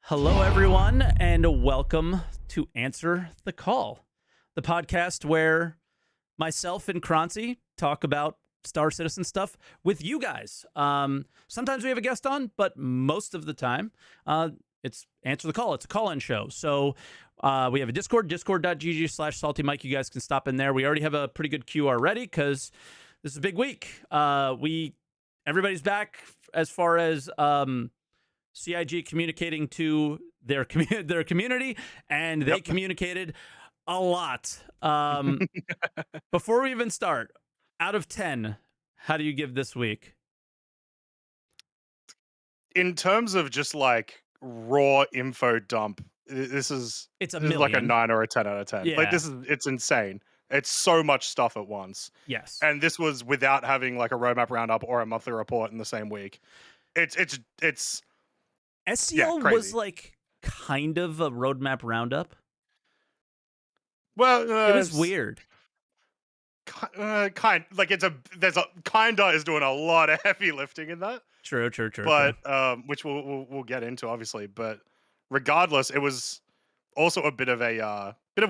Hello, everyone, and welcome to Answer the Call, the podcast where myself and Croncy talk about Star Citizen stuff with you guys. Sometimes we have a guest on, but most of the time, it's Answer the Call. It's a call-in show. So we have a Discord, discord.gg/SaltEMike. You guys can stop in there. We already have a pretty good queue already because this is a big week. Everybody's back as far as CIG communicating to their community, and they communicated a lot. Before we even start, out of 10, how do you give this week? In terms of just like raw info dump, this is It's a this is like a million. 9 or a 10 out of 10. Like Yeah. it's insane. It's so much stuff at once. Yes. And this was without having like a roadmap roundup or a monthly report in the same week. It's SCL was crazy. like kind of a roadmap roundup. Well, It was weird. kind like kinda is doing a lot of heavy lifting in that. True. But which we'll get into obviously, but regardless, it was also a bit of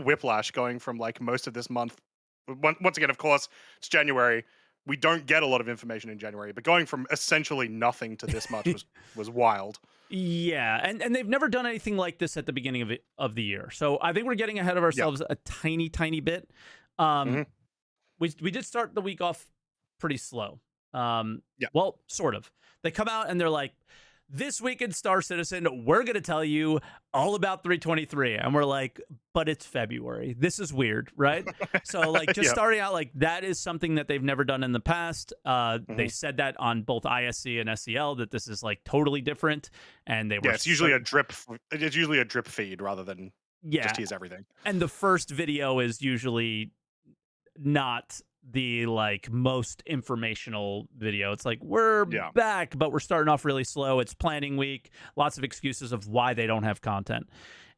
whiplash going from like most of this month. Once again, of course, it's January. We don't get a lot of information in January, but going from essentially nothing to this much was wild. Yeah, and they've never done anything like this at the beginning of the year. So I think we're getting ahead of ourselves a tiny bit. Mhm. We did start the week off pretty slow. Yeah. Well, sort of. They come out and they're like, this week in Star Citizen, we're going to tell you all about 323. And we're like, but it's February. This is weird, right? So, like, just starting out, like, that is something that they've never done in the past. They said that on both ISC and SEL, that this is, like, totally different. And they were... Yeah, it's usually a drip. It's usually a drip feed rather than just here's everything. And the first video is usually not the like most informational video. It's like, we're back, but we're starting off really slow. It's planning week, lots of excuses of why they don't have content.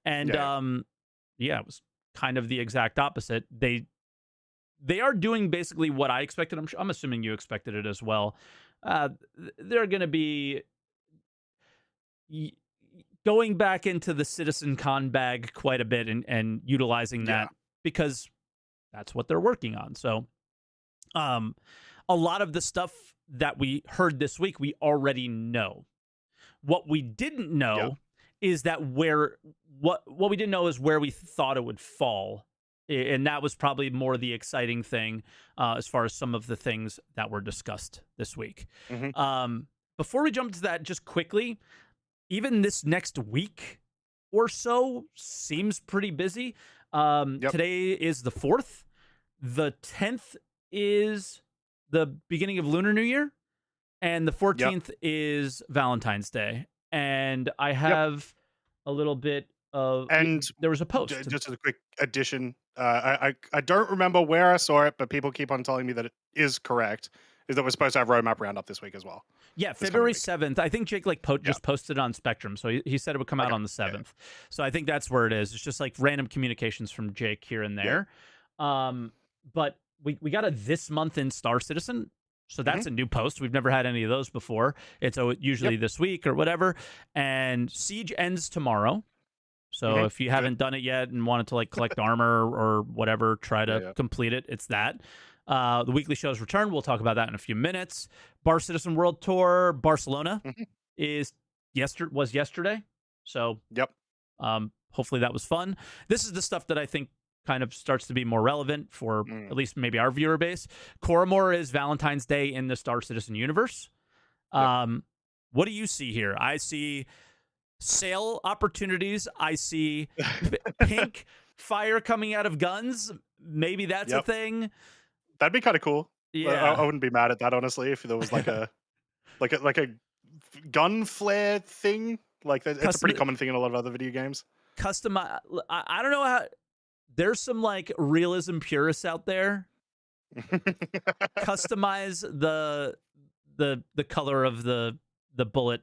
And it was kind of the exact opposite. They are doing basically what I expected. I'm assuming you expected it as well. They're going to be going back into the Citizen Con bag quite a bit and utilizing that because that's what they're working on. So a lot of the stuff that we heard this week, we already know. What we didn't know is that what we didn't know is where we thought it would fall. And that was probably more the exciting thing as far as some of the things that were discussed this week. Before we jump to that, just quickly, even this next week or so seems pretty busy. Today is the 4th. The 10th is the beginning of Lunar New Year, and the 14th is Valentine's Day. And I have a little bit of... And there was a post. Just as a quick addition, I don't remember where I saw it, but people keep on telling me that it is correct, is that we're supposed to have roadmap roundup this week as well. Yeah, February 7th. I think Jake just posted it on Spectrum, so he said it would come out on the 7th. Yeah. So I think that's where it is. It's just like random communications from Jake here and there. But we got a this month in Star Citizen, so that's a new post. We've never had any of those before. It's usually this week or whatever. And Siege ends tomorrow. So if you haven't done it yet and wanted to like collect armor or whatever, try to complete it. It's that. The weekly shows return. We'll talk about that in a few minutes. Bar Citizen World Tour Barcelona was yesterday. So hopefully that was fun. This is the stuff that I think kind of starts to be more relevant for at least maybe our viewer base. Koromor is Valentine's Day in the Star Citizen universe. What do you see here? I see sale opportunities. I see pink fire coming out of guns. Maybe that's a thing. That'd be kind of cool. Yeah, I wouldn't be mad at that, honestly, if there was like a like a gun flare thing. Like it's a pretty common thing in a lot of other video games. I don't know how. There's some like realism purists out there. Customize the color of the bullet.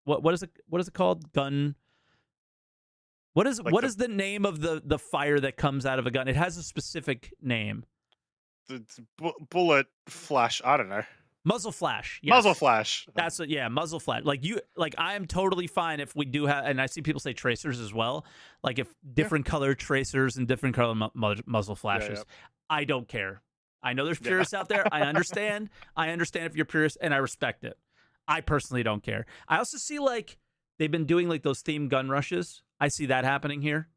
What is it called? Gun. What is the name of the fire that comes out of a gun? It has a specific name. Bullet flash. I don't know. Muzzle flash. Muzzle Yes. flash. That's what, yeah, muzzle flash. I am totally fine if we do have, and I see people say tracers as well. Like if Yeah. different color tracers and different color muzzle Yeah, flashes. yeah. I don't care. I know there's Yeah. purists out there. I understand. I understand if you're purist, and I respect it. I personally don't care. I also see like they've been doing like those themed gun rushes. I see that happening here.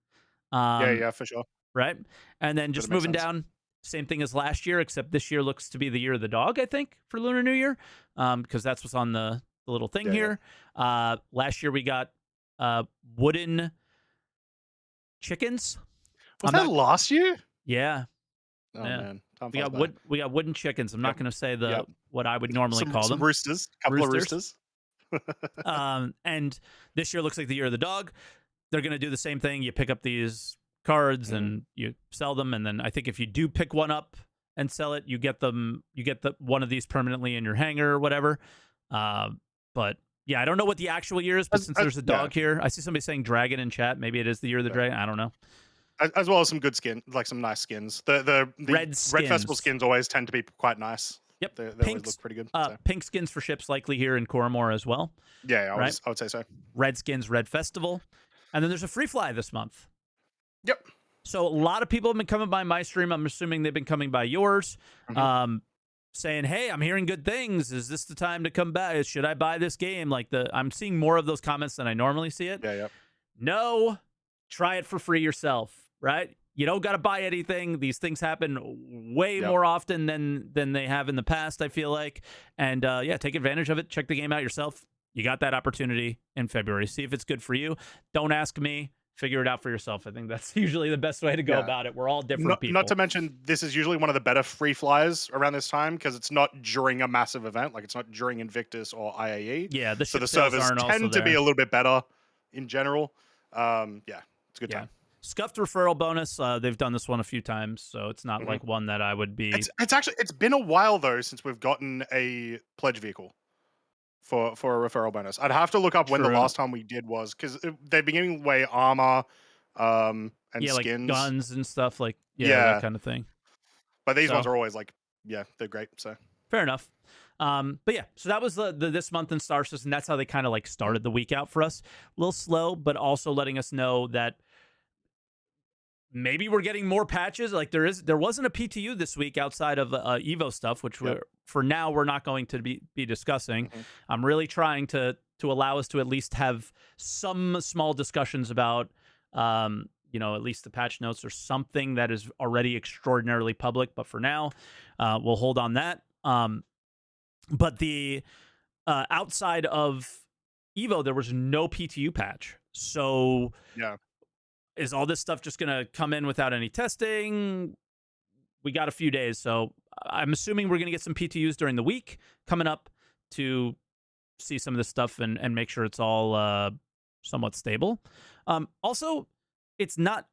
Yeah, Um, yeah, for sure. right? And then That just makes moving sense. down, same thing as last year, except this year looks to be the year of the dog, I think, for Lunar New Year, because that's what's on the little thing Yeah, yeah. here. Last year we got wooden chickens. Was I'm that not. last year? Yeah, Oh yeah. man, time flies by. We got wooden chickens. I'm not Yep, going to say yep. what I would normally call Some them. roosters, couple of Roosters. roosters. And this year looks like the year of the dog. They're going to do the same thing. You pick up these cards and you sell them, and then I think if you do pick one up and sell it, you get them. You get one of these permanently in your hangar or whatever. But yeah, I don't know what the actual year is, but since there's a dog here, I see somebody saying dragon in chat. Maybe it is the year of the dragon. I don't know. As well as some good skin, like some nice skins. The Red festival skins always tend to be quite nice. Yep, they always look pretty good. So. Pink skins for ships likely here in Koromor as well. Yeah, I would say so. Red skins, Red Festival, and then there's a free fly this month. Yep. So a lot of people have been coming by my stream. I'm assuming they've been coming by yours, saying, "Hey, I'm hearing good things. Is this the time to come back? Should I buy this game?" I'm seeing more of those comments than I normally see it. Yeah, yeah. No, try it for free yourself. Right? You don't got to buy anything. These things happen way more often than they have in the past, I feel like. And yeah, take advantage of it. Check the game out yourself. You got that opportunity in February. See if it's good for you. Don't ask me. Figure it out for yourself. I think that's usually the best way to go about it. We're all different people. Not to mention, this is usually one of the better free flies around this time because it's not during a massive event. Like it's not during Invictus or IAE. Yeah, so the servers tend to be a little bit better in general. Yeah, it's a good time. Scuffed referral bonus. They've done this one a few times, so it's not like one that I would be. It's been a while though since we've gotten a pledge vehicle for a referral bonus. I'd have to look up when the last time we did was because they're beginning way armor, and skins, like guns and stuff that kind of thing. But these ones are always they're great. So fair enough. But yeah, so that was the this month in Star System. That's how they kind of like started the week out for us. A little slow, but also letting us know that maybe we're getting more patches. Like there wasn't a PTU this week outside of Evo stuff, which for now we're not going to be discussing. I'm really trying to allow us to at least have some small discussions about at least the patch notes or something that is already extraordinarily public. But for now, we'll hold on that. But the outside of Evo, there was no PTU patch. So yeah. Is all this stuff just going to come in without any testing? We got a few days, so I'm assuming we're going to get some PTUs during the week coming up to see some of this stuff and make sure it's all somewhat stable. Also, it's not.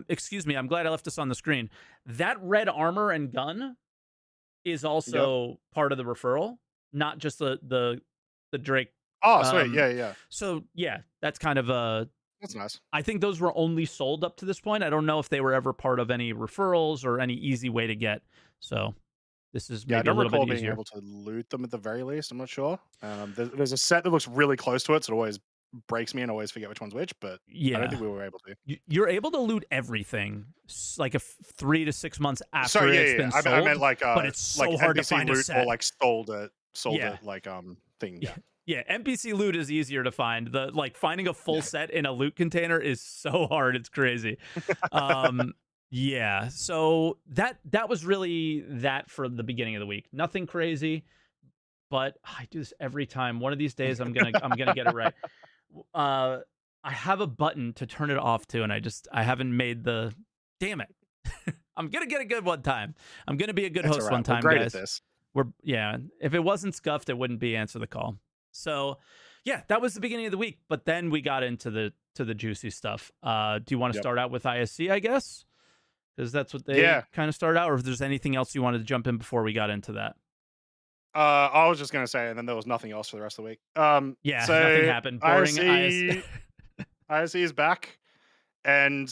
Excuse me. I'm glad I left this on the screen. That red armor and gun is also part of the referral, not just the Drake. Oh, sweet. Yeah. So yeah, that's kind of a. That's nice. I think those were only sold up to this point. I don't know if they were ever part of any referrals or any easy way to get. So this is maybe a little bit easier. Being able to loot them at the very least. I'm not sure. There's a set that looks really close to it, so it always breaks me and I always forget which one's which. But I don't think we were able to. You're able to loot everything, like 3 to 6 months after it's been sold. I meant but it's so hard NPC to find loot a set. or like sold it thing. Yeah. Yeah, NPC loot is easier to find. Finding a full set in a loot container is so hard. It's crazy. Yeah. So that was really that for the beginning of the week. Nothing crazy, but I do this every time. One of these days I'm gonna get it right. I have a button to turn it off to, and I haven't made the. Damn it! I'm gonna get a good one time. I'm gonna be a good host one time, great guys. At this. If it wasn't scuffed, it wouldn't be answer the call. So, yeah, that was the beginning of the week. But then we got into the juicy stuff. Do you want to start out with ISC, I guess? Because that's what they kind of start out. Or if there's anything else you wanted to jump in before we got into that. I was just going to say, and then there was nothing else for the rest of the week. So nothing happened. Boring ISC is back. And,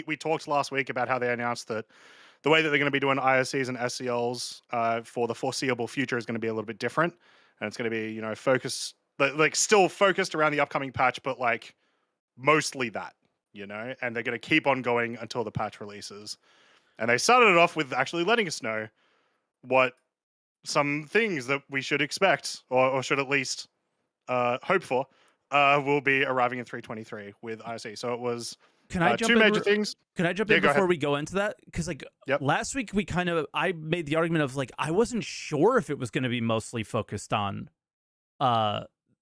we talked last week about how they announced that the way that they're going to be doing ISCs and SCLs for the foreseeable future is going to be a little bit different, and it's going to be focused like still focused around the upcoming patch, but like mostly that, and they're going to keep on going until the patch releases. And they started it off with actually letting us know what some things that we should expect, or should at least hope for, will be arriving in 3.23 with ISE. So it was Can I jump two in? major things. Can I jump Yeah, in go before ahead. we go into that? Because like Yep. last week I made the argument of like I wasn't sure if it was going to be mostly focused on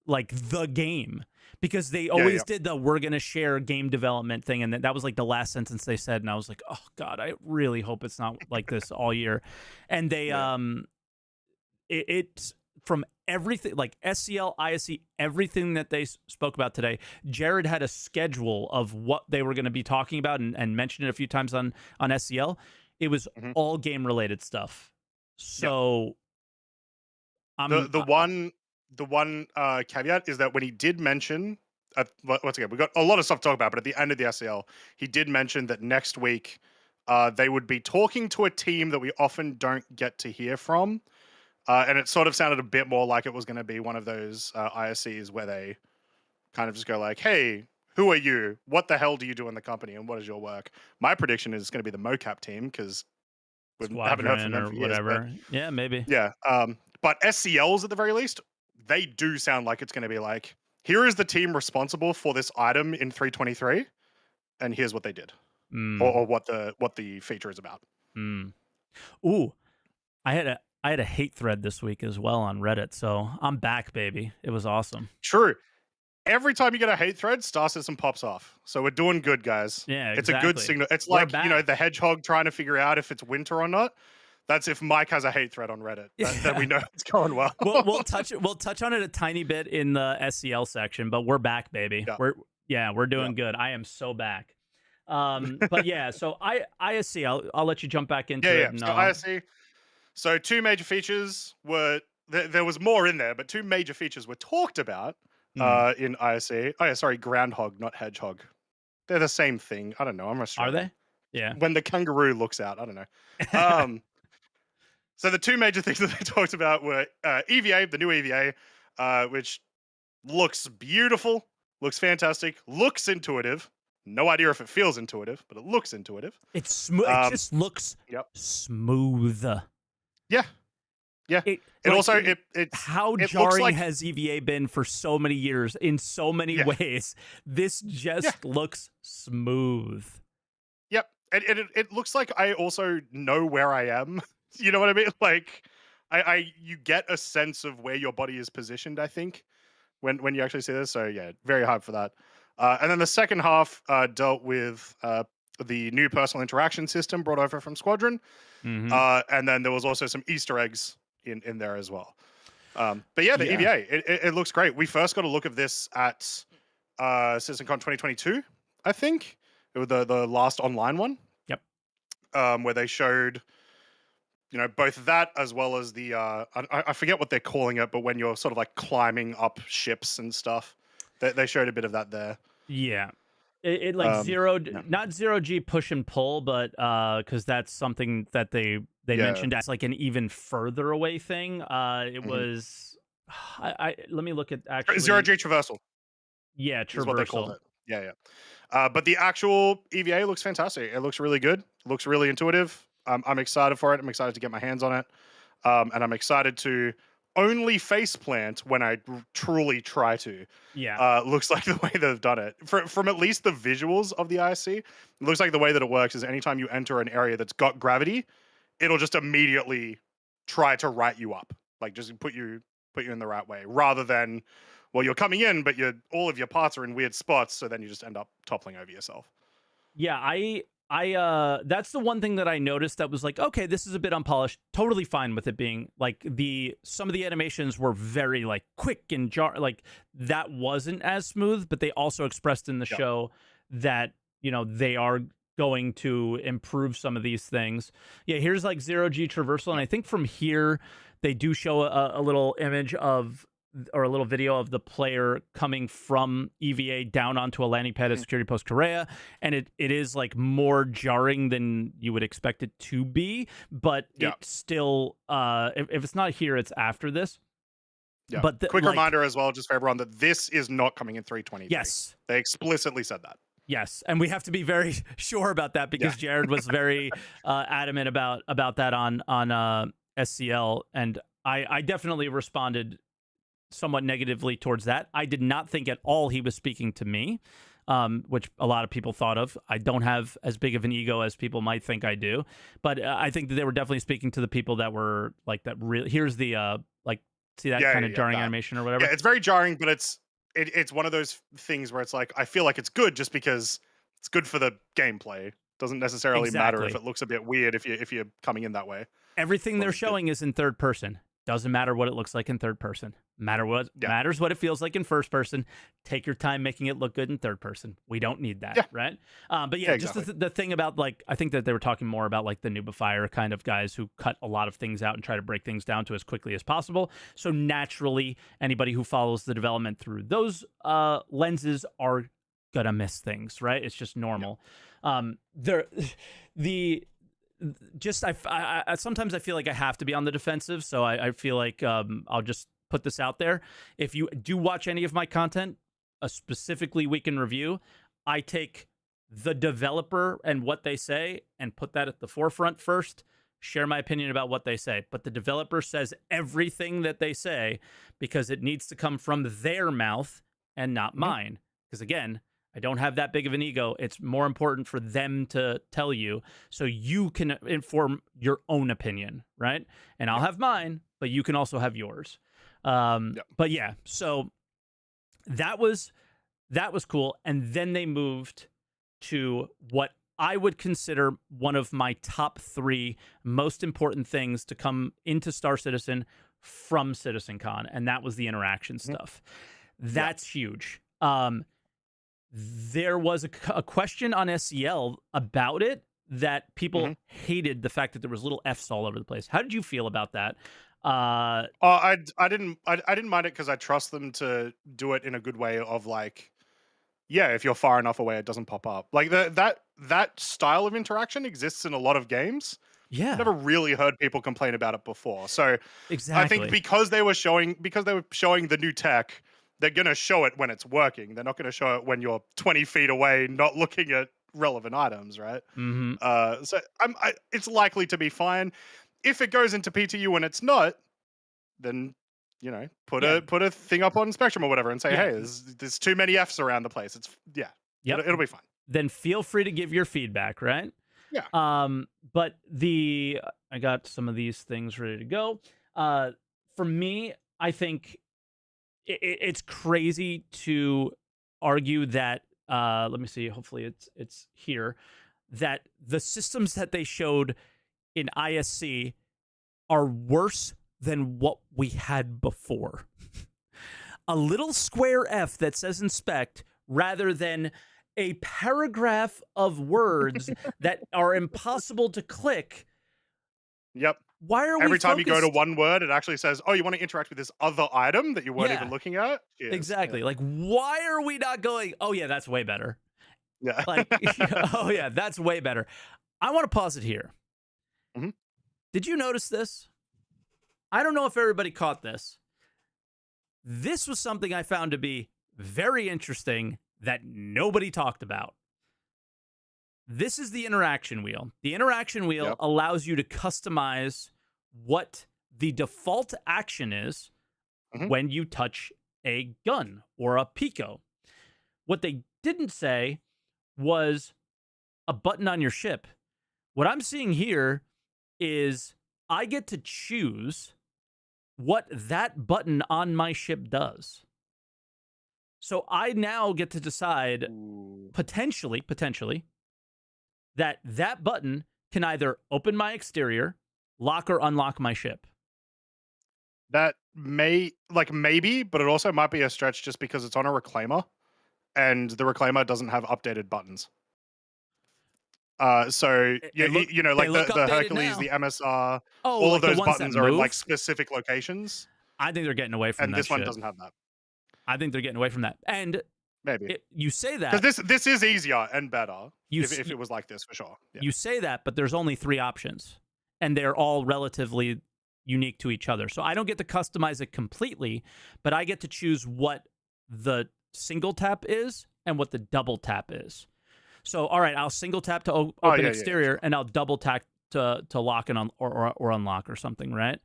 like the game, because they always did the we're going to share game development thing, and that was like the last sentence they said, and I was like, oh god, I really hope it's not like this all year. And they it's from everything like SCL, ISC, everything that they spoke about today. Jared had a schedule of what they were going to be talking about, and mentioned it a few times on SCL. It was all game related stuff. So the one caveat is that when he did mention, once again, we got a lot of stuff to talk about, but at the end of the SCL, he did mention that next week they would be talking to a team that we often don't get to hear from. And it sort of sounded a bit more like it was going to be one of those ISCs where they kind of just go like, hey, who are you? What the hell do you do in the company? And what is your work? My prediction is it's going to be the mocap team, because we haven't heard from them or for whatever. years. Yeah, maybe. Yeah. But SCLs at the very least, they do sound like it's going to be like, here is the team responsible for this item in 3.23, and here's what they did, or what the feature is about. Ooh, I had a hate thread this week as well on Reddit, so I'm back, baby. It was awesome. True. Every time you get a hate thread, Star System pops off. So we're doing good, guys. Yeah, exactly. It's a good signal. It's like, the hedgehog trying to figure out if it's winter or not. That's if Mike has a hate thread on Reddit. That we know it's going well. We'll touch on it a tiny bit in the SCL section, but we're back, baby. We're doing good. I am so back. But yeah, so ISC, I'll let you jump back into it. Yeah. So ISC. So two major features were there was more in there, but two major features were talked about in ISC. Oh yeah, sorry, groundhog, not hedgehog. They're the same thing. I don't know. I'm Australian. Are they? Yeah. When the kangaroo looks out, I don't know. So the two major things that they talked about were EVA, the new EVA, which looks beautiful, looks fantastic, looks intuitive. No idea if it feels intuitive, but it looks intuitive. It's smooth. It just looks smooth. Yeah. How jarring has EVA been for so many years in so many ways? This just looks smooth. Yep, and it looks like I also know where I am. You know what I mean? Like, you get a sense of where your body is positioned, I think, when you actually see this. So yeah, very hyped for that. And then the second half dealt with the new personal interaction system brought over from Squadron. And then there was also some Easter eggs in there as well. But yeah, the EVA, it looks great. We first got a look of this at CitizenCon 2022, I think. It was the last online one. Yep. Where they showed, both that as well as the, I forget what they're calling it, but when you're sort of like climbing up ships and stuff, they showed a bit of that there. Yeah. It not 0G push and pull, but because that's something that they mentioned as like an even further away thing. It was, let me look at actually 0G traversal. Yeah, traversal. Is what they called it. Yeah. But the actual EVA looks fantastic. It looks really good. It looks really intuitive. I'm excited for it. I'm excited to get my hands on it. And I'm excited to only faceplant when I truly try to. Yeah. Looks like the way they've done it. From at least the visuals of the ISC, it looks like the way that it works is anytime you enter an area that's got gravity, it'll just immediately try to right you up. Like just put you in the right way. Rather than, well, you're coming in, but all of your parts are in weird spots, so then you just end up toppling over yourself. Yeah, I that's the one thing that I noticed that was like, okay, this is a bit unpolished. Totally fine with it being like some of the animations were very like quick and like that wasn't as smooth, but they also expressed in the show that, they are going to improve some of these things. Yeah, here's like 0G traversal, and I think from here they do show a little image of or a little video of the player coming from EVA down onto a landing pad at Mhm. security post Korea, and it is like more jarring than you would expect it to be, but Yeah. it still if it's not here, it's after this. Yeah. But Quick like, reminder as well, just for everyone, that this is not coming in 323. yes, They explicitly said that. yes, and we have to be very sure about that Yeah. because Jared was very adamant about that on SCL, and I definitely responded somewhat negatively towards that. I did not think at all he was speaking to me, which a lot of people thought of. I don't have as big of an ego as people might think I do, but I think that they were definitely speaking to the people that were like that. Real here's the like, see that Yeah, kind yeah, of yeah. jarring That. animation or Yeah, whatever. it's very jarring, but it's one of those things where it's like I feel like it's good just because it's good for the gameplay. Doesn't necessarily matter if Exactly. it looks a bit weird if you're coming in that way, as Everything long they're as it's good. showing is in third person. Doesn't matter what it looks like in third person. Yeah. Matters what it feels like in first person. Take your time making it look good in third person. We don't need that, Yeah. right? But Yeah, yeah, just exactly. the thing about like I think that they were talking more about like the noobifier kind of guys who cut a lot of things out and try to break things down to as quickly as possible. So naturally, anybody who follows the development through those lenses are gonna miss things, right? It's just Yeah. normal. There, the just sometimes I feel like I have to be on the defensive, so I feel like I'll just put this out there. If you do watch any of my content, specifically week in review, I take the developer and what they say and put that at the forefront first. Share my opinion about what they say, but the developer says everything that they say because it needs to come from their mouth and not Mhm. mine. Because again, I don't have that big of an ego. It's more important for them to tell you so you can inform your own opinion, right? And I'll Yeah. have mine, but you can also have yours. Yeah. But yeah, so that was cool. And then they moved to what I would consider one of my top three most important things to come into Star Citizen from CitizenCon, and that was the interaction Mhm. stuff. Yeah. That's huge. There was a question on SCL about it that Mhm. people hated the fact that there was little Fs all over the place. How did you feel about that? I didn't mind it because I trust them to do it in a good way of like, yeah, if you're far enough away, it doesn't pop up. Like that style of interaction exists in a lot of games. I've Yeah, never really heard people complain about it before. So I think exactly. because they were showing the new tech, they're gonna show it when it's working. They're not gonna show it when you're 20 feet away, not looking at relevant items, right? Hmm. It's likely to be fine. If it goes into PTU and it's not, then Yeah, put a thing up on Spectrum or whatever and say, yeah, hey, there's too many Fs around the place. It's yeah, yep. it'll be fine. Then feel free to give your feedback, right? Yeah. But the I got some of these things ready to go. Uh, for me, I think it's crazy to argue that. Let me see. Hopefully, it's here. That the systems that they showed in ISC are worse than what we had before. A little square F that says inspect rather than a paragraph of words that are impossible to click. Yep. Why are we Every time you go to focused? one word, it actually says, "Oh, you want to interact with this other item that you weren't even Yeah, looking at." Yes. Yeah. exactly. Like, why are we not going? Oh, yeah, that's way better. Yeah. Like, oh, yeah, that's way better. I want to pause it here. Mhm. Did you notice this? I don't know if everybody caught this. This was something I found to be very interesting that nobody talked about. This is the interaction wheel. The interaction wheel Yep. allows you to customize what the default action is Mhm. when you touch a gun or a Pico. What they didn't say was a button on your ship. What I'm seeing here is I get to choose what that button on my ship does. So I now get to decide Ooh. potentially that that button can either open my exterior, lock or unlock my ship. That may like maybe, but it also might be a stretch just because it's on a reclaimer, and the reclaimer doesn't have updated buttons. So It look you know, they like look the updated Hercules, now. the MSR, Oh, all of like the those ones that buttons are in like move? specific locations. I think they're getting away from and that this one shit. doesn't have that. I think they're getting away from that. And Maybe you say because that this is easier and better you if it was like this for sure. Yeah. you say that, but there's only 3 options, and they're all relatively unique to each other. So I don't get to customize it completely, but I get to choose what the single tap is and what the double tap is. So, all right, I'll single tap to open Yeah, exterior, sure. and I'll double tap to lock and or unlock or something, right? Right.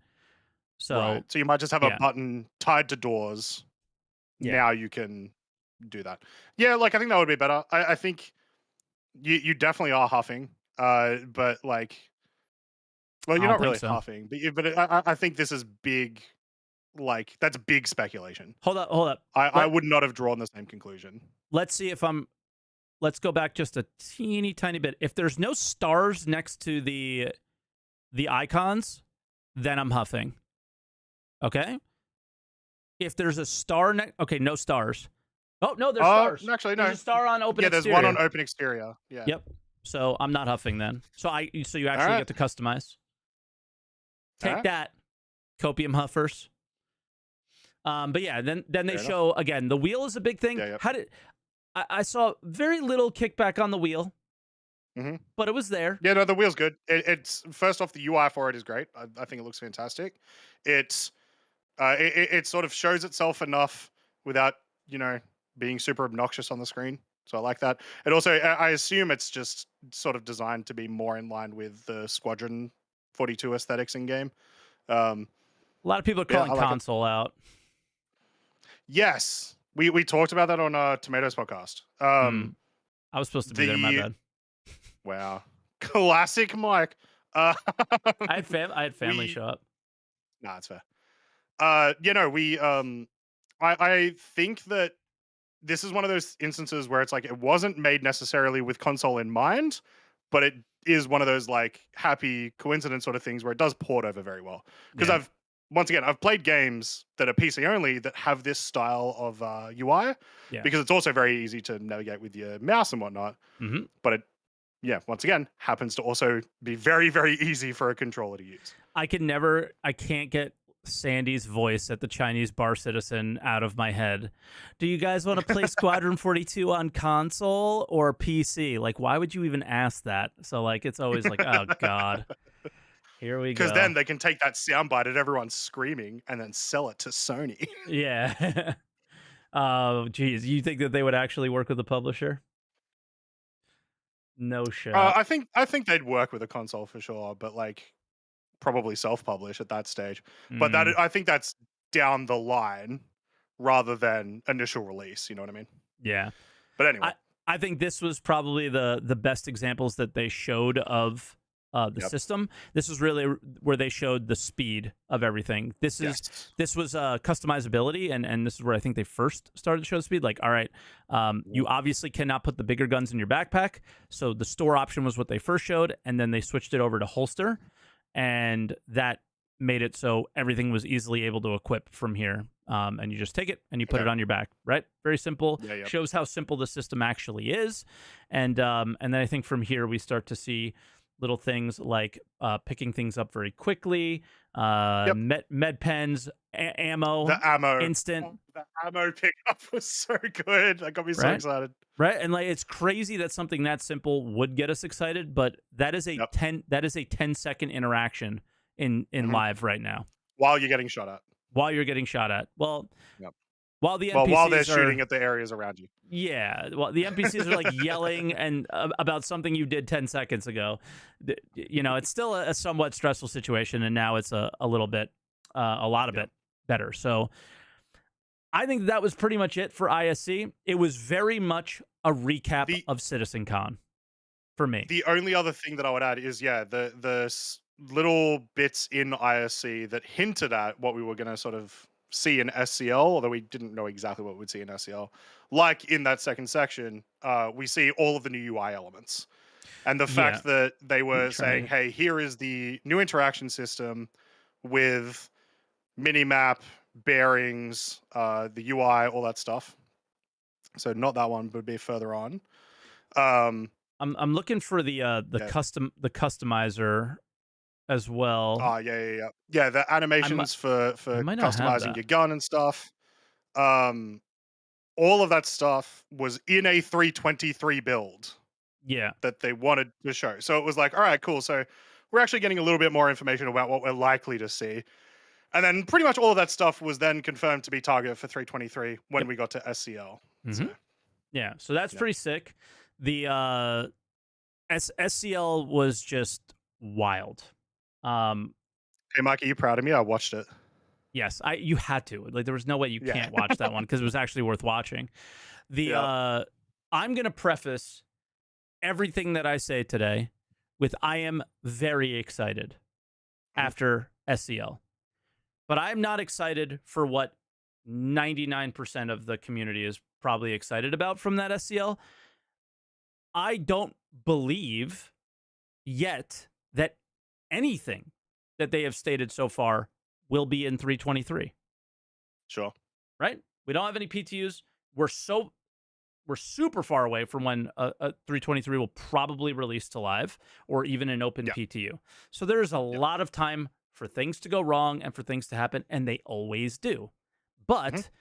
So, So you might just have a yeah, button tied to doors. yeah, Now you can do that. Yeah, like I think that would be better. I think you definitely are huffing. But like, well, I you're don't not think really so. huffing, but I think this is big. Like that's big speculation. Hold up. I Let would not have drawn the same conclusion. let's see if I'm. Let's go back just a teeny tiny bit. If there's no stars next to the icons, then I'm huffing. Okay. If there's a star okay, no stars. Oh no, there's stars. Actually, There's no. a star on open Yeah, there's one on exterior. open exterior. Yeah. Yep. So I'm not huffing then. So you All actually right. get to customize. All Take right. that, copium huffers. But yeah, then they Fair enough. show again. The wheel is a big thing. Yeah. How did I saw very little kickback on the wheel, Mm-hmm. but it was there. Yeah, no, the wheel's good. It's first off, the UI for it is great. I think it looks fantastic. It's it sort of shows itself enough without being super obnoxious on the screen. So I like that. It also, I assume it's just sort of designed to be more in line with the Squadron 42 aesthetics in game. Um, A lot of people are yeah, calling I like it. console out. Yes, we talked about that on Tomatoes podcast. I was supposed to be there. My bad. Wow, classic Mike. I had family we show up. Nah, it's fair. We I think that this is one of those instances where it's like it wasn't made necessarily with console in mind, but it is one of those like happy coincidence sort of things where it does port over very well. Because Yeah. I've played games that are PC only that have this style of UI Yeah. because it's also very easy to navigate with your mouse and whatnot. Mm-hmm. But it, yeah, once again, happens to also be very, very easy for a controller to use. I can't get Sandy's voice at the Chinese bar citizen out of my head. Do you guys want to play Squadron 42 on console or PC? Like, why would you even ask that? So, like, it's always like, oh, God. Here we go. Because then they can take that soundbite at everyone screaming and then sell it to Sony. Yeah. Oh, geez. You think that they would actually work with the publisher? No shot. I think they'd work with a console for sure, but like probably self-publish at that stage. But I think that's down the line rather than initial release. You know what I mean? Yeah. But anyway, I think this was probably the best examples that they showed of the system. This was really where they showed the speed of everything. This was customizability, and this is where I think they first started to show the speed. Like, all right, you obviously cannot put the bigger guns in your backpack, so the store option was what they first showed, and then they switched it over to holster, and that made it so everything was easily able to equip from here. And you just take it and you put it on your back, right? Very simple. Yeah. Shows how simple the system actually is, and then I think from here we start to see little things like picking things up very quickly, med pens, ammo, the ammo instant. The ammo pickup was so good. That got me so excited. Right, and like it's crazy that something that simple would get us excited, but that is a 10-second interaction in live right now. While you're getting shot at. Well, Yep. while the NPCs while they're shooting at the areas around you. Yeah, well, the NPCs are like yelling and about something you did 10 seconds ago. You know, it's still a somewhat stressful situation, and now it's a little bit, a lot of it better. So I think that was pretty much it for ISC. It was very much a recap of CitizenCon for me. The only other thing that I would add is, the little bits in ISC that hinted at what we were going to sort of see in SCL, although we didn't know exactly what we'd see in SCL. Like in that second section, we see all of the new UI elements. And the fact that they were saying, hey, here is the new interaction system with minimap, bearings, the UI, all that stuff. So not that one, but be further on. I'm looking for the customizer as well. Oh, yeah, the I might animations I for might not have customizing that. your gun and stuff. Um, all of that stuff was in a 323 build Yeah. that they wanted to show. So it was like, all right, cool. So we're actually getting a little bit more information about what we're likely to see. And then pretty much all of that stuff was then confirmed to be target for 323 when Yep. we got to SCL. hmm So Yeah. So that's yeah. pretty sick. The SCL was just wild. Um, Hey, Mike, are you proud of me? I watched it. yes, I you had to. Like there was no way you Yeah. can't watch that one because it was actually worth watching. The Yeah. I'm gonna preface everything that I say today with I am very excited Mhm. after SCL. But I'm not excited for what 99% of the community is probably excited about from that SCL. I don't believe yet that anything that they have stated so far will be in 323, Sure. right? We don't have any PTUs. We're super far away from when a 323 will probably release to live or even an open Yeah. PTU. So there's a Yeah. lot of time for things to go wrong and for things to happen, and they always do. Mhm. But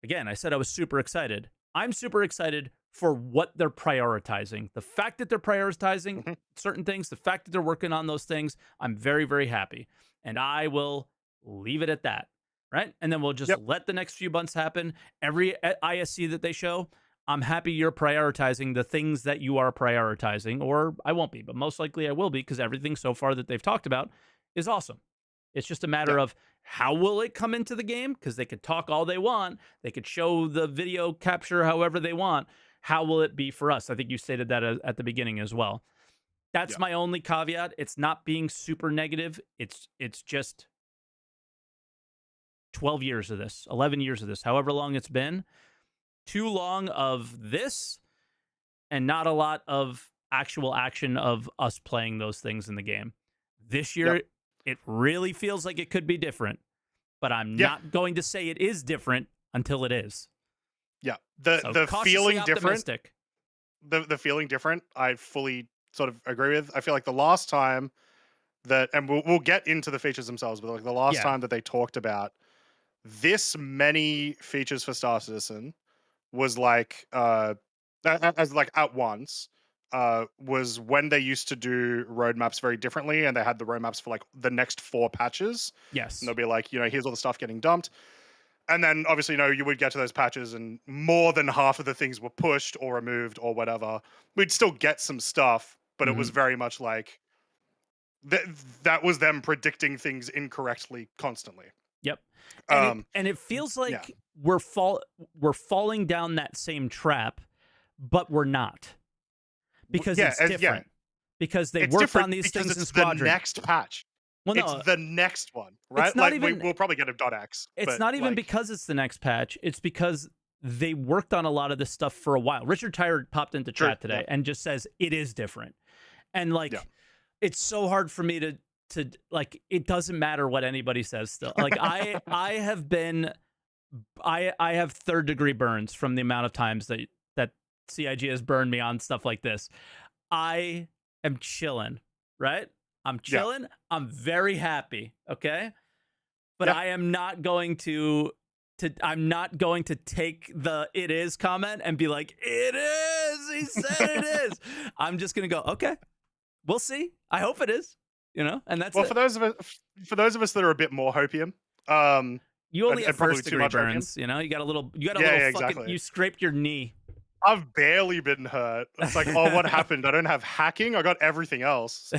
again, I said I was super excited. I'm super excited for what they're prioritizing. The fact that they're prioritizing Mhm. certain things, the fact that they're working on those things, I'm very, very happy. And I will leave it at that. Right. And then we'll just Yep. let the next few months happen. Every ISC that they show, I'm happy you're prioritizing the things that you are prioritizing, or I won't be, but most likely I will be because everything so far that they've talked about is awesome. It's just a Yeah. matter of how will it come into the game? Because they could talk all they want. They could show the video capture however they want. How will it be for us? I think you stated that at the beginning as well. That's Yeah. my only caveat. It's not being super negative. It's just 12 years of this, 11 years of this, however long it's been. Too long of this and not a lot of actual action of us playing those things in the game. This Yep. year, it really feels like it could be different, but I'm Yeah. not going to say it is different until it is. Yeah. The So the cautiously feeling different. optimistic. The feeling different. I fully sort of agree with. I feel like the last time that, and we'll get into the features themselves, but like the last Yeah. time that they talked about this many features for Star Citizen was like as like at once was when they used to do roadmaps very differently, and they had the roadmaps for like the next 4 patches, and Yes. they'll be like, here's all the stuff getting dumped. And then obviously, you would get to those patches and more than half of the things were pushed or removed or whatever. We'd still get some stuff, but it was hmm very much like that that was them predicting things incorrectly constantly. Yep. Um And it feels yeah. like we're falling down that same trap, but we're not because Yeah, it's different. Because they it's worked on different these because things in it's the Squadron. next patch. Well, It's no, the next one, it's right? not Like even we'll probably get a .x, it's but not even like because it's the next patch. It's because they worked on a lot of this stuff for a while. Richard Tyler popped into true. chat today Yeah. and just says it is different. And Yeah. like it's so hard for me to like it doesn't matter what anybody says still. Like I have been I have third degree burns from the amount of times that CIG has burned me on stuff like this. I am chilling, right? I'm Yeah. chilling. I'm very happy, okay? But Yeah. I am not going to I'm not going to take the it is comment and be like, it is. He said it is. I'm just gonna go, okay, we'll see. I hope it is, and that's Well, it. for those of us that are a bit more hopium, um, You only have and probably first too degree much opium. burns, Yeah, yeah, fucking exactly. you scraped your knee. I've barely been hurt. It's like, oh, what happened? I don't have hacking. I got everything else.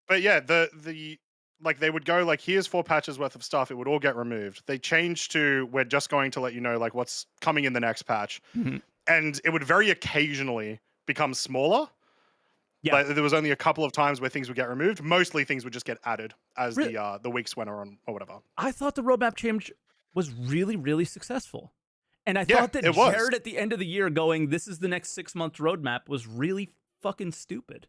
But yeah, the like they would go like, here's 4 patches worth of stuff. It would all get removed. They changed to, we're just going to let you know like what's coming in the next patch, Mhm. and it would very occasionally become smaller. Yeah. Like there was only a couple of times where things would get removed. Mostly things would just get added as Re- the weeks went on or whatever. I thought the roadmap change was really, really successful. And I Yeah, thought that it was. Jared at the end of the year going, this is the next 6 month roadmap was really fucking stupid.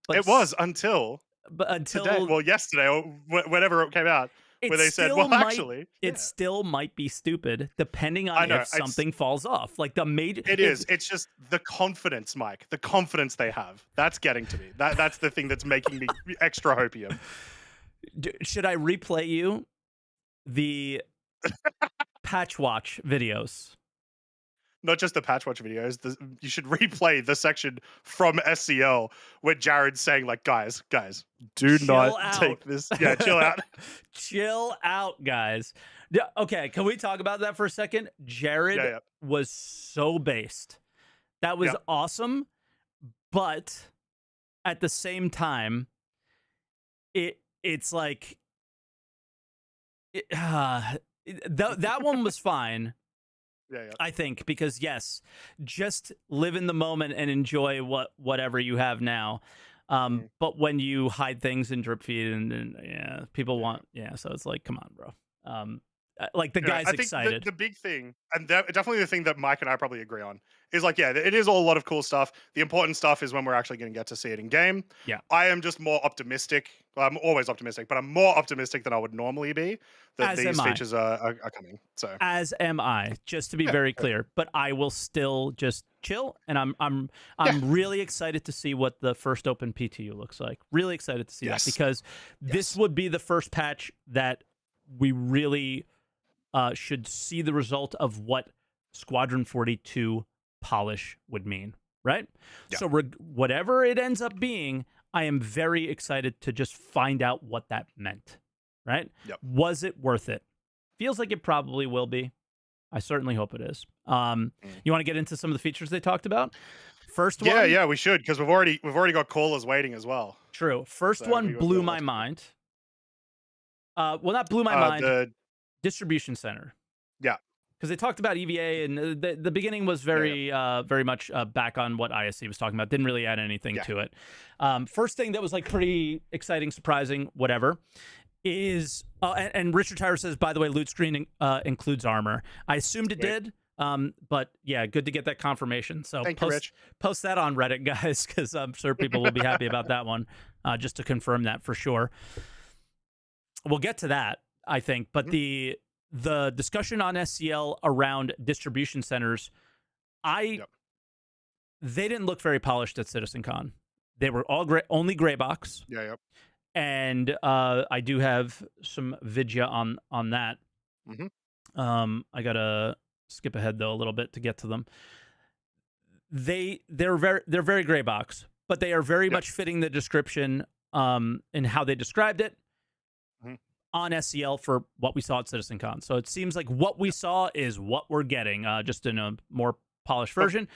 But It was until but today. until Well, yesterday or whenever it came out. where they said, well, actually, it still might be stupid depending I on know, if something falls off. Like the major, it is. It's just the confidence, Mike. The confidence they have. That's getting to me. That's the thing that's making me extra hopium. Should I replay you the patch watch videos? Not just the patch watch videos. You should replay the section from SCL where Jared's saying, like, guys, do Chill not out. take this. Yeah, chill out. Chill out, guys. Yeah, okay, can we talk about that for a second? Jared was so based. That was awesome, but at the same time, it's like that one was fine. I think, because yes, just live in the moment and enjoy whatever you have now. But when you hide things in drip feed and people want, so it's like, come on, bro. Like the guy's I think excited. The big thing, and definitely the thing that Mike and I probably agree on, is like, it is all a lot of cool stuff. The important stuff is when we're actually going to get to see it in game. Yeah. I am just more optimistic. Well, I'm always optimistic, but I'm more optimistic than I would normally be that these features are coming. So as am I, just to be very clear. But I will still just chill, and I'm really excited to see what the first open PTU looks like. Really excited to see that, because this would be the first patch that we really should see the result of what Squadron 42 polish would mean, right? Yeah. So whatever it ends up being, I am very excited to just find out what that meant, right? Yep. Was it worth it? Feels like it probably will be. I certainly hope it is. You want to get into some of the features they talked about? First one? Yeah, we should, because we've already got callers waiting as well. True. First one blew my mind. Well, not blew my mind. The distribution center. Yeah. Because they talked about EVA, and the beginning was very much back on what ISC was talking about. Didn't really add anything to it. First thing that was like pretty exciting, surprising, whatever, is and Richard Tyler says, by the way, loot screen includes armor. I assumed it did. But yeah, good to get that confirmation. So post that on Reddit, guys, because I'm sure people will be happy about that one. Just to confirm that for sure. We'll get to that, I think, but the discussion on SCL around distribution centers, they didn't look very polished at CitizenCon. They were all only gray box. And I do have some vidya on that. I gotta skip ahead though a little bit to get to them. They're very gray box, but they are very much fitting the description in how they described it on SCL for what we saw at CitizenCon. So it seems like what we saw is what we're getting, just in a more polished version.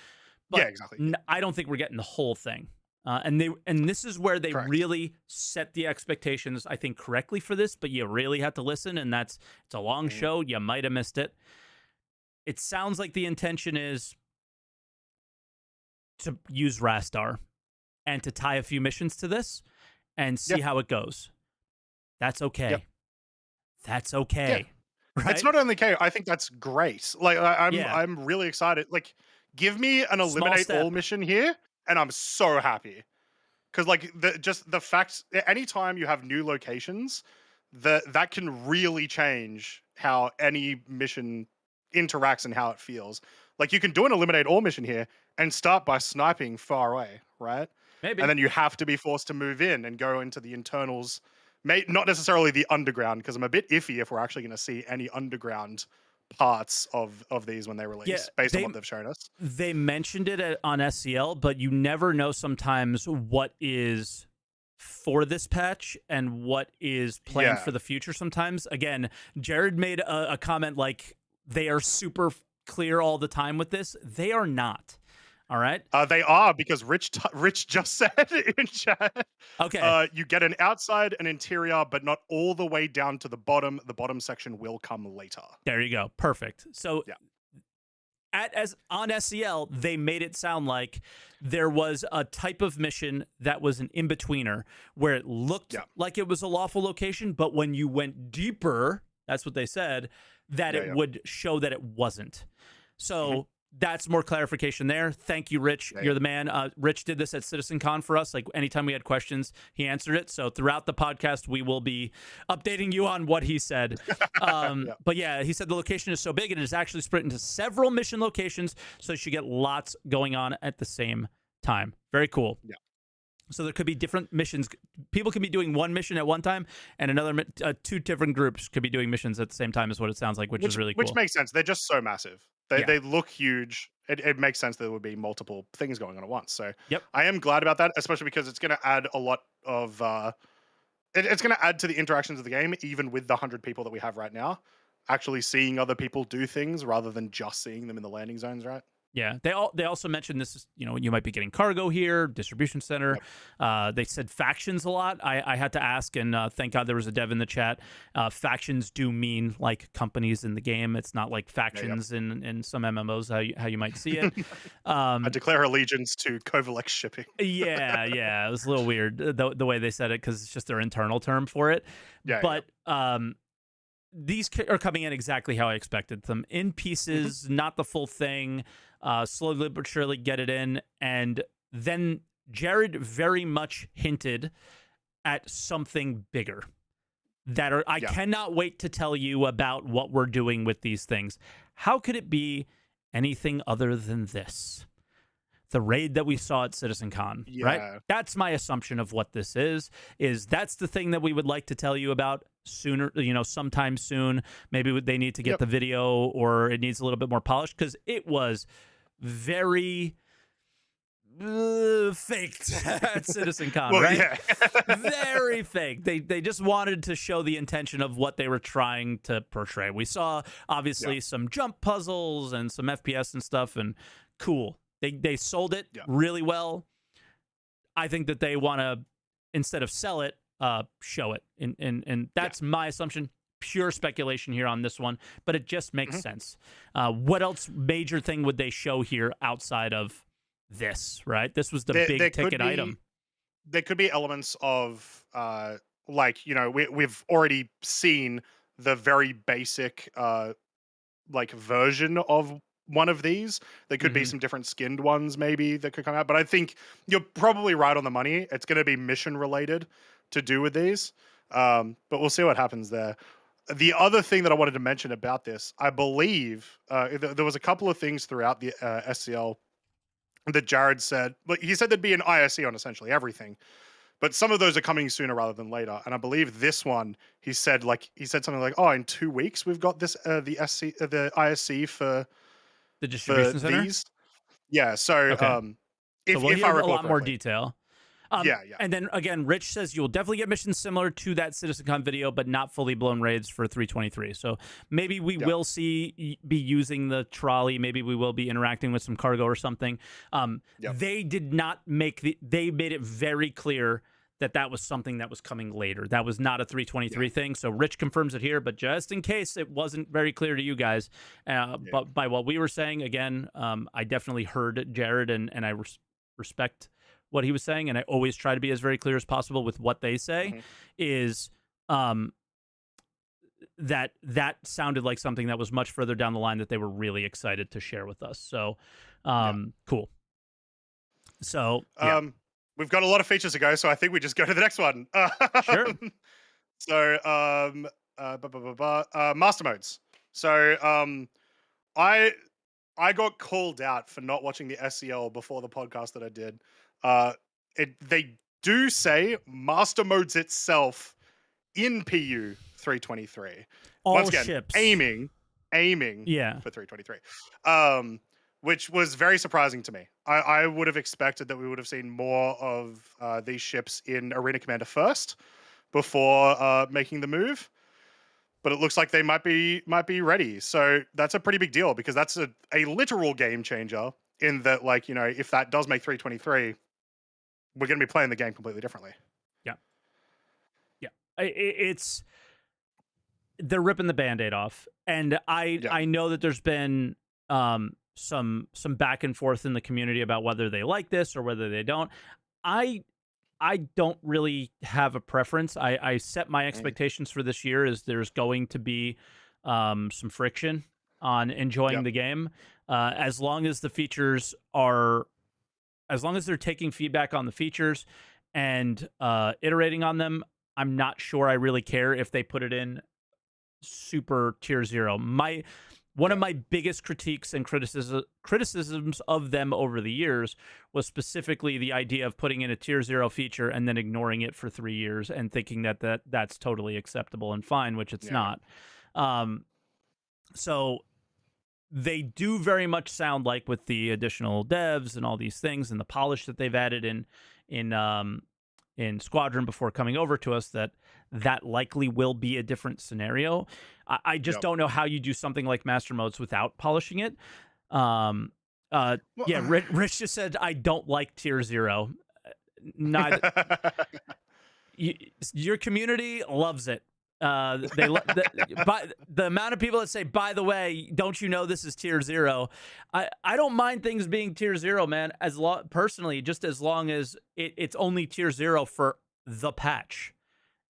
But exactly. I don't think we're getting the whole thing. And this is where they really set the expectations, I think, correctly for this, but you really have to listen, and it's a long show. You might have missed it. It sounds like the intention is to use Rastar and to tie a few missions to this and see how it goes. That's okay. That's okay. Right? It's not only okay. I think that's great. Like I'm really excited. Like, give me an eliminate all mission here, and I'm so happy. Because like the fact, anytime you have new locations, that can really change how any mission interacts and how it feels. Like, you can do an eliminate all mission here and start by sniping far away, right? Maybe. And then you have to be forced to move in and go into the internals. Not necessarily the underground, because I'm a bit iffy if we're actually going to see any underground parts of these when they release, based on what they've shown us. They mentioned it on SCL, but you never know sometimes what is for this patch and what is planned for the future sometimes. Again, Jared made a comment like they are super clear all the time with this. They are not. All right. They are, because Rich just said in chat. Okay. You get an outside and interior, but not all the way down to the bottom. The bottom section will come later. There you go. Perfect. So on SCL, they made it sound like there was a type of mission that was an in-betweener where it looked like it was a lawful location, but when you went deeper, that's what they said, that it would show that it wasn't. So that's more clarification there. Thank you, Rich. Yeah, You're the man. Rich did this at CitizenCon for us. Like anytime we had questions, he answered it. So throughout the podcast, we will be updating you on what he said. yeah. But yeah, he said the location is so big and it is actually split into several mission locations, so you should get lots going on at the same time. Very cool. Yeah. So there could be different missions. People could be doing one mission at one time, and another two different groups could be doing missions at the same time. Is what it sounds like, which is really cool. Which makes sense. They're just so massive. They look huge. It makes sense that there would be multiple things going on at once. So Yep. I am glad about that, especially because it's going to add a lot of. It's going to add to the interactions of the game, even with the 100 people that we have right now. Actually seeing other people do things rather than just seeing them in the landing zones, right? Yeah, they also mentioned this is, you might be getting cargo here, distribution center. Yep. They said factions a lot. I had to ask, and thank God there was a dev in the chat. Factions do mean like companies in the game. It's not like factions in some MMOs how you might see it. I declare allegiance to Kovalex shipping. yeah, it was a little weird the way they said it because it's just their internal term for it. Yeah, but these are coming in exactly how I expected them, in pieces, not the full thing. Slowly but surely get it in. And then Jared very much hinted at something bigger that I cannot wait to tell you about what we're doing with these things. How could it be anything other than this? The raid that we saw at CitizenCon, right? That's my assumption of what this is that's the thing that we would like to tell you about sooner, sometime soon. Maybe they need to get the video, or it needs a little bit more polished, because it was very faked at CitizenCon, right? Yeah. Very fake. They just wanted to show the intention of what they were trying to portray. We saw, obviously, some jump puzzles and some FPS and stuff, and cool. They sold it really well. I think that they want to, instead of sell it, show it. And that's my assumption. Pure speculation here on this one, but it just makes sense. What else major thing would they show here outside of this, right? This was the big ticket item. There could be elements of, we've already seen the very basic, version of one of these. There could be some different skinned ones maybe that could come out, but I think you're probably right on the money. It's going to be mission related to do with these, but we'll see what happens there. The other thing that I wanted to mention about this, I believe there was a couple of things throughout the SCL that Jared said. But he said there'd be an ISE on essentially everything, but some of those are coming sooner rather than later. And I believe this one, he said something like, "Oh, in 2 weeks we've got this the ISE for the distribution center." These. Yeah. So okay. If I recall a lot more detail. Yeah. And then again, Rich says you'll definitely get missions similar to that CitizenCon video, but not fully blown raids for 323. So maybe we will be using the trolley. Maybe we will be interacting with some cargo or something. They did not they made it very clear that was something that was coming later. That was not a 323 thing. So Rich confirms it here, but just in case it wasn't very clear to you guys, but by what we were saying, again, I definitely heard Jared and I respect what he was saying, and I always try to be as very clear as possible with what they say, is that sounded like something that was much further down the line that they were really excited to share with us. So cool. So we've got a lot of features to go, so I think we just go to the next one. Sure. So master modes. So I got called out for not watching the SCL before the podcast that I did. They do say master modes itself in PU 323. All once again, ships aiming for 323. Which was very surprising to me. I would have expected that we would have seen more of these ships in Arena Commander first before making the move. But it looks like they might be ready. So that's a pretty big deal, because that's a literal game changer in that, if that does make 323, we're going to be playing the game completely differently. Yeah. It's they're ripping the Band-Aid off. And I know that there's been some back and forth in the community about whether they like this or whether they don't. I don't really have a preference. I set my expectations for this year as there's going to be some friction on enjoying the game. As long as the features are, as long as they're taking feedback on the features and iterating on them, I'm not sure I really care if they put it in super tier 0. One of my biggest critiques and criticisms of them over the years was specifically the idea of putting in a tier 0 feature and then ignoring it for 3 years and thinking that's totally acceptable and fine, which it's not. So they do very much sound like, with the additional devs and all these things and the polish that they've added in Squadron before coming over to us, that likely will be a different scenario. I just don't know how you do something like Master Modes without polishing it. Rich just said, I don't like tier 0. Neither. Your community loves it. The amount of people that say, by the way, don't you know this is tier 0? I don't mind things being tier 0, man. Personally, just as long as it's only tier 0 for the patch,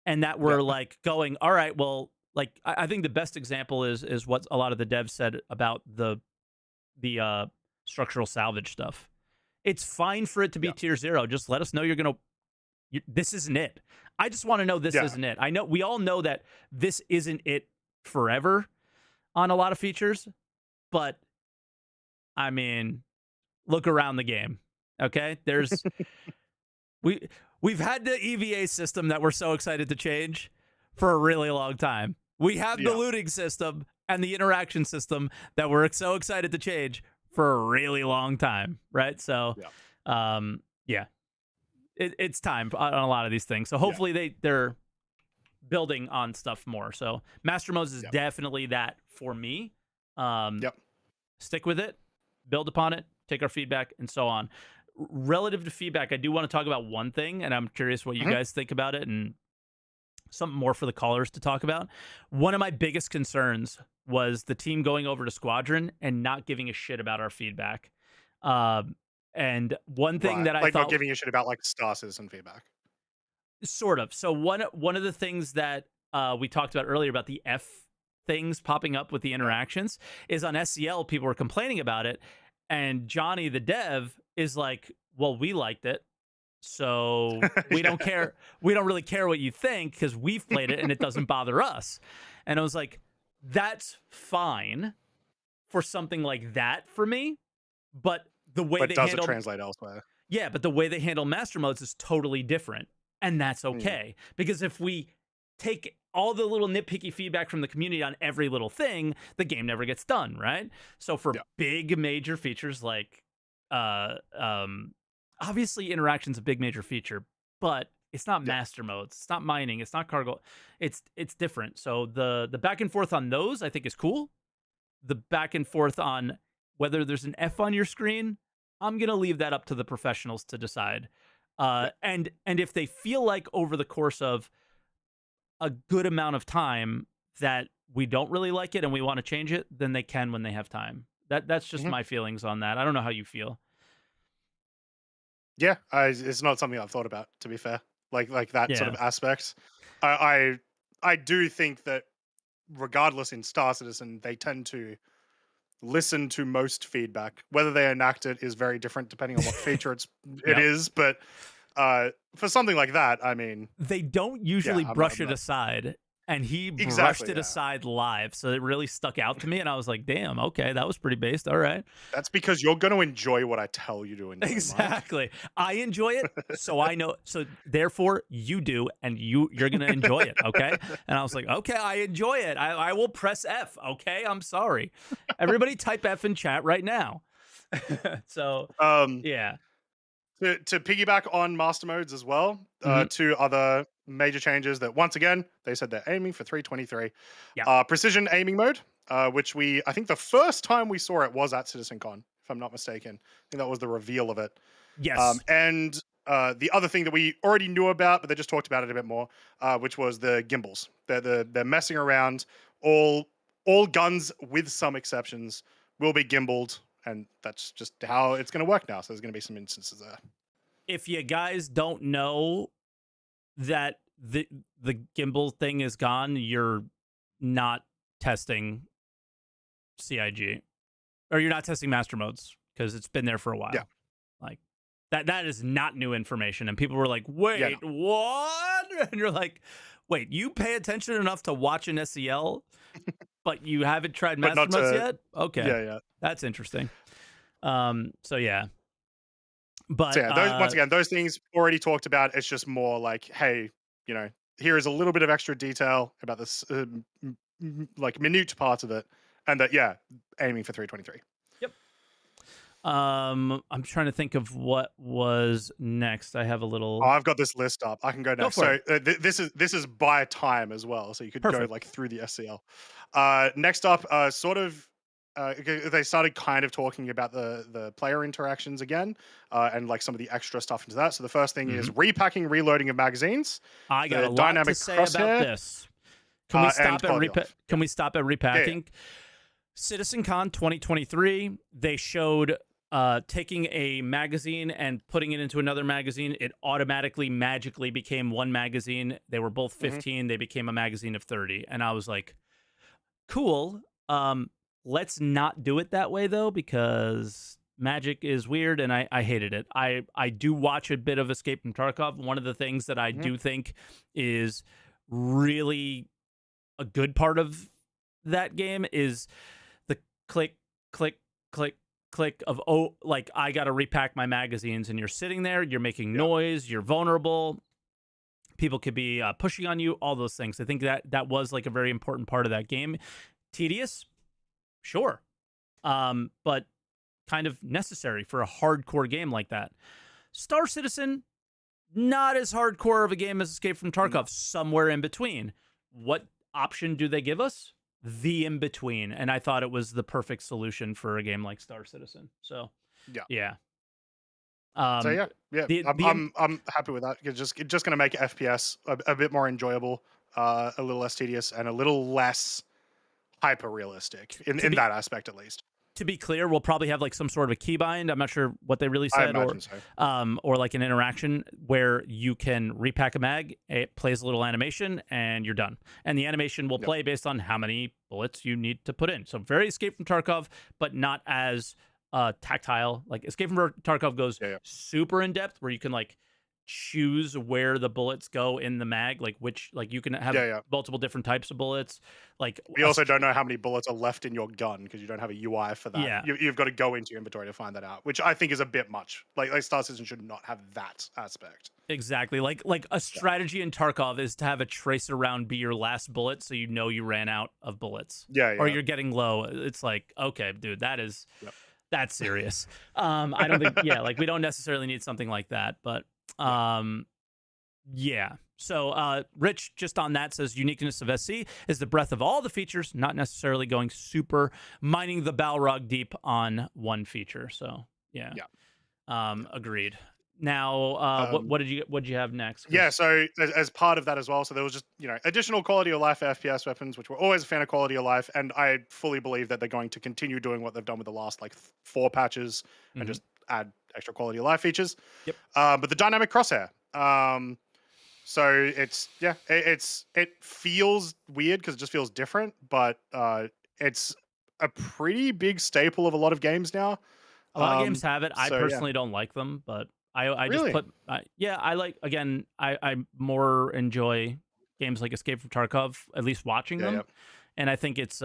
and that we're like going, all right, well, like I think the best example is what a lot of the devs said about the structural salvage stuff. It's fine for it to be tier 0. Just let us know this isn't it. I just want to know this isn't it. I know we all know that this isn't it forever on a lot of features, but I mean, look around the game. Okay, there's we've had the EVA system that we're so excited to change for a really long time. We have the looting system and the interaction system that we're so excited to change for a really long time, right? So, it's time on a lot of these things. So hopefully they're building on stuff more. So Master Modes is definitely that for me. Stick with it, build upon it, take our feedback, and so on. Relative to feedback, I do want to talk about one thing, and I'm curious what you guys think about it, and something more for the callers to talk about. One of my biggest concerns was the team going over to Squadron and not giving a shit about our feedback. And one thing that I thought, not giving a shit about like stasis and feedback, sort of. So one of the things that we talked about earlier about the F things popping up with the interactions is on SCL. People were complaining about it, and Johnny the dev is like, "Well, we liked it, so we don't care. We don't really care what you think because we've played it and it doesn't bother us." And I was like, "That's fine for something like that for me, but." The way they doesn't translate elsewhere. Yeah, but the way they handle Master Modes is totally different, and that's okay. Because if we take all the little nitpicky feedback from the community on every little thing, the game never gets done, right? So for big major features like, obviously interaction's a big major feature, but it's not Master Modes, it's not mining, it's not cargo, it's different. So the back and forth on those I think is cool. The back and forth on whether there's an F on your screen, I'm going to leave that up to the professionals to decide. And if they feel like over the course of a good amount of time that we don't really like it and we want to change it, then they can when they have time. That's just my feelings on that. I don't know how you feel. Yeah, it's not something I've thought about, to be fair. Like that sort of aspect. I do think that regardless in Star Citizen, they tend to listen to most feedback. Whether they enact it is very different depending on what feature it is. But for something like that, I mean, they don't usually brush it aside. And he brushed it aside live, so it really stuck out to me, and I was like, damn, okay, that was pretty based, all right. That's because you're going to enjoy what I tell you to enjoy. Exactly. I enjoy it, so I know, so therefore you do, and you're going to enjoy it, okay? And I was like, okay, I enjoy it. I will press F, okay? I'm sorry. Everybody type F in chat right now. So, yeah. To piggyback on Master Modes as well, two other major changes that, once again, they said they're aiming for 323. Precision aiming mode, which I think the first time we saw it was at CitizenCon, if I'm not mistaken. I think that was the reveal of it. Yes. And the other thing that we already knew about, but they just talked about it a bit more, which was the gimbals. They're messing around. All guns, with some exceptions, will be gimbaled. And that's just how it's going to work now. So there's going to be some instances there. If you guys don't know that the gimbal thing is gone, you're not testing CIG. or you're not testing master modes because it's been there for a Yeah. while. Like that is not new information. And people were like, Yeah. No. wait, what? And you're like, wait, you pay attention enough to watch an SEL, but you haven't tried But master not modes to. yet? Okay. Yeah. Yeah. That's interesting. So yeah. So But yeah, once again, those things already talked about. It's just more like, hey, you know, here is a little bit of extra detail about this, like minute parts of it, and that yeah, aiming for 323. yep. I'm trying to think of what was next. I have a Oh, little I've got this list up. I can go go next. for So it. this is by time as well, so you could go Perfect. like through the SCL. Next up, sort of. They started kind of talking about the player interactions again, and like some of the extra stuff into that. So the first thing is Mhm. repacking, reloading of magazines, I got the a lot to dynamic say about crosshair, this. Can we and stop at quality of life. Can we stop at Yeah, yeah, repacking? CitizenCon 2023, they showed taking a magazine and putting it into another magazine. It automatically, magically became one magazine. They were both hmm 15. They became a magazine of 30. And I was like, cool. Let's not do it that way, though, because magic is weird and I hated it. I do watch a bit of Escape from Tarkov. One of the things that I hmm do think is really a good part of that game is the click, click, click, click of, oh, like I got to repack my magazines, and you're sitting there, you're making yeah, noise, you're vulnerable. People could be pushing on you, all those things. I think that was like a very important part of that game. Tedious, sure, but kind of necessary for a hardcore game like that. Star Citizen, not as hardcore of a game as Escape from no, Tarkov, somewhere in between. What option do they give us? The in between. And I thought it was the perfect solution for a game like Star Citizen. So, yeah. yeah. So Um, yeah, yeah, the I'm happy with that. It's just going to make FPS a bit more enjoyable, a little less tedious, and a little less hyper realistic to in be that aspect at least. to be clear, we'll probably have like some sort of a keybind. I'm not sure what they really I said, imagine so. or like an interaction where you can repack a mag. It plays a little animation, and you're done. And the animation will Yep. play based on how many bullets you need to put in. So very Escape from Tarkov, but not as tactile. Like Escape from Tarkov goes Yeah, yeah, super in depth, where you can like choose where the bullets go in the mag, like which, like you can have yeah, yeah. multiple different types of bullets, like We also don't know how many bullets are left in your gun because you don't have a UI for that. yeah. You've got to go into your inventory to find that out, which I think is a bit much. Like Star Citizen should not have that aspect. Exactly. Like a Yeah, strategy in Tarkov is to have a tracer round be your last bullet, so you know you ran out of bullets yeah, or yeah. you're getting low. It's like, okay, dude, Yep. that's serious. I don't think, yeah, like we don't necessarily need something like that, but Yeah. yeah. So Rich just on that says uniqueness of SC is the breadth of all the features, not necessarily going super mining the Balrog deep on one feature. So yeah. Yeah. Agreed. Now, Um, what did you have next? yeah. 'Cause So as part of that as well, so there was just additional quality of life FPS weapons, which we're always a fan of quality of life, and I fully believe that they're going to continue doing what they've done with the last like 4 patches and mhm. just add extra quality of life features. Yep. But the dynamic crosshair. So it feels weird because it just feels different, but it's a pretty big staple of a lot of games now. A lot of games have it. I So yeah, personally don't like them, but I just really, put yeah, I like, again, I more enjoy games like Escape from Tarkov, at least watching yeah, yeah, them, and I think it's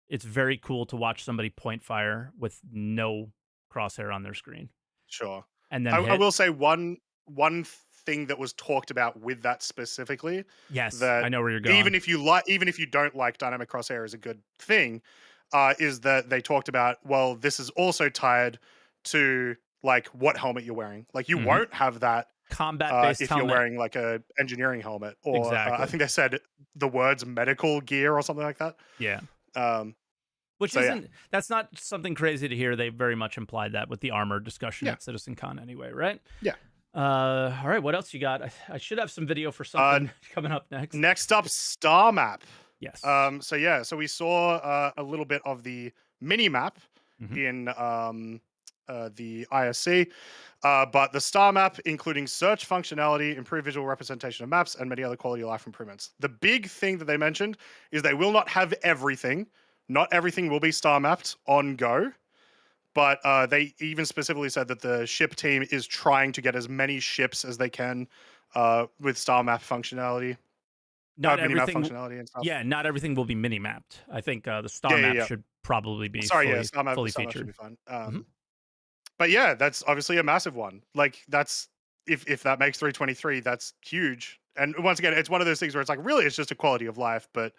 it's very cool to watch somebody point fire with no crosshair on their screen sure. and then I hit. will say one thing that was talked about with that specifically, Yes, I that know where you're going. even if you don't like dynamic crosshair is a good thing, is that they talked about, well, this is also tied to like what helmet you're wearing. Like you Mhm. won't have that Combat-based if you're helmet. wearing like a engineering helmet, or I Exactly. think they said the words medical gear or something like that. Yeah. Um, Which so yeah, isn't that's not something crazy to hear. They very much implied that with the armor discussion yeah, at CitizenCon anyway, right? yeah. All right, what else you got? I should have some video for Uh, something coming up next. Next up, Star Map. Yes. So yeah, so we saw a little bit of the mini map Hmm. in the ISC, but the Star Map, including search functionality, improved visual representation of maps, and many other quality of life improvements. The big thing that they mentioned is they will not have everything. not everything will be star mapped on Go, but they even specifically said that the ship team is trying to get as many ships as they can with star map functionality, Not mini map everything. functionality and stuff. Yeah, not everything will be mini mapped. I think the Yeah, star yeah, map yeah. should probably be Sorry, yeah, fully star map should be featured. fine. Hmm. But yeah, that's obviously a massive one. Like that's if that makes 323, that's huge. And once again, it's one of those things where it's like really it's just a quality of life, but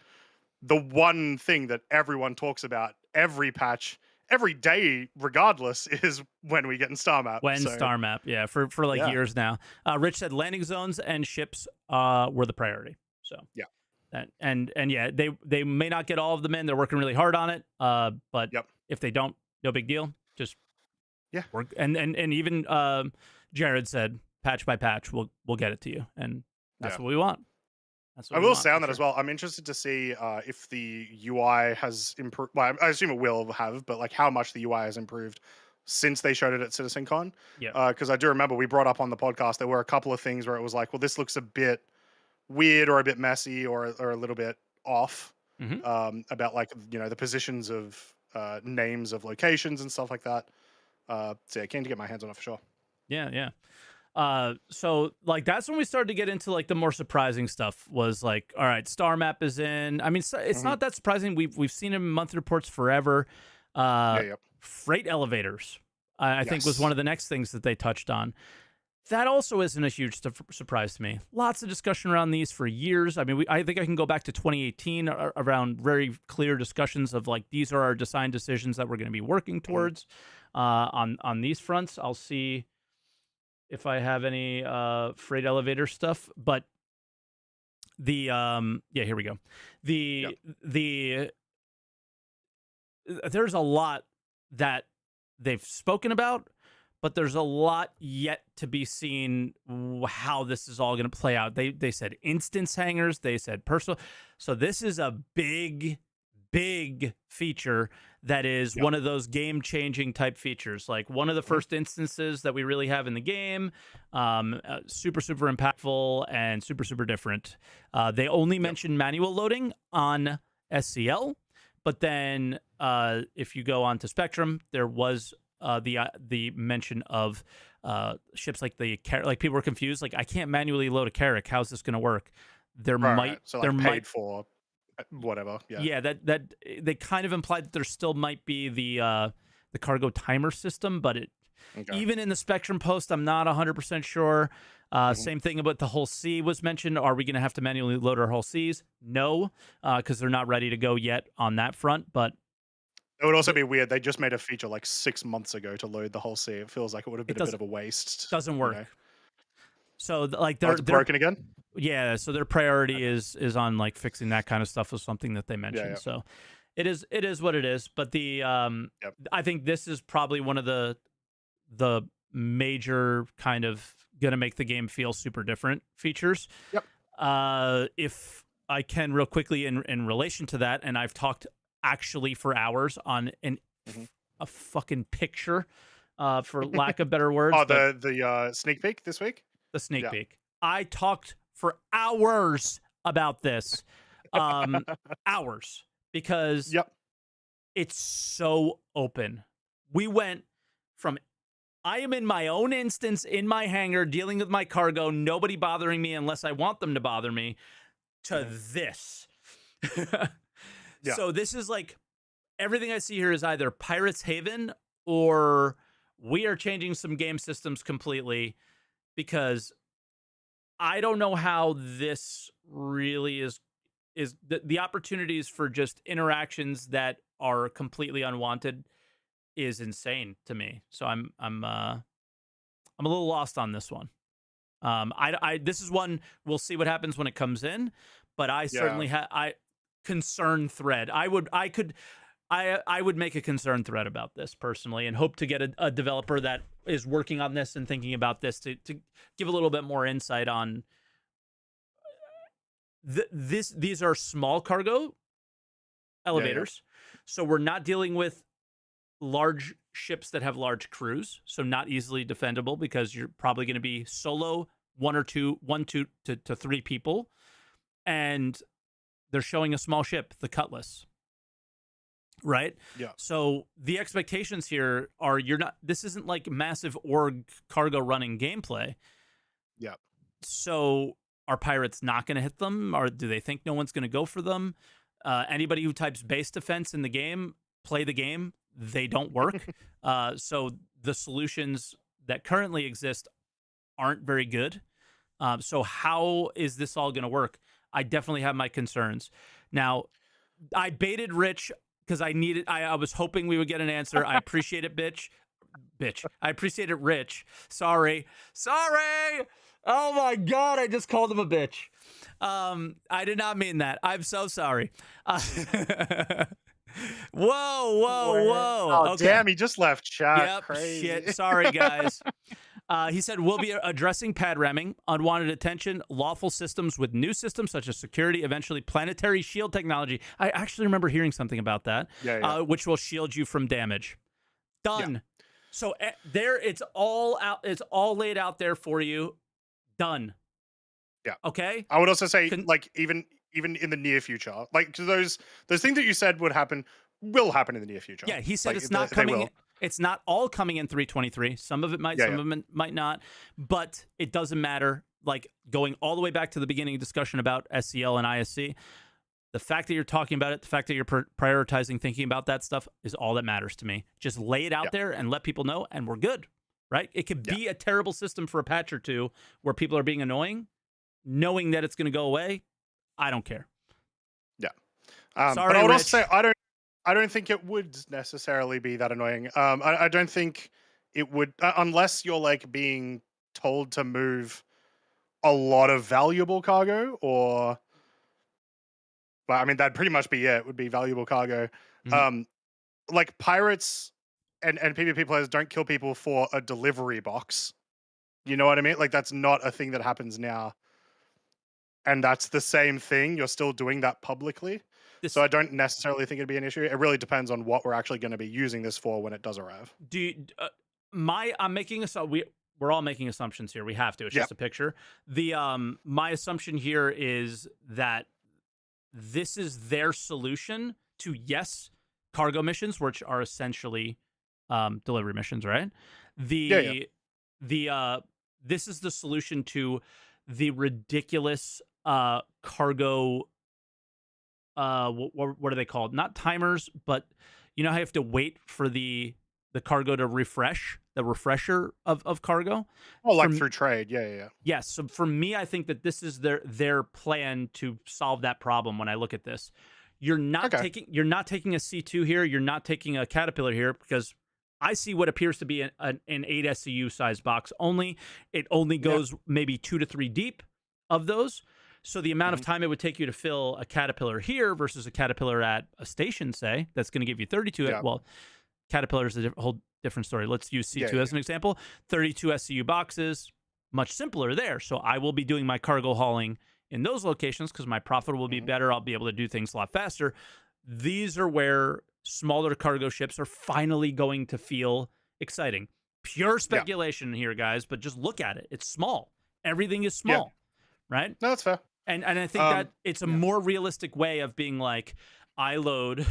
the one thing that everyone talks about every patch, every day, regardless, is when we get in Star Map. When So star map, yeah, for like yeah, years now. Rich said landing zones and ships were the priority. So yeah, that and yeah, they may not get all of them in. They're working really hard on it. But yep, if they don't, no big deal. Just yeah, work. And even Jared said patch by patch, we'll get it to you, and that's yeah. what we want. That's I what we will want say on for that as sure. well. I'm interested to see if the UI has improved. Well, I assume it will have, but like how much the UI has improved since they showed it at CitizenCon. Yeah. Because I do remember we brought up on the podcast there were a couple of things where it was like, well, this looks a bit weird or a bit messy or a little bit off Hmm. about like the positions of names of locations and stuff like that. So yeah, keen to get my hands on it for sure. Yeah, yeah. So like that's when we started to get into like the more surprising stuff. Was like, all right, star map is in. I mean, it's Hmm. not that surprising. We've seen him in monthly reports forever. Yeah, Uh, yep. Freight elevators, I think, was one Yes. of the next things that they touched on. That also isn't a huge surprise to me. Lots of discussion around these for years. I mean, I think I can go back to 2018 around very clear discussions of like these are our design decisions that we're going to be working Hmm. towards on these fronts. I'll see if I have any freight elevator stuff, but the yeah, here we go. Yep. The there's a lot that they've spoken about, but there's a lot yet to be seen how this is all going to play out. They said instance hangers, they said personal. So this is a big feature that is Yep. one of those game-changing type features, like one of the Hmm. first instances that we really have in the game. Super impactful and super different. They only Yep. mentioned manual loading on SCL, but then if you go on to Spectrum, there was the mention of ships like like people were confused, like I can't manually load a Carrack. How's this going to work? There Right. might So there like might paid for whatever. Yeah. yeah, that they kind of implied that there still might be the cargo timer system, but it Okay. even in the Spectrum post, I'm not 100% sure. Hmm. Same thing about the whole C was mentioned. Are we going to have to manually load our whole Cs? No, because they're not ready to go yet on that front. But It would also th- be weird. They just made a feature like 6 months ago to load the whole sea. It feels like it would have it been a bit of a waste, doesn't you know. work. So like Oh, it's they're broken again? yeah. So their priority Okay. is on like fixing that kind of stuff was something that they Yeah, mentioned. yeah. So it is what it is. But Yep. I think this is probably one of the major kind of gonna make the game feel super different features. Yep. If I can real quickly in relation to that, and I've talked actually for hours on Mhm. a fucking picture, for lack of better words, Oh, but the sneak peek this week? the sneak Yeah. peek. I talked for hours about this, um, hours because Yep. it's so open. We went from I am in my own instance in my hangar dealing with my cargo, nobody bothering me unless I want them to bother me, to Mhm. this. Yeah. So this is like everything I see here is either Pirates Haven or we are changing some game systems completely because I don't know how this really is the opportunities for just interactions that are completely unwanted is insane to me. So I'm a little lost on this one. I this is one we'll see what happens when it comes in, but I Yeah. certainly I concern thread. I would make a concern thread about this personally, and hope to get a developer that is working on this and thinking about this to give a little bit more insight on these are small cargo Yeah, yeah. elevators, so we're not dealing with large ships that have large crews, so not easily defendable because you're probably going to be solo one, two to three people, and they're showing a small ship, the Cutlass. right? Yeah. So the expectations here are this isn't like massive org cargo running gameplay. Yeah. So are pirates not going to hit them, or do they think no one's going to go for them? Anybody who types base defense in the game, play the game. They don't work. So the solutions that currently exist aren't very good. So how is this all going to work? I definitely have my concerns. Now, I baited Rich because I was hoping we would get an answer. I appreciate it, bitch. I appreciate it, Rich. Sorry. Oh my God, I just called him a bitch. I did not mean that. I'm so sorry. Whoa. Oh, Okay. damn, he just left chat. Yep. Crazy. Shit. Sorry, guys. He said, we'll be addressing pad ramming, unwanted attention, lawful systems with new systems such as security, eventually planetary shield technology. I actually remember hearing something about that, which will shield you from damage. Done. Yeah. So there, it's all out. It's all laid out there for you. Done. Yeah. Okay. I would also say, like, even in the near future, like, those things that you said would happen will happen in the near future. Yeah, he said like, it's not coming. It's not all coming in 3.23. Some of it might, some of it might not. But it doesn't matter. Like, going all the way back to the beginning discussion about SCL and ISC, the fact that you're talking about it, the fact that you're prioritizing thinking about that stuff is all that matters to me. Just lay it out there and let people know, and we're good, right? It could be a terrible system for a patch or two where people are being annoying, knowing that it's going to go away. I don't care. Yeah. Sorry, but I would Rich. also say I don't think it would necessarily be that annoying. I don't think it would, unless you're like being told to move a lot of valuable cargo, or, well, I mean, that'd pretty much be it. Would be valuable cargo. Like, pirates and PvP players don't kill people for a delivery box. You know what I mean? Like, that's not a thing that happens now. And that's the same thing. You're still doing that publicly. So I don't necessarily think it'd be an issue. It really depends on what we're actually going to be using this for when it does arrive. I'm making we're all making assumptions here. We have to. It's just a picture. My assumption here is that this is their solution to cargo missions, which are essentially delivery missions, right? This is the solution to the ridiculous cargo. What are they called? Not timers, but you know how you have to wait for the cargo to refresh, the refresher of cargo. Oh, like through trade, yeah. Yes. So for me, I think that this is their plan to solve that problem. When I look at this, you're not taking a C2 here. You're not taking a Caterpillar here, because I see what appears to be an 8 SCU size box only. It only goes maybe 2 to 3 deep of those. So the amount of time it would take you to fill a Caterpillar here versus a Caterpillar at a station, say, that's going to give you 32. Well, Caterpillar is a whole different story. Let's use C2 as an example. 32 SCU boxes, much simpler there. So I will be doing my cargo hauling in those locations because my profit will be better. I'll be able to do things a lot faster. These are where smaller cargo ships are finally going to feel exciting. Pure speculation here, guys, but just look at it. It's small. Everything is small, right? No, that's fair. And I think that it's a more realistic way of being like, I load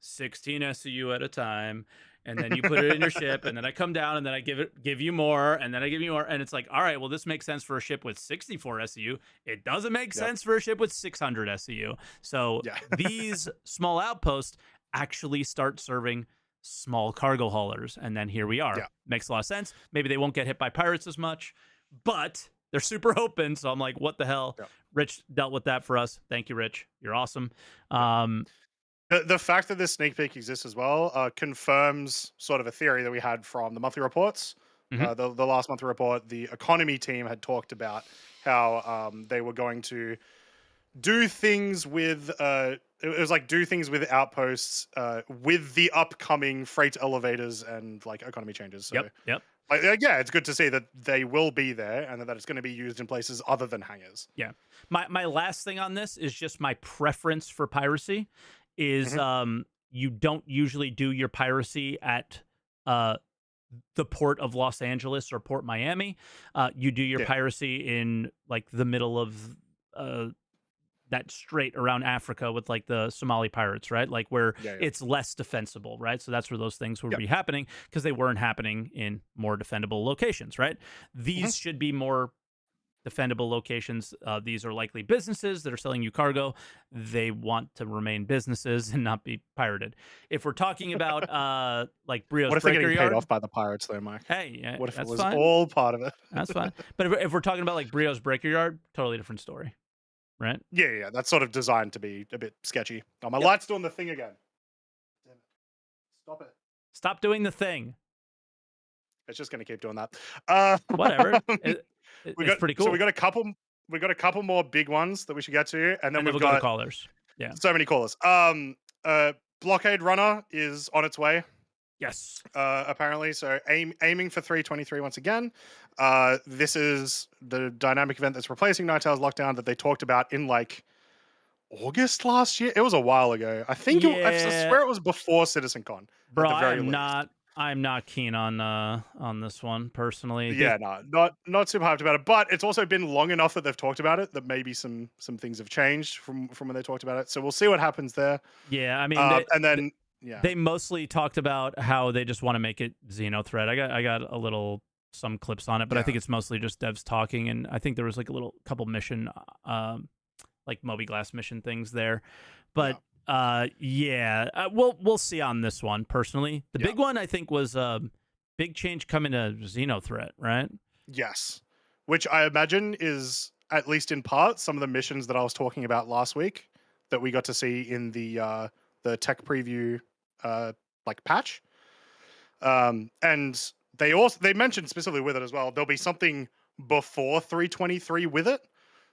16 SCU at a time, and then you put it in your ship, and then I come down, and then I give you more, and then I give you more, and it's like, all right, well, this makes sense for a ship with 64 SCU. It doesn't make sense for a ship with 600 SCU. So these small outposts actually start serving small cargo haulers, and then here we are. Makes a lot of sense. Maybe they won't get hit by pirates as much, but they're super open, so I'm like, what the hell? Rich dealt with that for us. Thank you, Rich. You're awesome. The fact that this sneak peek exists as well confirms sort of a theory that we had from the monthly reports. The last monthly report, the economy team had talked about how they were going to do things with it was like do things with outposts with the upcoming freight elevators and like economy changes. So it's good to see that they will be there and that it's going to be used in places other than hangars. My last thing on this is just my preference for piracy is you don't usually do your piracy at the port of Los Angeles or Port Miami. You do your piracy in like the middle of that strait around Africa with like the Somali pirates, right? Like where Yeah, yeah. it's less defensible, right? So that's where those things would Yep. be happening because they weren't happening in more defendable locations, right? Mhm. These should be more defendable locations. These are likely businesses that are selling you cargo. They want to remain businesses and not be pirated. If we're talking about like Brio's What if they're Breaker getting paid Yard, off by the pirates, though, Mike? hey, yeah, What if it that's was fine. all part of it? That's fine. But if we're talking about like Brio's Breaker Yard, totally different story, right? Yeah, yeah, that's sort of designed to be a bit sketchy. Oh, my Yep. light's doing the thing again. Damn it. Stop it. Stop doing the thing. It's just going to keep doing that. Whatever. We It's got pretty so cool. we got a couple more big ones that we should get to, and then And then we've we'll go to got callers. Yeah. so many callers. Blockade Runner is on its way. Yes. Apparently, so aiming for 323 once again. This is the dynamic event that's replacing Night Owl's Lockdown that they talked about in like August last year. It was a while ago. I think I Yeah, swear it was before CitizenCon bro. at the very least. I'm not keen on this one personally. Yeah, no, not super hyped about it, but it's also been long enough that they've talked about it that maybe some things have changed from when they talked about it. So we'll see what happens there. Yeah, I mean, And then yeah, they mostly talked about how they just want to make it Xeno thread. I got some clips on it, but I Yeah. think it's mostly just devs talking, and I think there was like a couple mission, like Moby Glass mission things there, but. We'll see on this one personally. The big one I think was big change coming to Xeno threat, right? yes, which I imagine is at least in part some of the missions that I was talking about last week that we got to see in the tech preview like patch. And they mentioned specifically with it as well. There'll be something before 323 with it.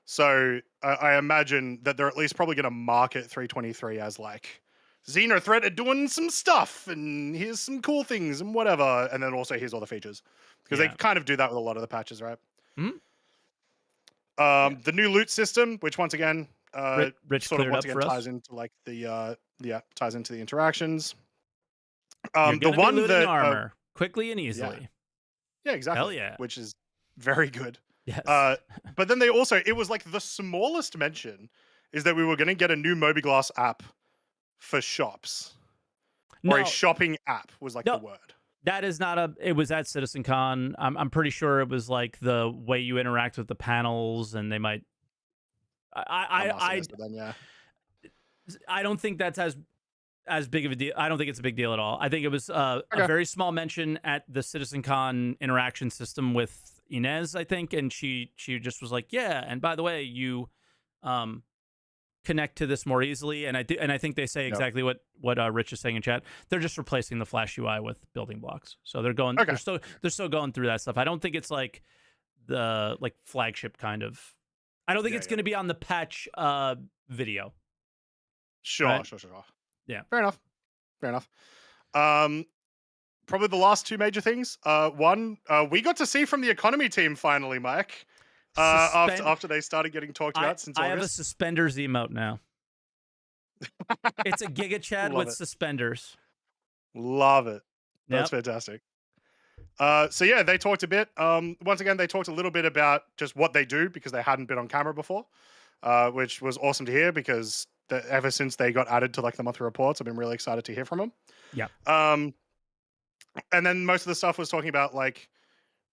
So I imagine that they're at least probably going to market 323 as like Xeno threat are doing some stuff, and here's some cool things and whatever, and then also here's all the features because they kind of do that with a lot of the patches, right? Mm-hmm. The new loot system, which once again, Rich sort of cleared once up again for us. ties into like the ties into the interactions. You're The gonna be one looting that armor quickly and easily. yeah, exactly. Hell yeah. Which is very good. Yes. But then it was like the smallest mention is that we were going to get a new Mobiglass app for shops. Or a shopping app was like the word. That is not it was at CitizenCon. I'm pretty sure it was like the way you interact with the panels, and they might. I don't think that's as big of a deal. I don't think it's a big deal at all. I think it was a very small mention at the CitizenCon interaction system with Inez, I think, and she just was like, yeah, and by the way, you connect to this more easily, and I think they say exactly what Rich is saying in chat. They're just replacing the Flash UI with building blocks, so they're going they're still going through that stuff. I don't think it's like the flagship kind of. I don't think it's going to be on the patch video. Sure. Yeah. Fair enough. Probably the last two major things. One, we got to see from the economy team finally, Mike. After they started getting talked about since August. I have a suspenders emote now. It's a Giga Chad with suspenders. Love it. That's fantastic. So yeah, they talked a bit. Once again, they talked a little bit about just what they do because they hadn't been on camera before, which was awesome to hear because ever since they got added to like the monthly reports, I've been really excited to hear from them. Yeah. And then most of the stuff was talking about like,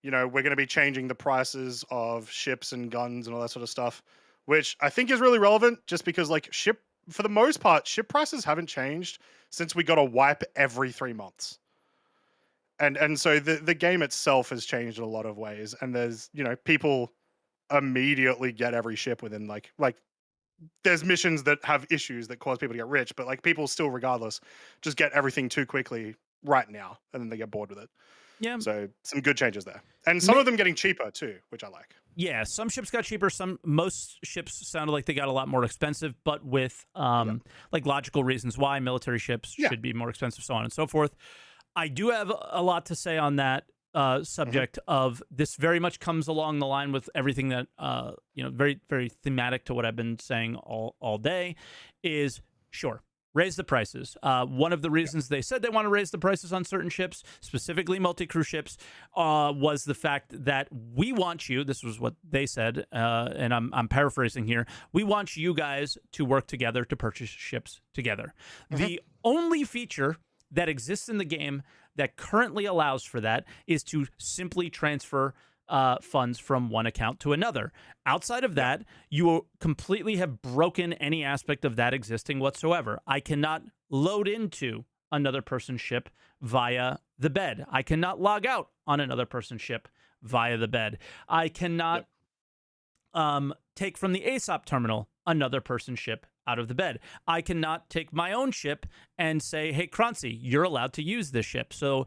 you know, we're going to be changing the prices of ships and guns and all that sort of stuff, which I think is really relevant just because like for the most part, ship prices haven't changed since we got a wipe every 3 months. And so the game itself has changed in a lot of ways. And there's, you know, people immediately get every ship within like there's missions that have issues that cause people to get rich, but like people still regardless just get everything too quickly right now. And then they get bored with it. Yeah. So some good changes there. And some of them getting cheaper too, which I like. Yeah, some ships got cheaper. Most ships sounded like they got a lot more expensive, but with like logical reasons why military ships should be more expensive, so on and so forth. I do have a lot to say on that subject of this. Very much comes along the line with everything that very very thematic to what I've been saying all day. Is sure raise the prices. One of the reasons they said they want to raise the prices on certain ships, specifically multi-crew ships, was the fact that we want you, this was what they said, and I'm paraphrasing here, we want you guys to work together to purchase ships together. The only feature that exists in the game that currently allows for that is to simply transfer funds from one account to another. Outside of that, you completely have broken any aspect of that existing whatsoever. I cannot load into another person's ship via the bed. I cannot log out on another person's ship via the bed. I cannot take from the ASOP terminal another person's ship out of the bed. I cannot take my own ship and say, hey, Croncy, you're allowed to use this ship. So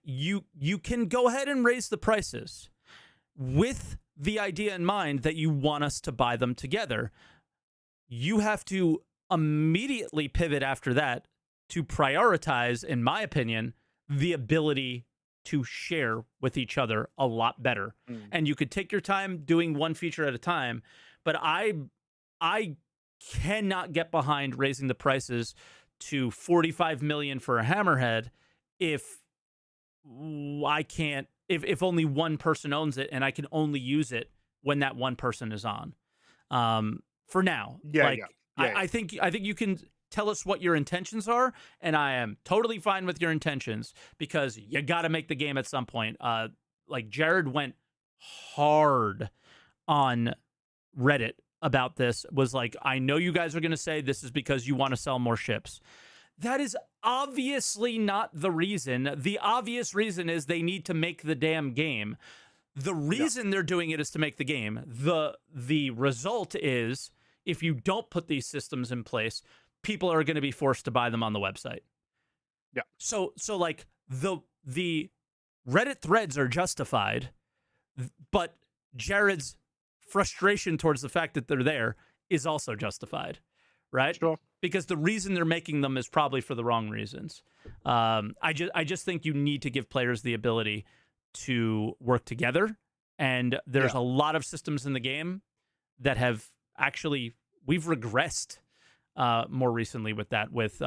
you can go ahead and raise the prices with the idea in mind that you want us to buy them together. You have to immediately pivot after that to prioritize, in my opinion, the ability to share with each other a lot better. And you could take your time doing one feature at a time, but I cannot get behind raising the prices to 45 million for a hammerhead if I can't, if only one person owns it and I can only use it when that one person is on. For now, I think you can tell us what your intentions are, and I am totally fine with your intentions because you got to make the game at some point. Like Jared went hard on Reddit about this, was like, I know you guys are going to say this is because you want to sell more ships. That is obviously not the reason. The obvious reason is they need to make the damn game. The reason they're doing it is to make the game. The result is, if you don't put these systems in place, people are going to be forced to buy them on the website. Yeah. So like the Reddit threads are justified, but Jared's frustration towards the fact that they're there is also justified, right? Sure. Because the reason they're making them is probably for the wrong reasons. I just think you need to give players the ability to work together, and there's a lot of systems in the game that have actually, we've regressed more recently with that, with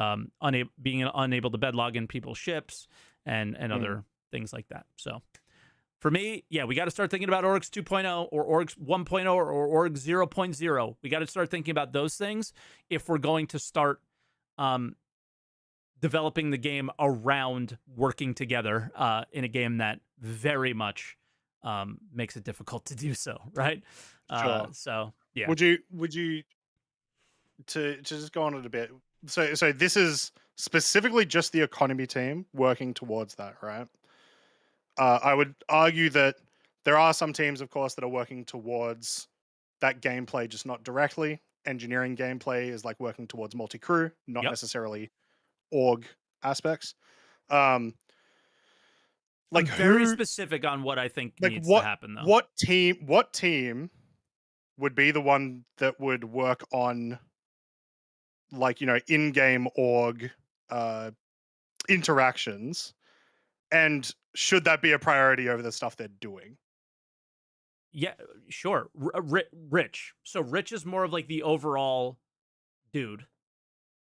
being unable to bed log in people's ships and other things like that. So for me, we got to start thinking about Orgs 2.0 or Orgs 1.0 or Orgs 0.0. We got to start thinking about those things if we're going to start developing the game around working together in a game that very much makes it difficult to do so, right? Sure. So yeah. Would you to just go on it a bit? So this is specifically just the economy team working towards that, right? I would argue that there are some teams, of course, that are working towards that gameplay, just not directly. Engineering gameplay is like working towards multi-crew, not necessarily org aspects. Like I'm very specific on what I think needs to happen, though. What team would be the one that would work on, like, in-game org interactions, and should that be a priority over the stuff they're doing? Yeah, sure. Rich. So Rich is more of like the overall dude.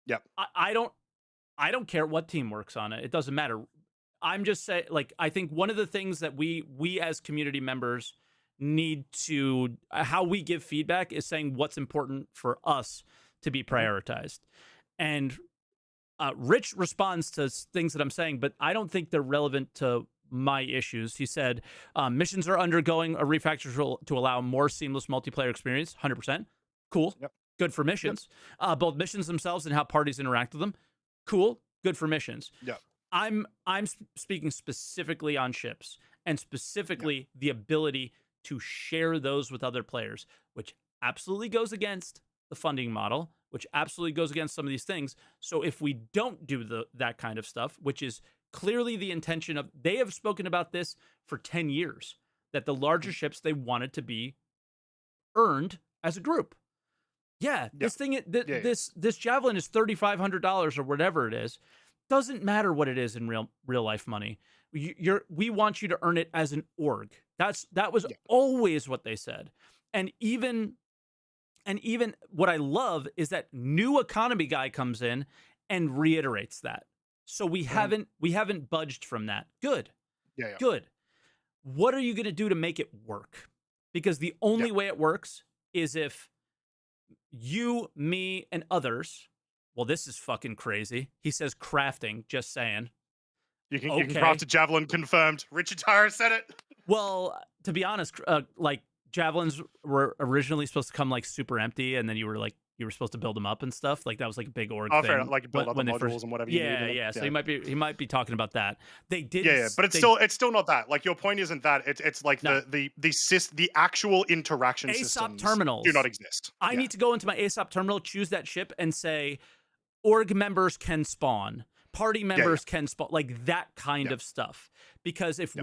Yep. I don't care what team works on it. It doesn't matter. I'm just saying, like, I think one of the things that we as community members need to, how we give feedback is saying what's important for us to be prioritized. And Rich responds to things that I'm saying, but I don't think they're relevant to my issues. He said, missions are undergoing a refactor to allow more seamless multiplayer experience. 100%. Cool. Yep. Good for missions. Both missions themselves and how parties interact with them. Cool. Good for missions. Yeah. I'm speaking specifically on ships, and specifically the ability to share those with other players, which absolutely goes against the funding model, which absolutely goes against some of these things. So if we don't do that kind of stuff, which is clearly the intention of, they have spoken about this for 10 years, that the larger ships, they wanted to be earned as a group. This thing, this Javelin is $3,500 or whatever it is. Doesn't matter what it is in real life money. We want you to earn it as an org. That was always what they said. And even what I love is that new economy guy comes in and reiterates that. So we haven't budged from that. Good. Yeah. Good. What are you going to do to make it work? Because the only way it works is if you, me, and others. Well, this is fucking crazy. He says crafting, just saying. You can craft a javelin, confirmed. Richard Tyra said it. Well, to be honest, like javelins were originally supposed to come like super empty, and then you were supposed to build them up and stuff. Like that was like a big org thing. Fair enough. Like build up the modules and whatever you need. Yeah. So he might be talking about that. They did. Yeah, but it's still not that. Like your point isn't that. It's like the actual interaction systems terminals do not exist. I need to go into my ASOP terminal, choose that ship, and say, org members can spawn. Party members can spawn, like that kind of stuff. Because if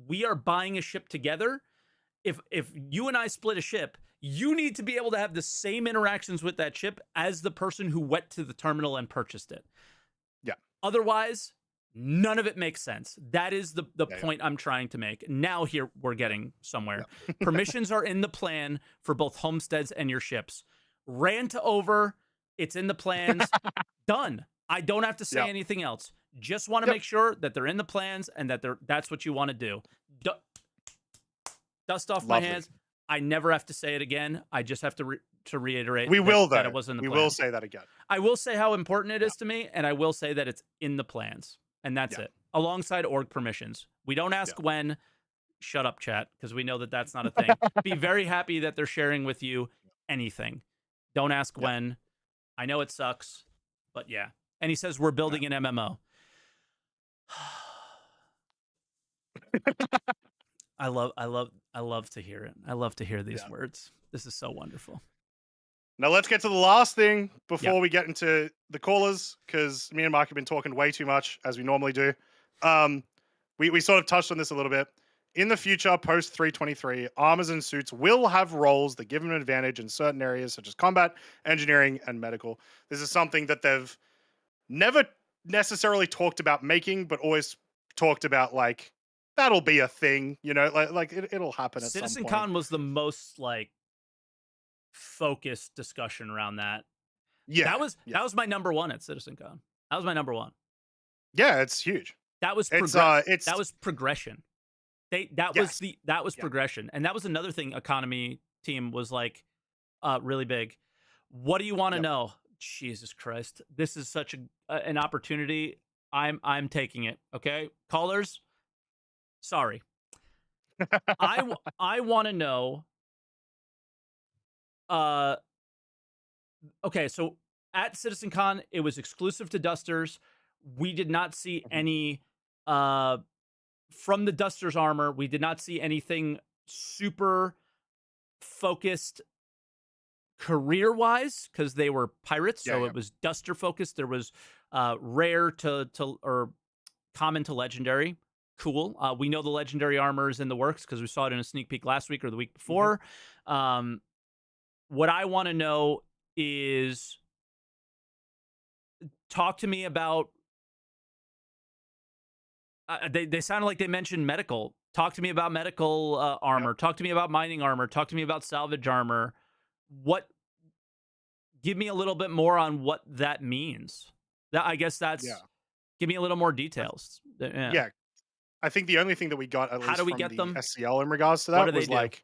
we are buying a ship together, if you and I split a ship, you need to be able to have the same interactions with that ship as the person who went to the terminal and purchased it. Yeah. Otherwise, none of it makes sense. That is the point I'm trying to make. Now here we're getting somewhere. Yeah. Permissions are in the plan for both homesteads and your ships. Rant over. It's in the plans. Done. I don't have to say anything else. Just want to make sure that they're in the plans and that that's what you want to do. Dust off my hands. I never have to say it again. I just have to reiterate that it was in the plans. We will say that again. I will say how important it is to me, and I will say that it's in the plans. And that's it. Alongside org permissions. We don't ask when. Shut up, chat, because we know that that's not a thing. Be very happy that they're sharing with you anything. Don't ask when. I know it sucks, but yeah. And he says we're building an MMO. I love to hear it. I love to hear these words. This is so wonderful. Now let's get to the last thing before we get into the callers, because me and Mark have been talking way too much, as we normally do. We sort of touched on this a little bit. In the future, post 323, armors and suits will have roles that give them an advantage in certain areas, such as combat, engineering, and medical. This is something that they've never necessarily talked about making, but always talked about, like, that'll be a thing, you know, like it'll happen at some point. CitizenCon was the most like focused discussion around that. Yeah, that was my number one at CitizenCon. That was my number one. Yeah, it's huge. That was that was progression. That was progression, and that was another thing. Economy team was like really big. What do you want to know? Jesus Christ, this is such an opportunity. I'm taking it. Okay, callers. Sorry. I want to know. Okay, so at CitizenCon, it was exclusive to Dusters. We did not see any from the Dusters armor. We did not see anything super focused career-wise because they were pirates, so it was Duster focused. There was rare to or common to legendary. Cool. We know the legendary armor is in the works because we saw it in a sneak peek last week or the week before. What I want to know is talk to me about. They sounded like they mentioned medical. Talk to me about medical armor. Talk to me about mining armor. Talk to me about salvage armor. Give me a little bit more on what that means. I guess that's. Give me a little more details. Yeah. I think the only thing that we got, at least from the them? SCL in regards to that, was like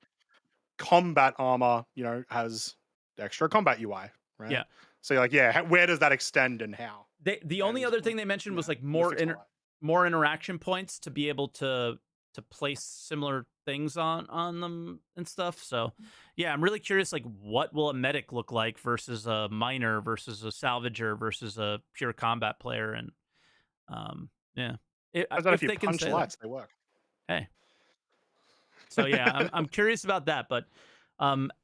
combat armor, you know, has extra combat UI, right? Yeah. So you're like, where does that extend and how? The only other thing they mentioned was like more interaction points to be able to place similar things on them and stuff. So yeah, I'm really curious, like, what will a medic look like versus a miner versus a salvager versus a pure combat player? And if you punch lights, they work. Hey. So yeah, I'm curious about that. But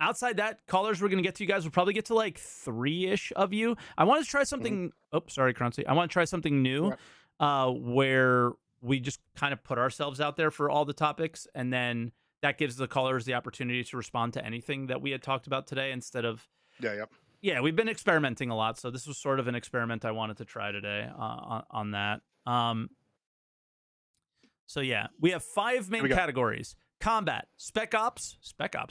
outside that, callers we're gonna get to you guys. We'll probably get to like 3-ish of you. I want to try something. Oh, sorry, Croncy. I want to try something new, where we just kind of put ourselves out there for all the topics, and then that gives the callers the opportunity to respond to anything that we had talked about today instead of. Yeah, we've been experimenting a lot, so this was sort of an experiment I wanted to try today on that. So yeah, we have 5 main categories: combat, spec ops,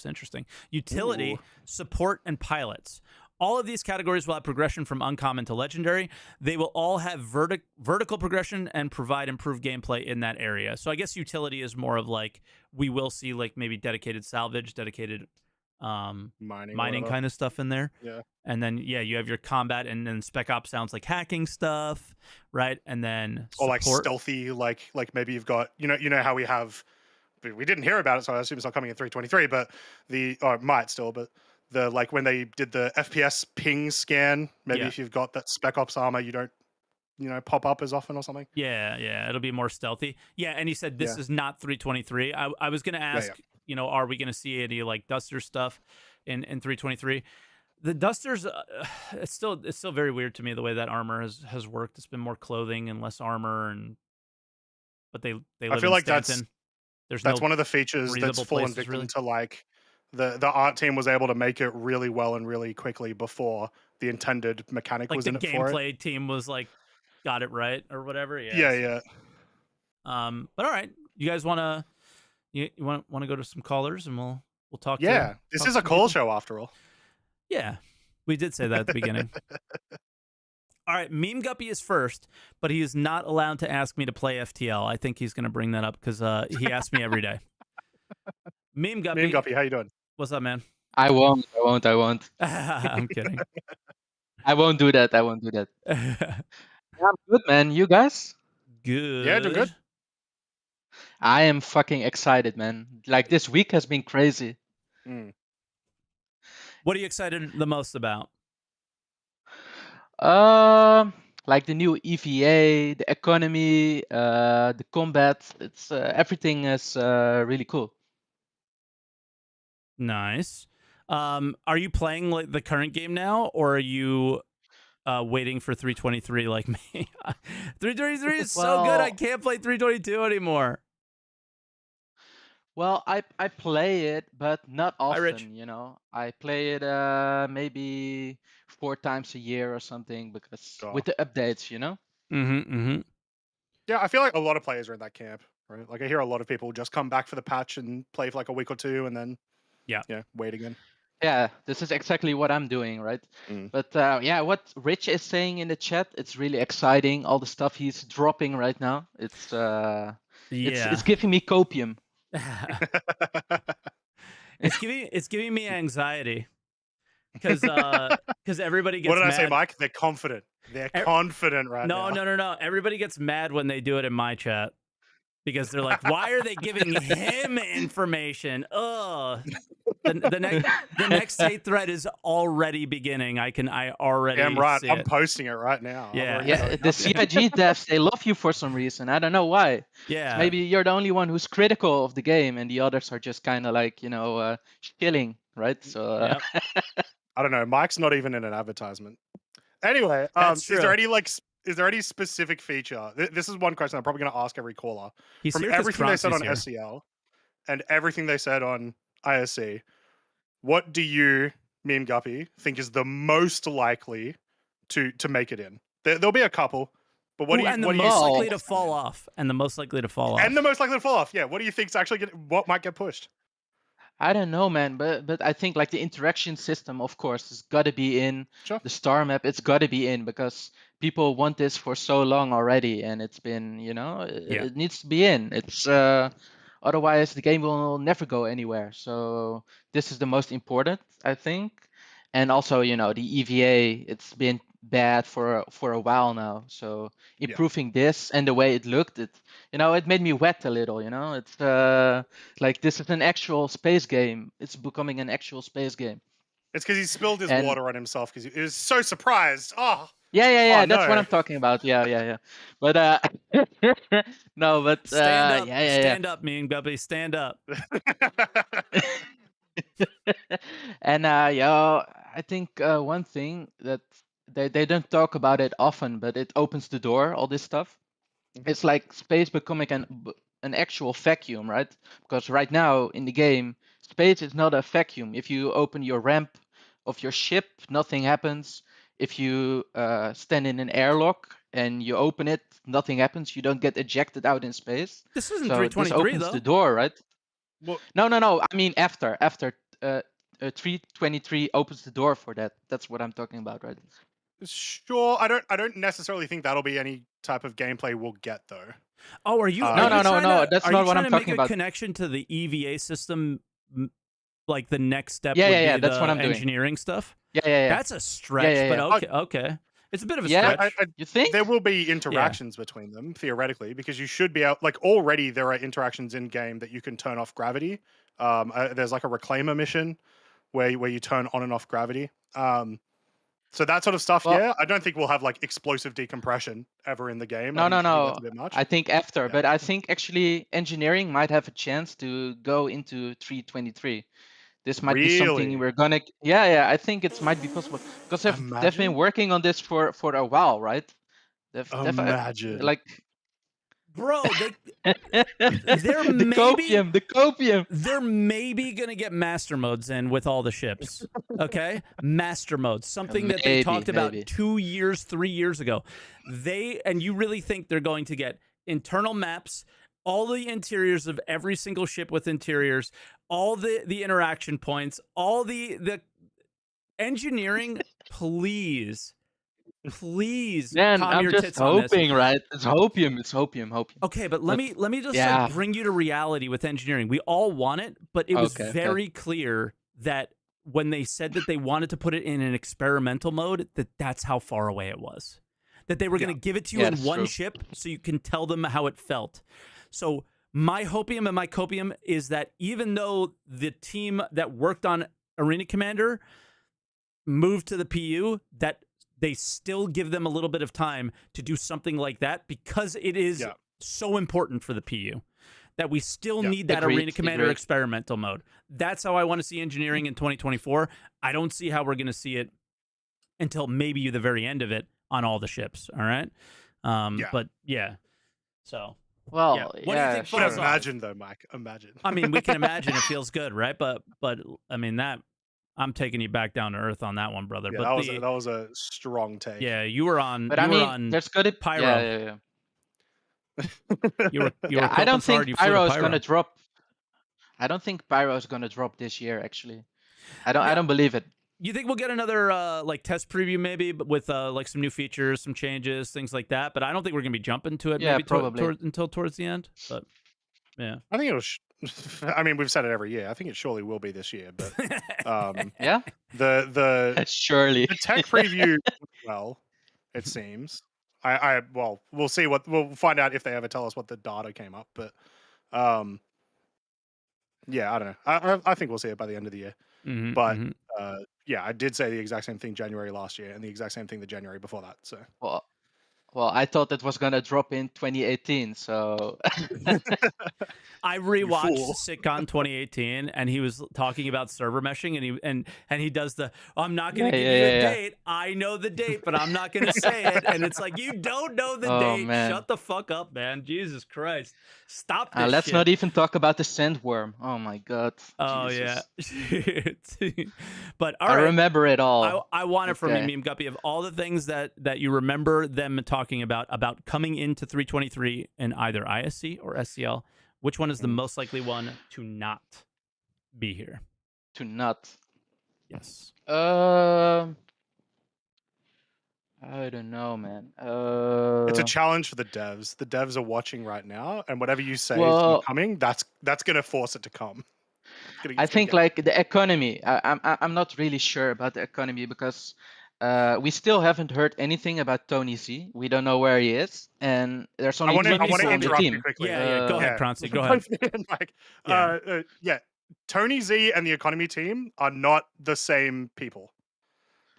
interesting, utility, support, and pilots. All of these categories will have progression from uncommon to legendary. They will all have vertical progression and provide improved gameplay in that area. So I guess utility is more of like we will see like maybe dedicated salvage, dedicated mining kind of stuff in there. Yeah. And then you have your combat, and then Spec Ops sounds like hacking stuff, right? And then Or like support. stealthy, like maybe you've got you know how we have. We didn't hear about it, so I assume it's not coming in 323. But it might still. But the like when they did the FPS ping scan, maybe if you've got that Spec Ops armor, you don't pop up as often or something. Yeah, it'll be more stealthy. Yeah, and he said this is not 323. I was gonna ask, are we gonna see any like Duster stuff in 323? The Dusters, it's still very weird to me the way that armor has worked. It's been more clothing and less armor, but they live I feel in like Stanton. that's one of the features that's fallen victim to like the art team was able to make it really well and really quickly before the intended mechanic like was the in it for it. gameplay team was like got it right or whatever. Yeah. But all right, you guys want to go to some callers and we'll talk. Yeah, this is a call show after all. Yeah, we did say that at the beginning. All right, Meme Guppy is first, but he is not allowed to ask me to play FTL. I think he's going to bring that up because he asks me every day. Meme Guppy. Meme Guppy, how you doing? What's up, man? I won't. I'm kidding. I won't do that. I'm good, man. You guys? Good. Yeah, doing good. I am fucking excited, man. Like this week has been crazy. What are you excited the most about? Like the new EVA, the economy, the combat. It's everything is really cool. Nice. Are you playing like the current game now, or are you waiting for 323 like me? 323 is so good. I can't play 322 anymore. Well, I play it, but not often. Rich. I play it maybe 4 times a year or something because with the updates, Yeah, I feel like a lot of players are in that camp, right? Like I hear a lot of people just come back for the patch and play for like a week or two, and then wait again. Yeah, this is exactly what I'm doing, right? But what Rich is saying in the chat, it's really exciting. All the stuff he's dropping right now, it's giving me copium. It's giving me anxiety because everybody gets What did mad. I say, Mike? They're confident. They're confident right now. No. Everybody gets mad when they do it in my chat because they're like, "Why are they giving him information?" Ugh. The next hate thread is already beginning. I already. Damn right. See I'm it. posting it right now. Yeah. The CIG devs, they love you for some reason. I don't know why. Yeah. Maybe you're the only one who's critical of the game, and the others are just kind of like chilling, right? So. I don't know. Mike's not even in an advertisement. Anyway, is there any specific feature? This is one question I'm probably going to ask every caller. From everything they said on SCL and everything they said on ISC, what do you, Meme Guppy, think is the most likely to make it in? There'll be a couple, but what do you? The most likely to fall off. And the most likely to fall off. And the most likely to fall off. Yeah. What do you think's actually what might get pushed? I don't know, man, but I think like the interaction system, of course, has got to be in. Sure. The star map, it's got to be in because people want this for so long already, and it's been, it needs to be in. It's otherwise the game will never go anywhere. So this is the most important, I think. And also, the EVA, it's been bad for a while now. So improving this and the way it looked, it made me wet a little. It's like this is an actual space game. It's becoming an actual space game. It's because he spilled his water on himself because he was so surprised. Oh. Yeah. That's what I'm talking about. Yeah. But no, but stand up. Stand up, Meme Guppy. Stand up. And I think one thing that they don't talk about it often, but it opens the door. All this stuff, it's like space becoming an actual vacuum, right? Because right now in the game, space is not a vacuum. If you open your ramp of your ship, nothing happens. If you stand in an airlock and you open it, nothing happens. You don't get ejected out in space. This isn't so 323 this opens though. the door, right? Well, no. I mean after 323 opens the door for that. That's what I'm talking about, right? Sure, I don't necessarily think that'll be any type of gameplay we'll get though. Oh, are you? No, that's Are not you what trying I'm to talking make a about. connection to the EVA system? Like the next step Yeah, would yeah, be that's the what I'm doing. engineering stuff. Yeah. That's a stretch, but okay. It's a bit of a Yeah, stretch. you think? There will be interactions between them theoretically, because you should be out. Like already, there are interactions in game that you can turn off gravity. There's like a reclaimer mission where you turn on and off gravity. So that sort of stuff. Well, yeah, I don't think we'll have like explosive decompression ever in the game. No. That's a bit much. I think after, Yeah. but I think actually engineering might have a chance to go into 323. This might be something Really? we're gonna. Yeah. I think it might be possible because they've been Imagine. working on this for a while, right? Imagine. Like, Bro, they're the copium. They're maybe gonna get master modes in with all the ships. Okay, master modes, something that they talked about 2 years, 3 years ago. And you really think they're going to get internal maps, all the interiors of every single ship with interiors, all the interaction points, all the engineering, please. Man, calm I'm your just tits on this. hoping, right? It's hopium. Okay, but let me just like bring you to reality with engineering. We all want it, but it was very clear that when they said that they wanted to put it in an experimental mode, that's how far away it was. That they were going to give it to you in one ship so you can tell them how it felt. So my hopium and my copium is that even though the team that worked on Arena Commander moved to the PU, that they still give them a little bit of time to do something like that because it is so important for the PU that we still need that Arena Commander experimental mode. That's how I want to see engineering in 2024. I don't see how we're going to see it until maybe the very end of it on all the ships. All right. But yeah. So. Well, what do you think? Sure. But imagine though, Mike. Imagine. I mean, we can imagine it feels good, right? But I mean that. I'm taking you back down to earth on that one, brother. Yeah, but that was a strong take. Yeah, you were on. But there's good pyro. Yeah. you were I don't think pyro is gonna drop. I don't think pyro is gonna drop this year. Actually, I don't believe it. You think we'll get another like test preview maybe, but with like some new features, some changes, things like that? But I don't think we're gonna be jumping to it. Maybe probably until towards the end. But yeah, I think it'll. I mean, we've said it every year. I think it surely will be this year. But yeah, the surely the tech preview. Well, it seems. Well, we'll see we'll find out if they ever tell us what the data came up. But yeah, I don't know. I think we'll see it by the end of the year. But yeah, I did say the exact same thing January last year, and the exact same thing the January before that. So well, I thought it was gonna drop in 2018. So I rewatched SitCon 2018, and he was talking about server meshing, and he does the I'm not gonna give you a date. I know the date, but I'm not gonna say it. And it's like, you don't know the date. Man. Shut the fuck up, man. Jesus Christ. Stop this let's shit. not even talk about the sandworm. Oh my god. Oh Jesus. Yeah. But all I right. remember it all. I want it from you, Meme Guppy, of all the things that you remember them talking about coming into 323 in either ISC or SCL. Which one is the most likely one to not be here? To not. Yes. I don't know, man. It's a challenge for the devs. The devs are watching right now, and whatever you say is not coming, that's going to force it to come. I think like the economy. I'm not really sure about the economy because we still haven't heard anything about Tony Z. We don't know where he is, and there's only I want to on the interrupt team. you quickly. Yeah, go ahead, Croncy. Go ahead. Tony Z and the economy team are not the same people.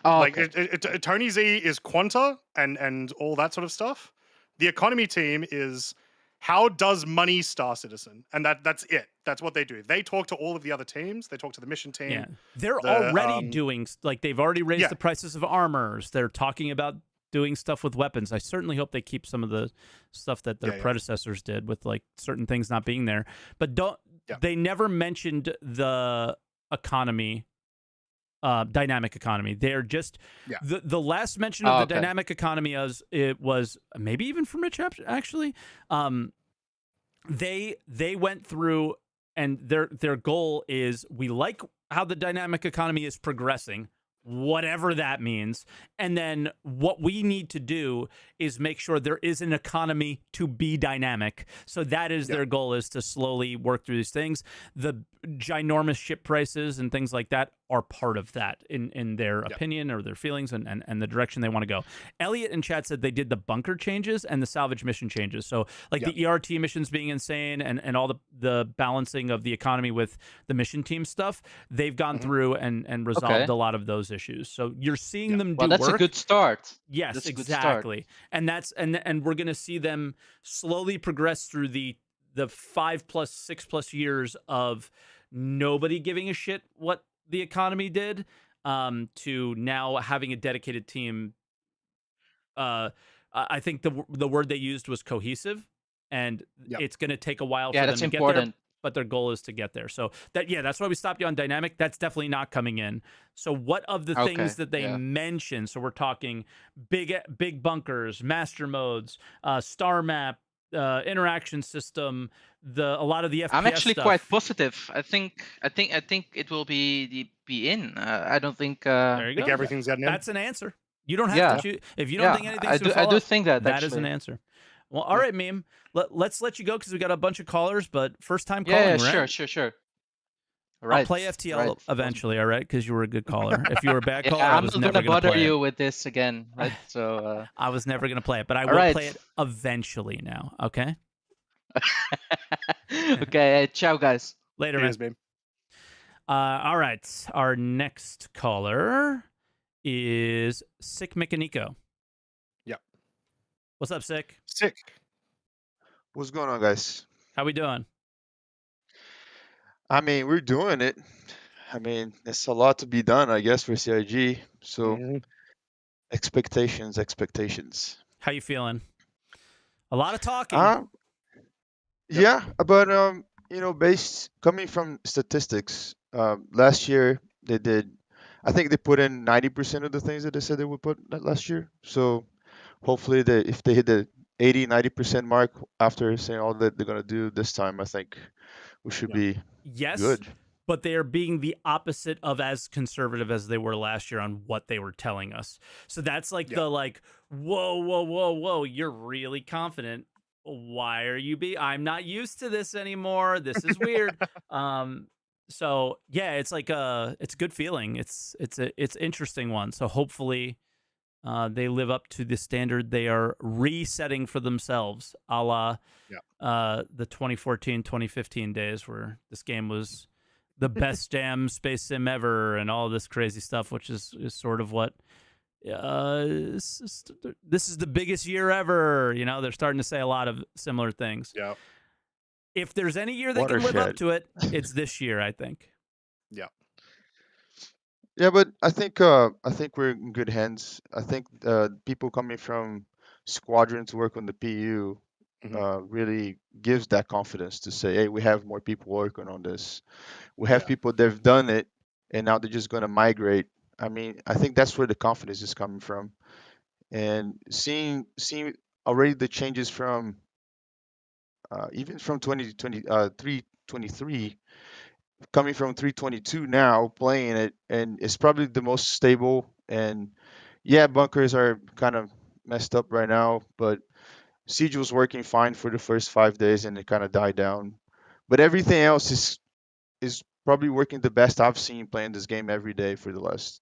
Oh, like okay. Tony Z is Quanta and all that sort of stuff. The economy team is how does money Star Citizen, and that's it. That's what they do. They talk to all of the other teams. They talk to the mission team. Yeah, they're already doing like they've already raised the prices of armors. They're talking about doing stuff with weapons. I certainly hope they keep some of the stuff that their predecessors did with like certain things not being there. But they never mentioned the economy. Dynamic economy. They're just the last mention of the dynamic economy was maybe even from Rich actually. They went through and their goal is, we like how the dynamic economy is progressing, whatever that means. And then what we need to do is make sure there is an economy to be dynamic. So that is their goal, is to slowly work through these things. The ginormous ship prices and things like that are part of that in their opinion or their feelings and the direction they want to go. Elliot in chat said they did the bunker changes and the salvage mission changes. So like the ERT missions being insane and all the balancing of the economy with the mission team stuff, they've gone through and resolved a lot of those issues. So you're seeing them do that's work. a good start. Yes, that's exactly. And that's and we're gonna see them slowly progress through the 5+, 6+ years of nobody giving a shit what the economy did, to now having a dedicated team. I think the word they used was cohesive, and it's going to take a while for them to get there, but their goal is to get there. So that's why we stopped you on dynamic. That's definitely not coming in. So what of the things that they mentioned? So we're talking big bunkers, master modes, star map, interaction system, a lot of the FPS I'm actually stuff. quite positive. I think it will be in. I don't think. There you go. I think everything's getting in. That's an answer. You don't have to choose. If you don't think anything's going to I fall do off, think that is an answer. Well, all right, Meme. Let's let you go because we got a bunch of callers, but first time calling, right? Sure. Right. I'll play FTL eventually, all right? Because you were a good caller. If you were a bad caller, I'm I was not never going to going to bother you with this again, right? So I was never going to play it, but I will play it eventually now, okay? Okay, ciao, guys. Later, man. Babe. All right, our next caller is Sick Mechanico. Yep. What's up, Sick? Sick. What's going on, guys? How we doing? I mean, we're doing it. I mean, it's a lot to be done, I guess, for CIG. So, expectations. How you feeling? A lot of talking. Yeah, but coming from statistics, last year they did. I think they put in 90% of the things that they said they would put last year. So, hopefully, if they hit the 80-90% mark after saying all that they're gonna do this time, I think we should be good. But they are being the opposite of as conservative as they were last year on what they were telling us. So that's like the whoa, you're really confident. Why are you I'm not used to this anymore. This is weird. So yeah, it's like it's a good feeling. It's interesting one. So hopefully they live up to the standard they are resetting for themselves, a la the 2014-2015 days where this game was the best damn space sim ever and all this crazy stuff, which is sort of what this is the biggest year ever. You know, they're starting to say a lot of similar things. Yeah. If there's any year that can live up to it, it's this year, I think. Yeah. Yeah, but I think we're in good hands. I think people coming from Squadron to work on the PU really gives that confidence to say, hey, we have more people working on this. We have people that have done it, and now they're just going to migrate. I mean, I think that's where the confidence is coming from, and seeing already the changes from even from 323 coming from 322 now playing it, and it's probably the most stable. And yeah, bunkers are kind of messed up right now, but Siege was working fine for the first 5 days and it kind of died down. But everything else is probably working the best I've seen playing this game every day for the last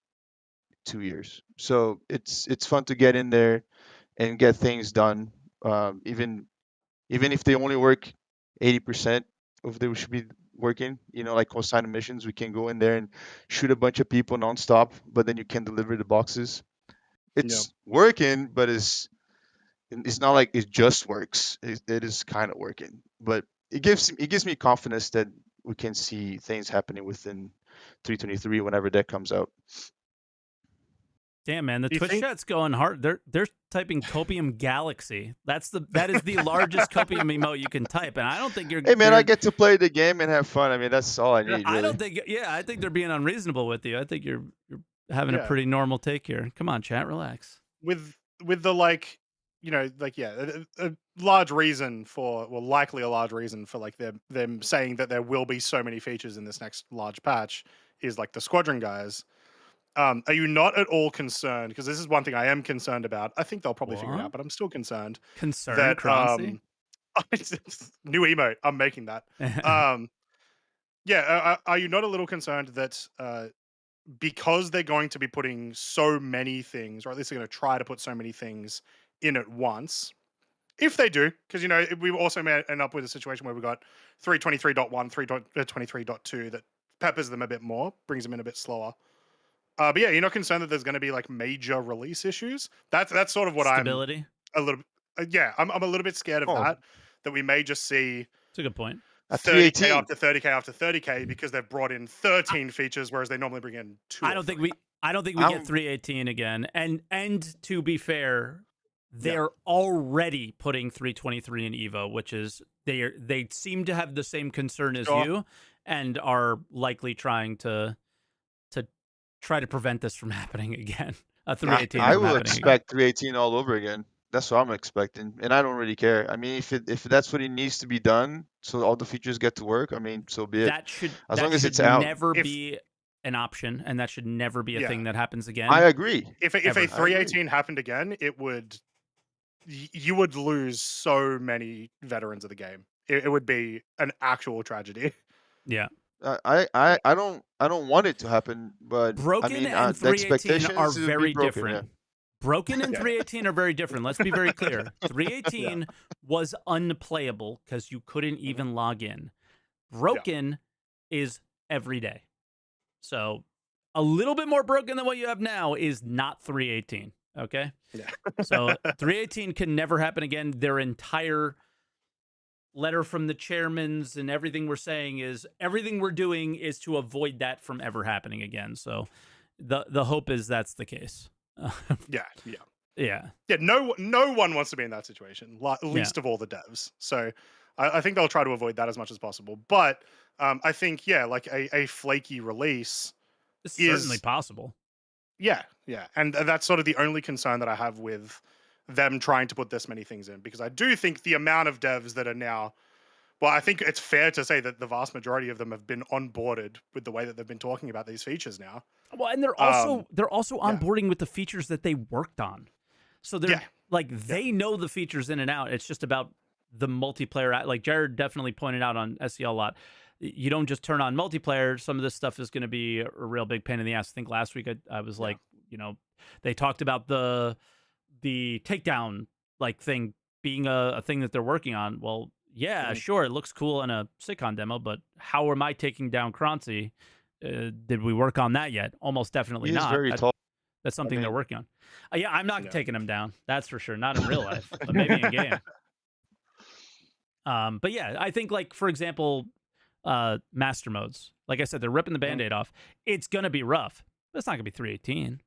2 years. So it's fun to get in there and get things done. Even if they only work 80% of they should be working, like consignment missions, we can go in there and shoot a bunch of people nonstop, but then you can deliver the boxes. It's working, but it's not like it just works. It is kind of working, but it gives me confidence that we can see things happening within 323 whenever that comes out. Damn, man, the Twitch chat's going hard. They're typing Copium Galaxy. That is the largest Copium emote you can type, and I don't think you're. Hey man, I get to play the game and have fun. I mean, that's all I need. I don't think. Yeah, I think they're being unreasonable with you. I think you're having a pretty normal take here. Come on, chat, relax. With the like a large reason for, well, likely a large reason for like them saying that there will be so many features in this next large patch is like the squadron guys. Are you not at all concerned? Because this is one thing I am concerned about. I think they'll probably figure it out, but I'm still concerned Concerned, that Croncy? new emote. I'm making that. Yeah, are you not a little concerned that because they're going to be putting so many things, or at least they're going to try to put so many things in at once? If they do, because we also may end up with a situation where we've got 323.1, 323.2 that peppers them a bit more, brings them in a bit slower. But yeah, you're not concerned that there's going to be like major release issues? That's sort of what Stability? I'm a little. Yeah, I'm a little bit scared of that we may just see. It's a good point. 30K after 30K after 30K because they've brought in 13 features, whereas they normally bring in 2. I don't think we get 318 again. And to be fair, they're already putting 323 in Evo, which is they seem to have the same concern as you, and are likely trying to prevent this from happening again. 318. I will expect 318 all over again. That's what I'm expecting, and I don't really care. I mean, if that's what it needs to be done, so all the features get to work, I mean, so be it. That should as long as it's out. Never be an option, and that should never be a thing that happens again. I agree. If a 318 happened again, you would lose so many veterans of the game. It would be an actual tragedy. Yeah. I don't want it to happen, but broken I mean, and the expectations are very different. Yeah. Broken and 318 are very different. Let's be very clear. 318 was unplayable because you couldn't even log in. Broken is every day. So a little bit more broken than what you have now is not 318. Okay? Yeah. So 318 can never happen again. Their entire letter from the chairmans and everything we're saying is everything we're doing is to avoid that from ever happening again. So the hope is that's the case. Yeah. No one wants to be in that situation, least of all the devs. So I think they'll try to avoid that as much as possible. But I think like a flaky release is certainly possible. Yeah, and that's sort of the only concern that I have with them trying to put this many things in, because I do think the amount of devs that are now, well, I think it's fair to say that the vast majority of them have been onboarded with the way that they've been talking about these features now. Well, and they're also onboarding with the features that they worked on. So they're they know the features in and out. It's just about the multiplayer. Like Jared definitely pointed out on SEL a lot. You don't just turn on multiplayer. Some of this stuff is going to be a real big pain in the ass. I think last week I was like, they talked about the takedown thing being a thing that they're working on. Well, sure, it looks cool in a Sitcon demo, but how am I taking down Croncy? Did we work on that yet? Almost definitely not. Very tall. That's something they're working on. I'm not taking him down. That's for sure. Not in real life, but maybe in game. But yeah, I think for example, master modes. Like I said, they're ripping the Band-Aid off. It's gonna be rough, but it's not gonna be 318.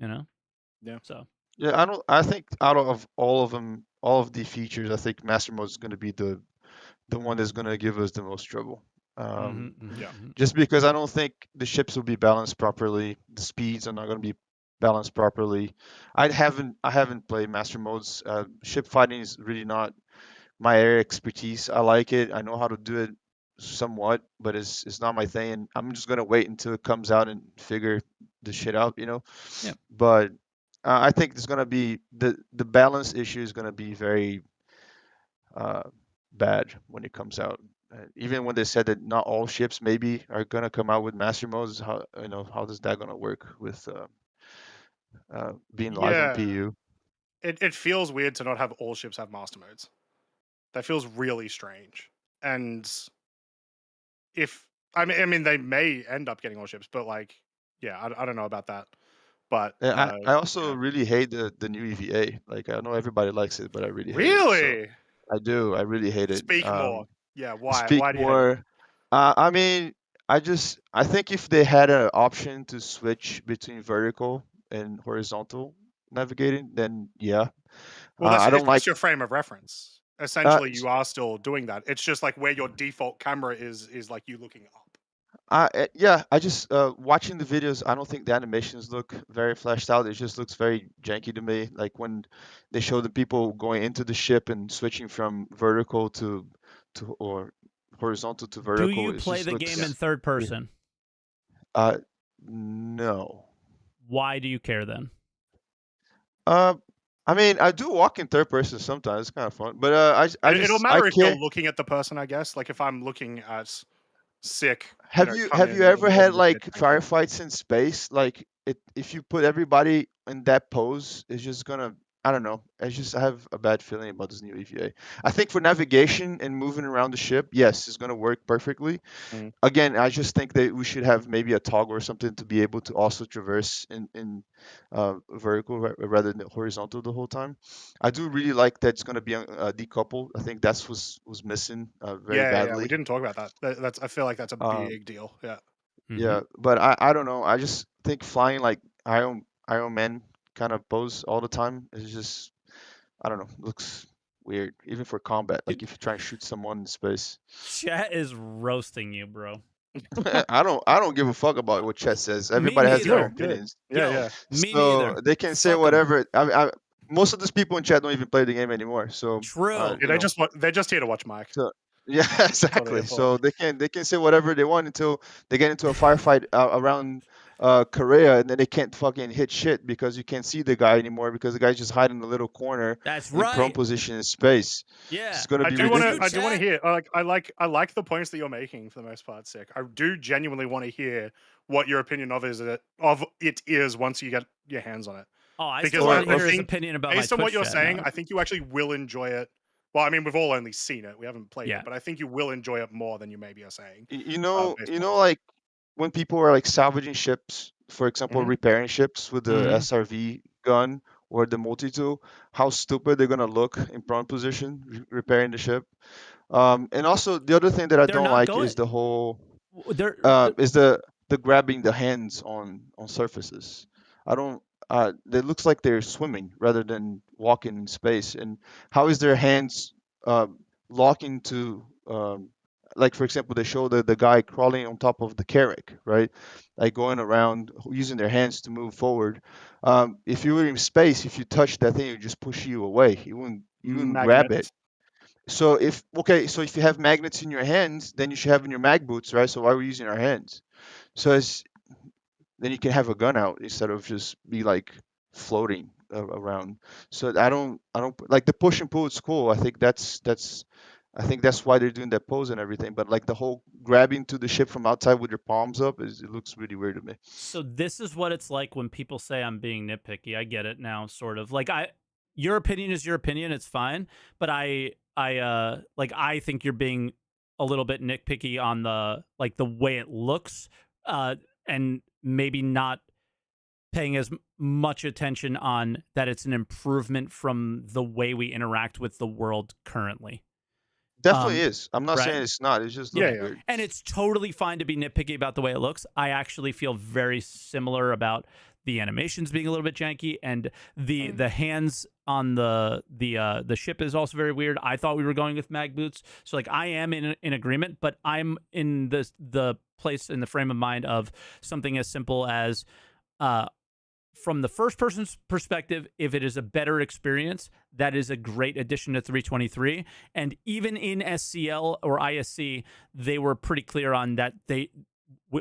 Yeah. So. Yeah, I think out of all of them, all of the features, I think master mode is going to be the one that's going to give us the most trouble. Just because I don't think the ships will be balanced properly, the speeds are not going to be balanced properly. I haven't played master modes. Ship fighting is really not my area of expertise. I like it. I know how to do it somewhat, but it's not my thing. And I'm just gonna wait until it comes out and figure the shit out, Yeah. But I think there's gonna be the balance issue is gonna be very bad when it comes out. Even when they said that not all ships maybe are gonna come out with master modes, how does that gonna work with being live on PU? It feels weird to not have all ships have master modes. That feels really strange. And I mean they may end up getting all ships, but I don't know about that. But I also really hate the new EVA. I know everybody likes it, but I really hate it. So I do. I really hate it. Speak more. Yeah, why? Speak why do more. You hate it? I mean, I think if they had an option to switch between vertical and horizontal navigating, then yeah. Well, that's your frame of reference. Essentially, you are still doing that. It's just where your default camera is you looking up. Yeah, I just watching the videos. I don't think the animations look very fleshed out. It just looks very janky to me. Like when they show the people going into the ship and switching from vertical to or horizontal to Do vertical, you it play just the game in looks third weird. person? No. Why do you care then? I mean, I do walk in third person sometimes. It's kind of fun, but It'll I matter if you're can't. looking at the person, I guess. Like if I'm looking at Sick, Have come you in, it'll ever more had look a bit like janky. firefights in space? Like if you put everybody in that pose, it's just gonna, I don't know. I have a bad feeling about this new EVA. I think for navigation and moving around the ship, yes, it's gonna work perfectly. Mm. Again, I just think that we should have maybe a toggle or something to be able to also traverse in vertical rather than horizontal the whole time. I do really like that it's gonna be decoupled. I think that's was missing very Yeah. We badly. didn't talk about that. That's I feel like that's a Um, big deal. Yeah. yeah, but I don't know. I just think flying like Iron Man kind of pose all the time is just, I don't know, looks weird even for combat. Like if you try and shoot someone in space. Chat is roasting you, bro. I don't give a fuck about what Chet says. Me Everybody has their own neither. Good. opinions, Yeah. Me so neither. they can say Fuck 'em. whatever. Most of these people in chat don't even play the game anymore. So True. Yeah, you know. they're just here to watch Mike. So yeah, That's all they're exactly. here for. So they can say whatever they want until they get into a firefight around Korea, and then they can't fucking hit shit because you can't see the guy anymore because the guy's just hiding in a little corner That's in prone right. position in space. Yeah. It's gonna I be do want ridiculous. to hear. I like the points that you're making for the most part, Sick. I do genuinely want to hear what your opinion of it is once you get your hands on it. Oh, I Because still want to I hear his think opinion about based my on what Twitch you're chat saying, now. I think you actually will enjoy it. Well, I mean, we've all only seen it; we haven't played Yeah. it, but I think you will enjoy it more than you maybe are saying. You Based on know, what like when people are like salvaging ships, for example, Mhm. repairing ships with the Mhm. SRV gun or the multi-tool, how stupid they're gonna look in prone position repairing the ship. And also the other thing that I They're don't not like going. is the whole They're is the grabbing the hands on surfaces. I don't. It looks like they're swimming rather than walking in space. And how is their hands locking to like for example they show the guy crawling on top of the carrack, right? Like going around using their hands to move forward. If you were in space, if you touch that thing, it would just push you away. You wouldn't grab it. magnets. So if you have magnets in your hands, then you should have in your mag boots, right? So why are we using our hands? So it's then you can have a gun out instead of just be like floating around. So I don't like the push and pull. It's cool. I think that's why they're doing that pose and everything. But like the whole grabbing to the ship from outside with your palms up it looks really weird to me. So this is what it's like when people say I'm being nitpicky. I get it now, sort of. Like your opinion is your opinion. It's fine, but I think you're being a little bit nitpicky on the way it looks, and maybe not paying as much attention on that it's an improvement from the way we interact with the world currently. Definitely is. I'm not Right? saying it's not. It just Yeah, looks yeah. weird. And it's totally fine to be nitpicky about the way it looks. I actually feel very similar about the animations being a little bit janky, and the hands on the ship is also very weird. I thought we were going with mag boots, so like I am in agreement, but I'm in the place in the frame of mind of something as simple as from the first person's perspective, if it is a better experience, that is a great addition to 323. And even in SCL or ISC, they were pretty clear on that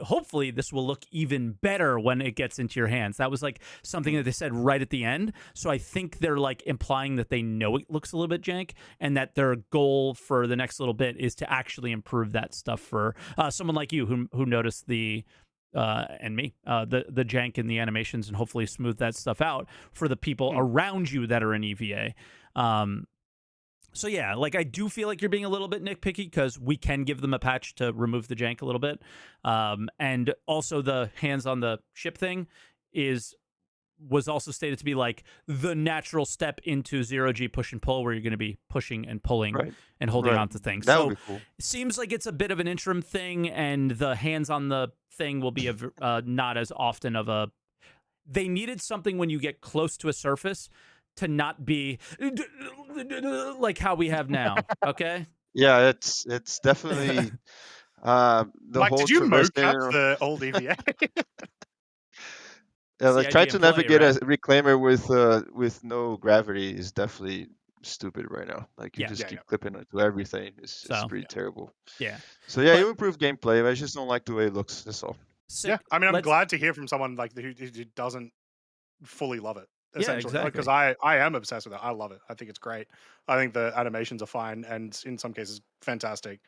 hopefully this will look even better when it gets into your hands. That was like something that they said right at the end. So I think they're like implying that they know it looks a little bit jank and that their goal for the next little bit is to actually improve that stuff for someone like you who noticed the and me, the jank in the animations, and hopefully smooth that stuff out for the people around you that are in EVA. So yeah, like I do feel like you're being a little bit nitpicky because we can give them a patch to remove the jank a little bit, and also the hands on the ship thing was also stated to be like the natural step into 0G push and pull, where you're going to be pushing and pulling Right. and holding Right. on to things. That So would be cool. it seems like it's a bit of an interim thing, and the hands on the thing will be not as often of a. They needed something when you get close to a surface to not be like how we have now. Okay. Yeah, it's definitely The Mike, whole did you traversing. mocap the old EVA? Like trying to CID employee, navigate right? a reclaimer with no gravity is definitely stupid right now. Like you Yeah. just Yeah, keep yeah. clipping into everything. It's So pretty terrible. yeah, So yeah, but you improve gameplay. I just don't like the way it looks. That's all. Yeah, sick. I mean, I'm Let's. glad to hear from someone like who doesn't fully love it. Yeah, Essentially, like because exactly. I am obsessed with it. I love it. I think it's great. I think the animations are fine and in some cases fantastic.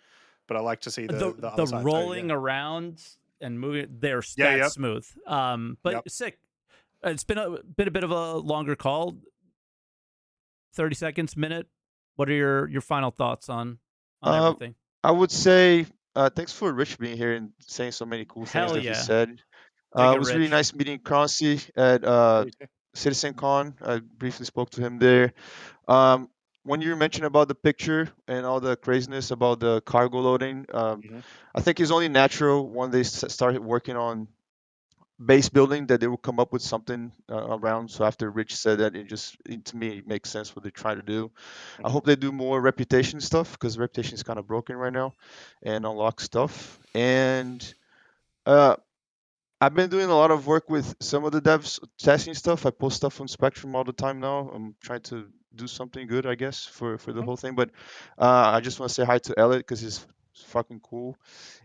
But I like to see the The other side too. Yeah. rolling around and moving, they're Yeah. that Yep. smooth. But Yep. sick. It's been a bit of a longer call. 30 seconds, minute. What are your final thoughts on Um, everything? I would say thanks for Rich being here and saying so many cool things Hell that he yeah. said. Dig It it, was really Rich. nice meeting Croncy at Yeah, you too. CitizenCon. I briefly spoke to him there. Um, when you mentioned about the picture and all the craziness about the cargo loading, Mhm. I think it's only natural when they started working on base building that they will come up with something around. So after Rich said that, to me it makes sense what they're trying to do. I Mhm. hope they do more reputation stuff because reputation is kind of broken right now, and unlock stuff. And uh, I've been doing a lot of work with some of the devs testing stuff. I post stuff on Spectrum all the time now. I'm trying to do something good, I guess, for the Mhm. whole thing. But I just want to say hi to Elliot because he's fucking cool.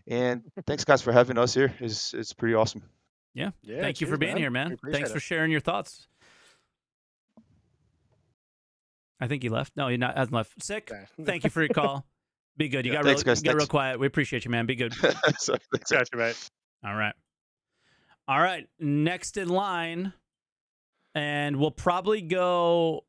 And thanks guys for having us here. It's pretty awesome. Yeah. Yeah. Thank you for Cheers, being man. here, We man. appreciate Thanks it. for sharing your thoughts. I think he left. No, he hasn't left. Sick. Yeah. Thank you for your call. Be good. You Yeah. got Thanks guys. you got real Thanks. quiet. We appreciate you, man. Be good. So, thanks. Catch you, mate. All right. All right. Next in line, and we'll probably go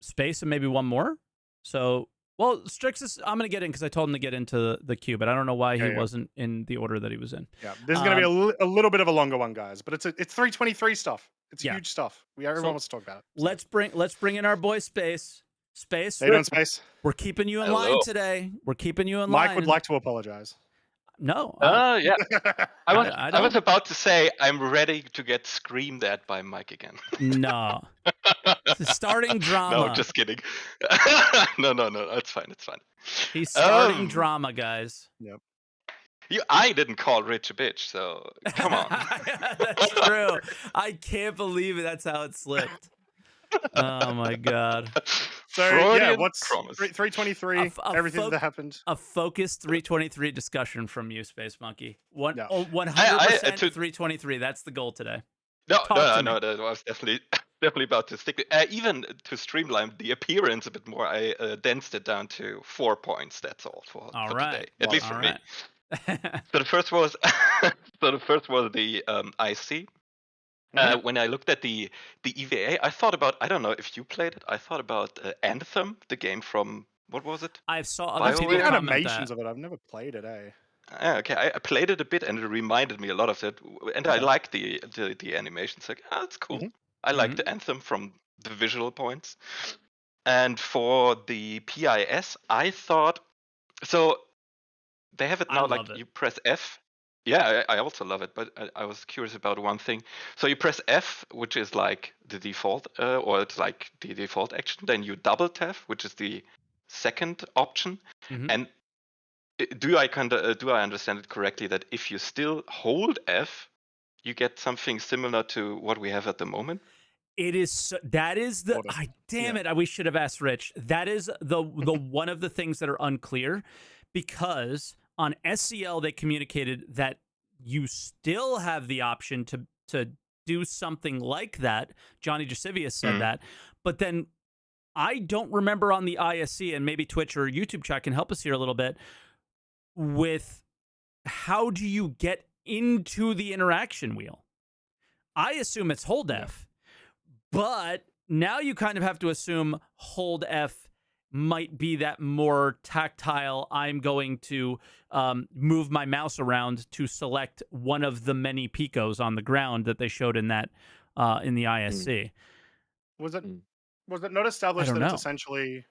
space and maybe one more. So, well, Strixus, I'm going to get in because I told him to get into the queue, but I don't know why Yeah. he Yeah. wasn't in the order that he was in. Yeah. This is going to be a little bit of a longer one, guys, but it's 323 stuff. It's Yeah. huge stuff. Everyone wants to talk about it. So. Let's bring in our boy Space. Space. How you doing, Space? We're keeping you in Hello. line today. We're keeping you in Mike line. would like to apologize. No. Yeah. I I was don't. about to say I'm ready to get screamed at by Mike again. No. Starting drama. No, just kidding. No, it's fine. It's fine. He's starting drama, guys. Yep. I didn't call Rich a bitch, so come on. That's true. I can't believe it. That's how it slipped. Oh my god. So Freudian yeah, what's promise. 323? Everything that happened. A focused 323 discussion from you, Space Monkey. 100% to- 323. That's the goal today. No, Talk to me. that was definitely about to stick. Even to streamline the appearance a bit more, I densed it down to 4 points. That's all for today, at least for me. So the first was the IC. When I looked at the EVA, I thought about, I don't know if you played it. I thought about Anthem, the game from, what was it? I saw other people BioWare? comment animations that. of it. I've never played it. Okay, I played it a bit and it reminded me a lot of it, and I like the animations. Like, it's cool. I like the Anthem from the visual points. And for the PIS, I thought, so they have it now. Like you press F. Yeah, I also love it, but I was curious about one thing. So you press F, which is like the default, or it's like the default action. Then you double tap, which is the second option. And do I understand it correctly that if you still hold F, you get something similar to what we have at the moment? It is that is the damn it. We should have asked Rich. That is the one of the things that are unclear, because on SCL they communicated that you still have the option to do something like that. Johnny Jasivius said that, but then I don't remember on the ISC, and maybe Twitch or YouTube chat can help us here a little bit with how do you get into the interaction wheel. I assume it's hold F. But now you kind of have to assume hold F might be that more tactile. I'm going to move my mouse around to select one of the many picos on the ground that they showed in that in the ISC. Was it not established that it's essentially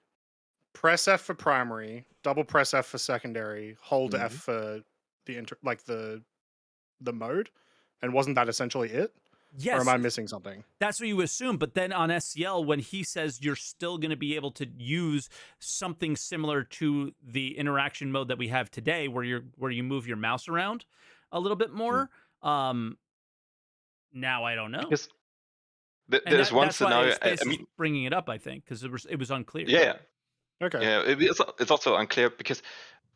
press F for primary, double press F for secondary, hold F for the the mode, and wasn't that essentially it? Yes. Or am I missing something? That's what you assume. But then on SCL, when he says you're still going to be able to use something similar to the interaction mode that we have today, where you move your mouse around a little bit more. Now I don't know. Because there's one that's why scenario. Space is bringing it up, I think, because it was unclear. Yeah. Okay. Yeah, it's also unclear because,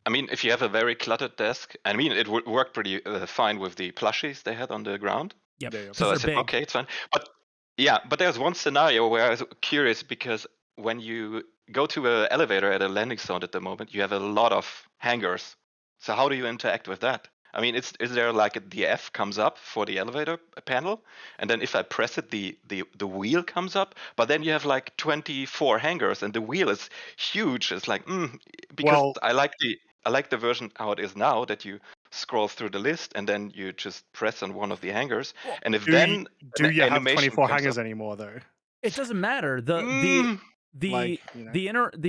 I mean, if you have a very cluttered desk, I mean, it would work pretty fine with the plushies they had on the ground. Yep. Yeah, yeah. So I said, big. okay, it's fine. But there's one scenario where I was curious because when you go to an elevator at a landing zone at the moment, you have a lot of hangars. So how do you interact with that? I mean, is there like the F comes up for the elevator panel, and then if I press it, the wheel comes up, but then you have like 24 hangars, and the wheel is huge. It's like because I like the version how it is now that you scroll through the list and then you just press on one of the hangars, and if do you have animation 24 comes hangers up, anymore though? It doesn't matter. The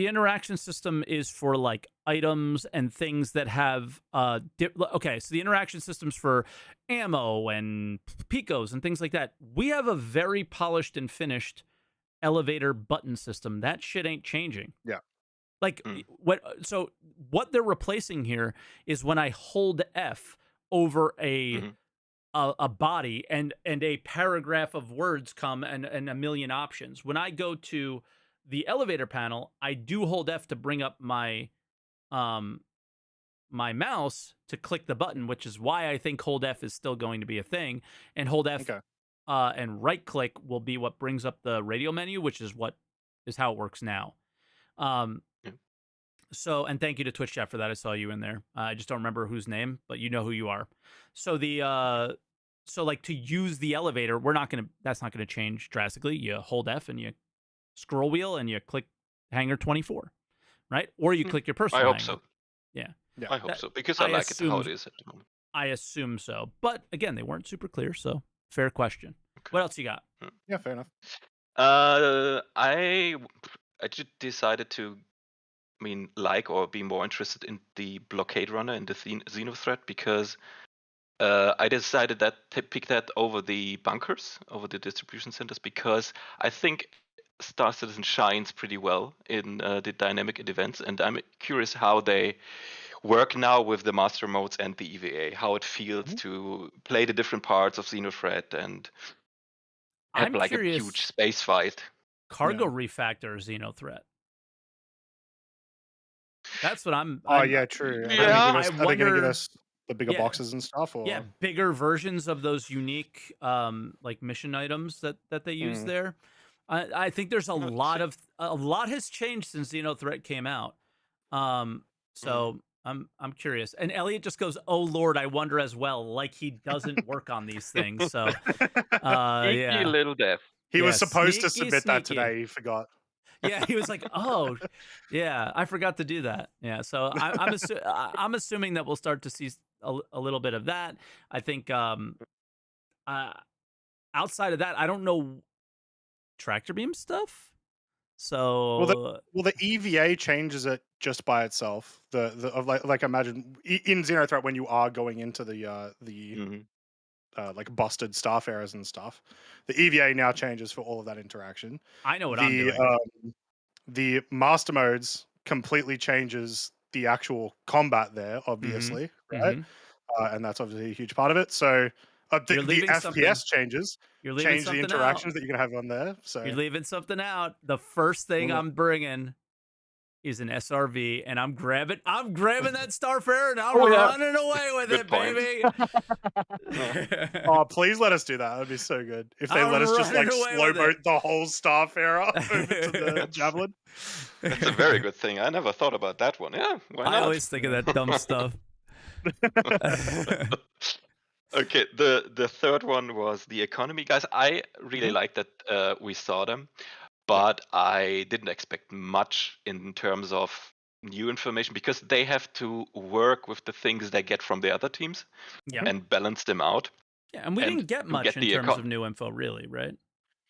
interaction system is for like items and things that have okay, so the interaction systems for ammo and picos and things like that. We have a very polished and finished elevator button system. That shit ain't changing. Yeah. Like what they're replacing here is when I hold F over a body and a paragraph of words come and a million options. When I go to the elevator panel, I do hold F to bring up my my mouse to click the button, which is why I think hold F is still going to be a thing. And hold F and right click will be what brings up the radio menu, which is how it works now. So, and thank you to Twitch chat for that. I saw you in there. I just don't remember whose name, but you know who you are. So so like to use the elevator, that's not gonna change drastically. You hold F and you scroll wheel and you click hangar 24, right? Or you click your personal I hope hangar. so. Yeah. I hope so, because I like it how it is at the moment. I assume so. But again, they weren't super clear, so fair question. Okay. What else you got? Yeah, fair enough. I just decided to or be more interested in the blockade runner and the Xeno threat because I decided to pick that over the bunkers, over the distribution centers, because I think Star Citizen shines pretty well in the dynamic events, and I'm curious how they work now with the master modes and the EVA, how it feels to play the different parts of Xenothreat and have like a huge space fight. Cargo refactor Xenothreat. That's what I'm. True. Yeah, are they going to give us the bigger boxes and stuff? Or? Yeah, bigger versions of those unique like mission items that they use there. I think there's a lot has changed since Xenothreat came out. So I'm curious. And Elliot just goes, "Oh Lord, I wonder" as well, like he doesn't work on these things. So sneaky little death. He was supposed to submit that today. He forgot. Yeah, he was like, "Oh, yeah, I forgot to do that." Yeah, so I'm assuming that we'll start to see a little bit of that. I think outside of that, I don't know tractor beam stuff. So the EVA changes it just by itself. Like imagine in Xenothreat when you are going into the like busted starfarers and stuff, the EVA now changes for all of that interaction. I know what I'm doing. The master modes completely changes the actual combat there, obviously, right? And that's obviously a huge part of it. So the FPS changes. Change the interactions that you're gonna have on there. So you're leaving something out. The first thing I'm bringing is an SRV, and I'm grabbing that Starfarer, and I'm running away with it, baby. Oh, please let us do that. That'd be so good. If they let us just like slow boat the whole Starfarer over to the Javelin. That's a very good thing. I never thought about that one. Yeah, why not? I always think of that dumb stuff. Okay, the third one was the economy guys. I really like that we saw them, but I didn't expect much in terms of new information because they have to work with the things they get from the other teams and balance them out. Yeah, and we didn't get much in terms of new info, really, right?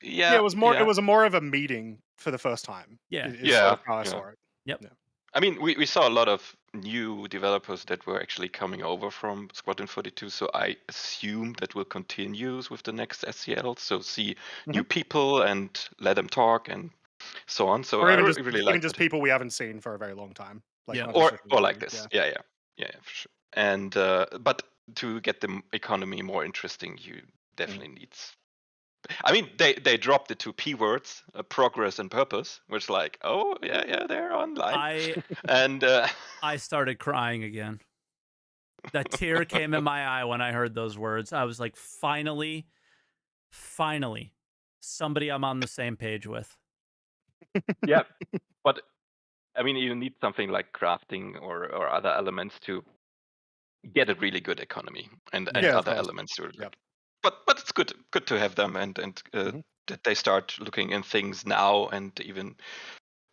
Yeah, it was more. It was more of a meeting for the first time. Yeah, sort of how I saw it. Yep. Yeah. I mean, we saw a lot of new developers that were actually coming over from Squadron 42, so I assume that will continue with the next SCL. So see new people and let them talk and so on. So or I even just really even like just people we haven't seen for a very long time. Like Yeah. not just or new like people. this. Yeah, for sure. And but to get the economy more interesting, you definitely need. I mean, they dropped the two P words, progress and purpose, which like, oh yeah, they're online. And I started crying again. A tear came in my eye when I heard those words. I was like, finally, somebody I'm on the same page with. yeah, but I mean, you need something like crafting or other elements to get a really good economy and Yeah, other elements to it. Yep. But it's good to have them and that they start looking in things now and even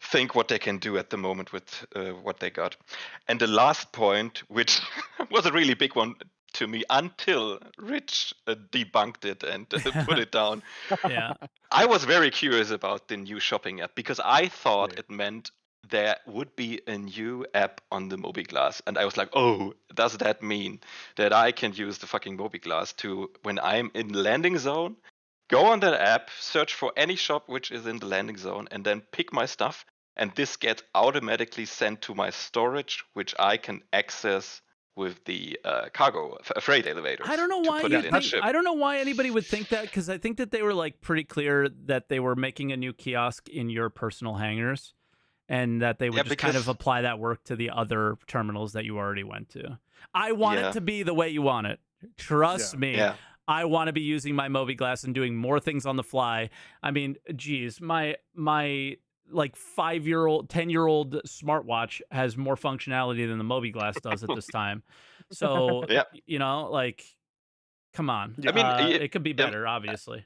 think what they can do at the moment with what they got. And the last point, which was a really big one to me until Rich debunked it and put it down. Yeah. I was very curious about the new shopping app because I thought it meant there would be a new app on the MobiGlass. And I was like, oh, does that mean that I can use the fucking MobiGlass to, when I'm in the landing zone, go on that app, search for any shop which is in the landing zone, and then pick my stuff. And this gets automatically sent to my storage, which I can access with the cargo freight elevators. I don't know why you think. I don't know why anybody would think that, because I think that they were like pretty clear that they were making a new kiosk in your personal hangars, and that they would just kind of apply that work to the other terminals that you already went to. I want it to be the way you want it. Trust me. Yeah. I want to be using my MobiGlass and doing more things on the fly. I mean, geez, my like 5-year-old, 10-year-old smartwatch has more functionality than the MobiGlass does at this time. So, you know, like, come on. I mean, it could be better, obviously.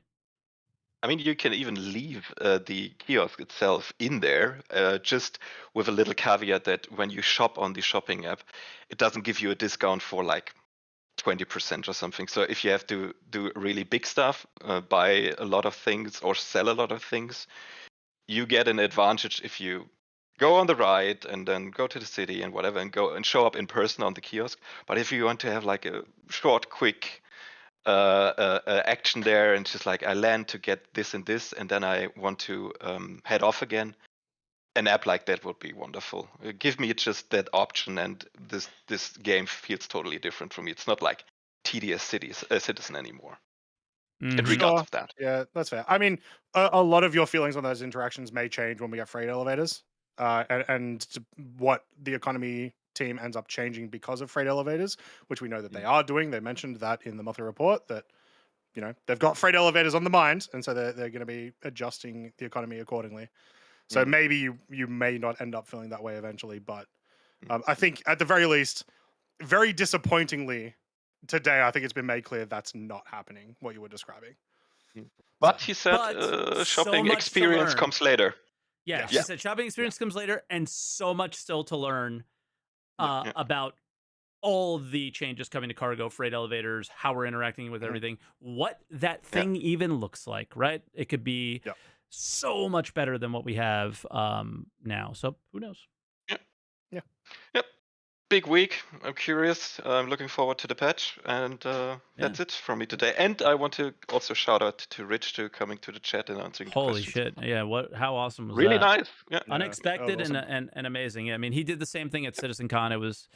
I mean, you can even leave the kiosk itself in there, just with a little caveat that when you shop on the shopping app, it doesn't give you a discount for like 20% or something. So if you have to do really big stuff, buy a lot of things or sell a lot of things, you get an advantage if you go on the ride and then go to the city and whatever and go and show up in person on the kiosk. But if you want to have like a short, quick action there and just like I land to get this and this and then I want to head off again, an app like that would be wonderful. Give me just that option, and this game feels totally different for me. It's not like tedious citizen anymore. In regards of that. Yeah, that's fair. I mean, a lot of your feelings on those interactions may change when we get freight elevators, and what the economy team ends up changing because of freight elevators, which we know that they are doing. They mentioned that in the monthly report that, you know, they've got freight elevators on the mind, and so they're going to be adjusting the economy accordingly. So maybe you may not end up feeling that way eventually, but I think at the very least, very disappointingly, today I think it's been made clear that's not happening, what you were describing. But he said shopping experience comes later. Yeah, she said shopping experience comes later, and so much still to learn about all the changes coming to cargo, freight elevators, how we're interacting with everything, what that thing even looks like, right? It could be so much better than what we have now. So who knows? Yep. Big week. I'm curious. I'm looking forward to the patch, and that's it from me today. And I want to also shout out to Rich to coming to the chat and answering. Holy shit! Yeah, how awesome was really that? Nice. Yeah. Unexpected awesome. and amazing. I mean, he did the same thing at CitizenCon. It was,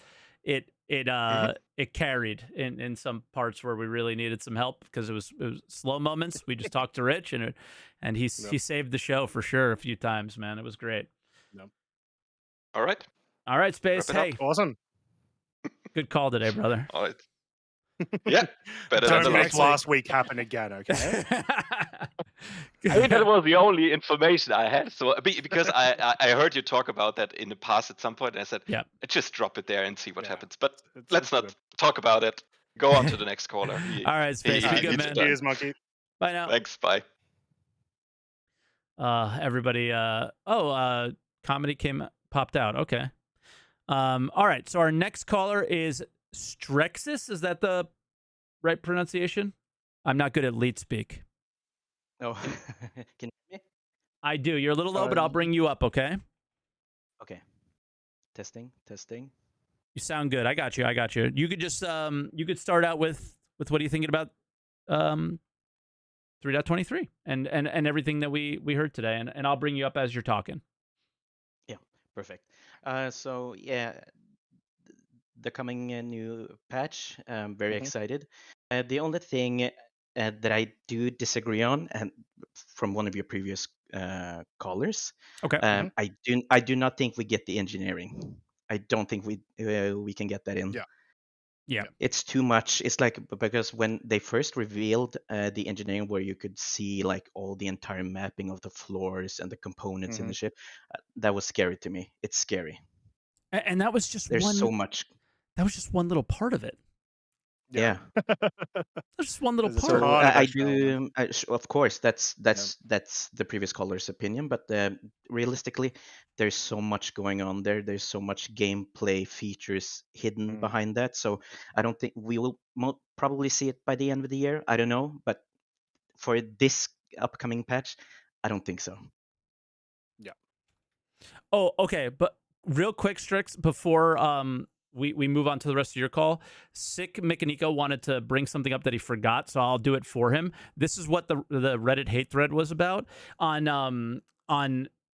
it carried in some parts where we really needed some help because it was slow moments. We just talked to Rich and he saved the show for sure a few times. Man, it was great. All right, Space. Hey, awesome. Good call today, brother. All right. Yeah, better Don't than make last week happen again, okay? I mean, that was the only information I had. So because I heard you talk about that in the past at some point, and I said, just drop it there and see what happens. But let's not talk about it. Go on to the next caller. All right, Space. Be good, man. Cheers, monkey. Bye now. Thanks. Bye. Everybody. Comedy popped out. Okay. All right. So our next caller is Strexis. Is that the right pronunciation? I'm not good at leet speak. No. Can you hear me? I do. You're a little low, but I'll bring you up, okay? Okay. Testing. You sound good. I got you. You could just you could start out with what are you thinking about 3.23 and everything that we heard today, and I'll bring you up as you're talking. Yeah, perfect. So yeah, the coming new patch. I'm very excited. The only thing that I do disagree on, and from one of your previous callers, Okay. I do not think we get the engineering. I don't think we can get that in. Yeah. It's too much. It's like because when they first revealed the engineering, where you could see like all the entire mapping of the floors and the components in the ship, that was scary to me. It's scary. And that was just There's one. so much. That was just one little part of it. Yeah. There's just one little There's a part. ton of I extra do. elements. Of course, that's the previous caller's opinion, but realistically, there's so much going on there. There's so much gameplay features hidden behind that. So I don't think we will probably see it by the end of the year. I don't know, but for this upcoming patch, I don't think so. Yeah. Oh, okay. But real quick, Strix, before we move on to the rest of your call, Sick Mechanico wanted to bring something up that he forgot, so I'll do it for him. This is what the Reddit hate thread was about. On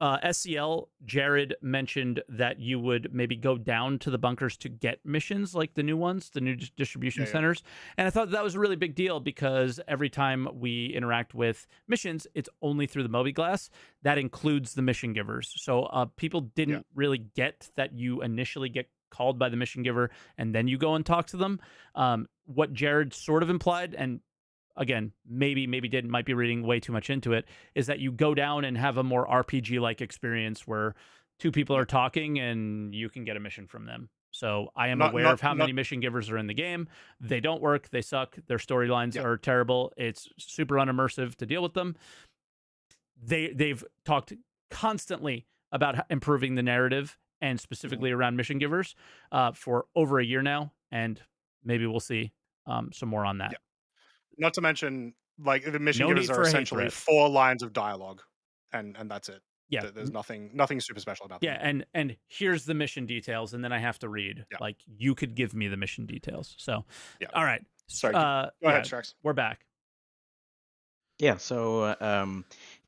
SCL, Jared mentioned that you would maybe go down to the bunkers to get missions, like the new ones, the new distribution centers. And I thought that was a really big deal because every time we interact with missions, it's only through the mobiGlas. That includes the mission givers. So people didn't really get that you initially get called by the mission giver and then you go and talk to them. What Jared sort of implied, and again, maybe didn't, might be reading way too much into it, is that you go down and have a more RPG-like experience where two people are talking and you can get a mission from them. So I am aware of how many mission givers are in the game. They don't work. They suck. Their storylines are terrible. It's super unimmersive to deal with them. They've talked constantly about improving the narrative and specifically around mission givers for over a year now, and maybe we'll see some more on that. Yeah. Not to mention, like, the mission No givers need are for a hate essentially thread. 4 lines of dialogue, and that's it. Yeah. There's nothing super special about them. Yeah, and here's the mission details, and then I have to read. Like, you could give me the mission details. So, all right. Sorry. Go ahead, Strax. We're back. Yeah. So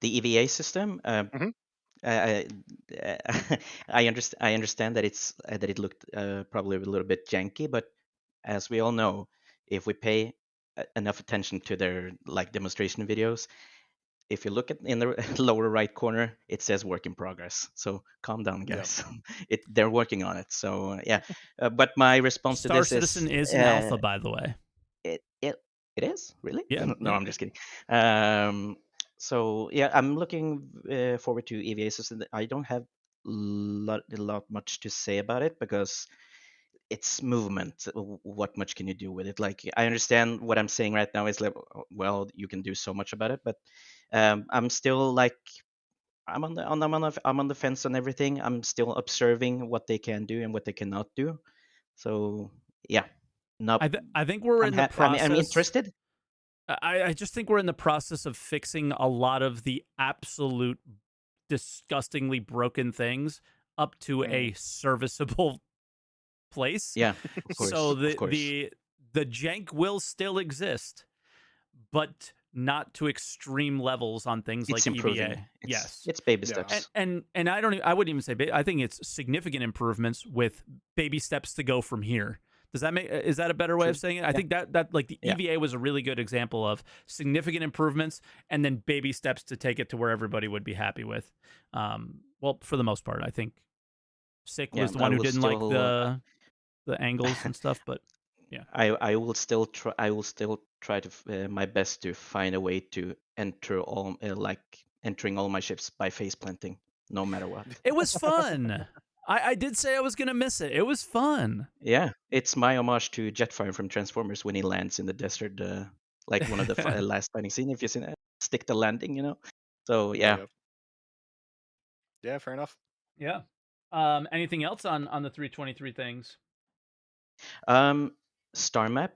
the EVA system. I understand that it looked probably a little bit janky, but as we all know, if we pay enough attention to their like demonstration videos, if you look at in the lower right corner, it says work in progress. So calm down, guys. They're working on it. So yeah, but my response to Star this Citizen is an alpha, by the way. It is really? Yeah. No, I'm just kidding. So yeah, I'm looking forward to EVA system. I don't have a lot much to say about it because it's movement. What much can you do with it? Like, I understand what I'm saying right now is like, well, you can do so much about it, but I'm still like, I'm on the fence on everything. I'm still observing what they can do and what they cannot do. So yeah, I think we're in the process. I'm interested. I just think we're in the process of fixing a lot of the absolute disgustingly broken things up to a serviceable place. Yeah, of course. So the jank will still exist, but not to extreme levels on things like EVA. It's baby steps. And I wouldn't even say I think it's significant improvements with baby steps to go from here. Does that is that a better way of saying it? I think that like the EVA was a really good example of significant improvements and then baby steps to take it to where everybody would be happy with. Well, for the most part, I think Sick was the one who didn't like the angles and stuff, but yeah. I will still try to my best to find a way to enter entering all my ships by face planting, no matter what. It was fun. I did say I was going to miss it. It was fun. Yeah, it's my homage to Jetfire from Transformers when he lands in the desert, like one of the last fighting scene. If you've seen it, stick the landing, you know. So yeah. Yeah, fair enough. Yeah. Anything else on the 323 things? Star map,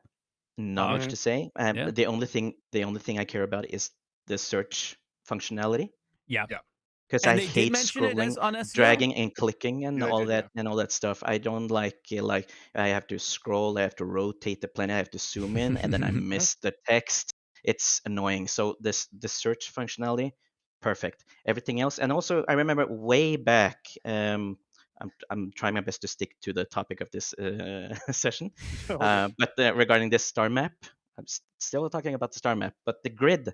not much to say. The only thing I care about is the search functionality. Yeah. because And I they did hate mention it as scrolling, on SEO. dragging and clicking and Yeah, they all did, that yeah. and all that stuff. I don't like I have to scroll, I have to rotate the planet, I have to zoom in, and then I miss the text. It's annoying. So the search functionality, perfect. Everything else, and also I remember way back. I'm trying my best to stick to the topic of this session, but regarding this star map, I'm still talking about the star map, but the grid.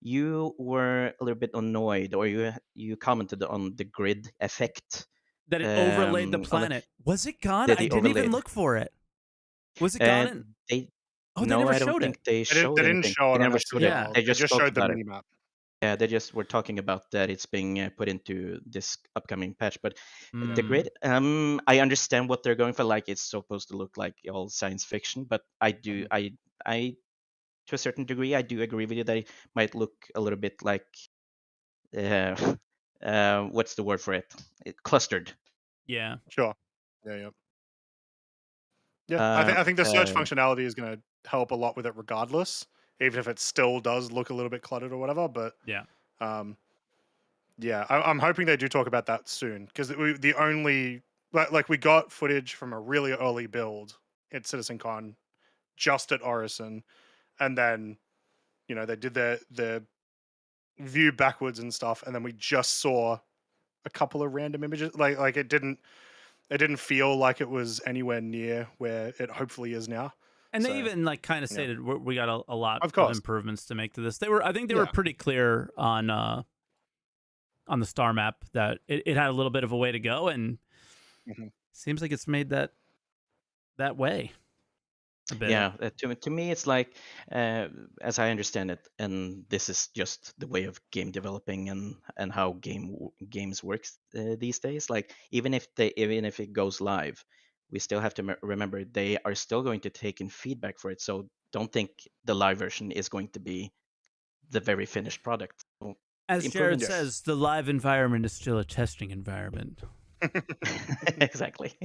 You were a little bit annoyed, or you commented on the grid effect. That it overlaid the planet. Was it gone? I didn't even look for it. Was it gone? They they no, never I don't showed think it. they showed They didn't anything. show it They on never showed it. SEO. They They just just spoke showed the about it. minimap. Yeah, they just were talking about that it's being put into this upcoming patch. But the Mm. grid, I understand what they're going for. Like it's supposed to look like all science fiction, but I do, I to a certain degree, I do agree with you that it might look a little bit like, what's the word for it? Clustered. Yeah. Sure. Yeah. I think the search functionality is going to help a lot with it, regardless, even if it still does look a little bit cluttered or whatever. But yeah, I'm hoping they do talk about that soon, because the only like we got footage from a really early build at CitizenCon, just at Orison, and then they did their view backwards and stuff, and then we just saw a couple of random images. Like it didn't feel like it was anywhere near where it hopefully is now. and they even like kind of stated we got a lot Of of course. improvements to make to this. I think they were pretty clear on the star map that it had a little bit of a way to go, and seems like it's made that way a bit. Yeah, to me, it's like, as I understand it, and this is just the way of game developing and how games works these days. Like even if it goes live, we still have to remember they are still going to take in feedback for it. So don't think the live version is going to be the very finished product. So as Jared says, the live environment is still a testing environment. Exactly.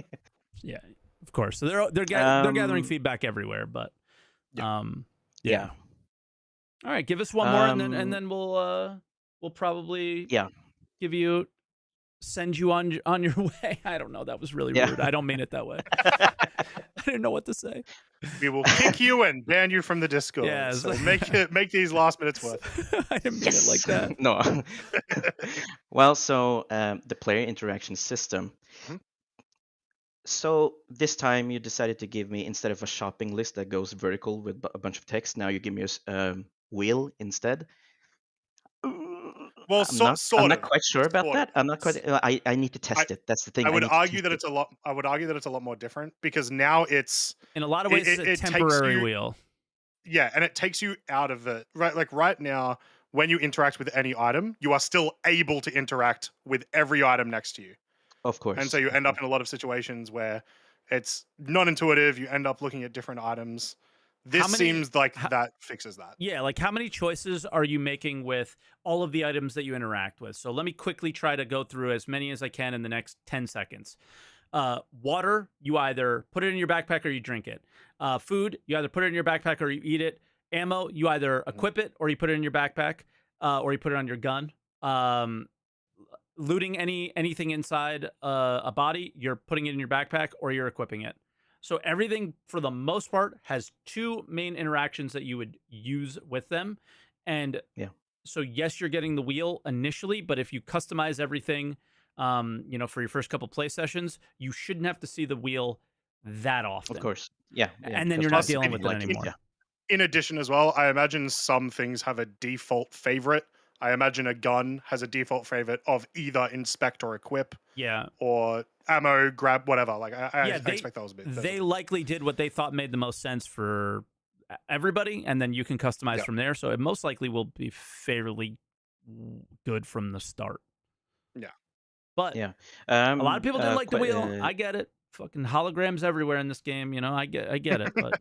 Yeah, of course. So they're gathering feedback everywhere, but yeah. All right, give us one more, and then we'll probably send you on your way. I don't know. That was really rude. I don't mean it that way. I didn't know what to say. We will kick you and ban you from the Discord. Yeah, so make these last minutes worth. I didn't mean it like that. No. Well, so the player interaction system. So this time you decided to give me, instead of a shopping list that goes vertical with a bunch of text, now you give me a wheel instead. Well, I'm not quite sure about that. I'm not quite. I need to test it. That's the thing. I would argue that it's a lot. I would argue that it's a lot more different, because now it's in a lot of ways it's a temporary wheel. Yeah, and it takes you out of it. Right, like right now, when you interact with any item, you are still able to interact with every item next to you. Of course. And so you end up in a lot of situations where it's not intuitive. You end up looking at different items. This seems like that fixes that. Yeah, like how many choices are you making with all of the items that you interact with? So let me quickly try to go through as many as I can in the next 10 seconds. Water, you either put it in your backpack or you drink it. Food, you either put it in your backpack or you eat it. Ammo, you either equip it or you put it in your backpack, or you put it on your gun. Looting anything inside a body, you're putting it in your backpack or you're equipping it. So everything, for the most part, has two main interactions that you would use with them. And so yes, you're getting the wheel initially, but if you customize everything, for your first couple play sessions, you shouldn't have to see the wheel that often. Of course. Yeah. And then you're not dealing with it anymore. In addition as well, I imagine some things have a default favorite. I imagine a gun has a default favorite of either inspect or equip. Yeah. Or ammo, grab, whatever. Like I expect that was a bit. They likely did what they thought made the most sense for everybody, and then you can customize from there. So it most likely will be fairly good from the start. Yeah. But a lot of people didn't like the wheel. I get it. Fucking holograms everywhere in this game. I get it. But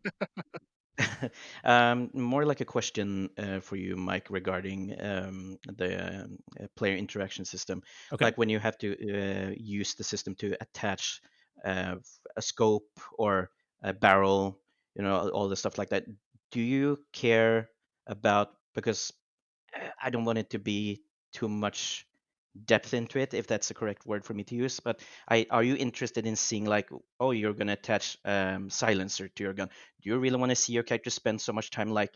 more like a question for you, Mike, regarding the player interaction system. Okay. Like when you have to use the system to attach a scope or a barrel, all the stuff like that. Do you care about, because I don't want it to be too much depth into it, if that's the correct word for me to use. But are you interested in seeing like, oh, you're gonna attach silencer to your gun? Do you really want to see your character spend so much time like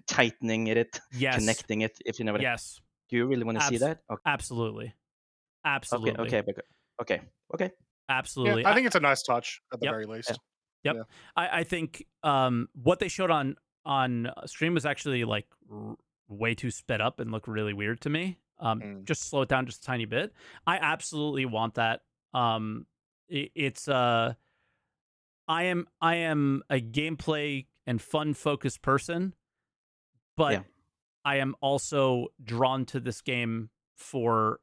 tightening it, Yes. connecting it? If you know what. Yes. Do you really want to see that? Okay. Absolutely. Absolutely. Okay. Absolutely. Yeah, I think it's a nice touch at the Yep. very least. Yep. Yeah. I think what they showed on stream was actually like way too sped up and looked really weird to me. Just slow it down just a tiny bit. I absolutely want that. It's I am a gameplay and fun focused person, but Yeah. I am also drawn to this game for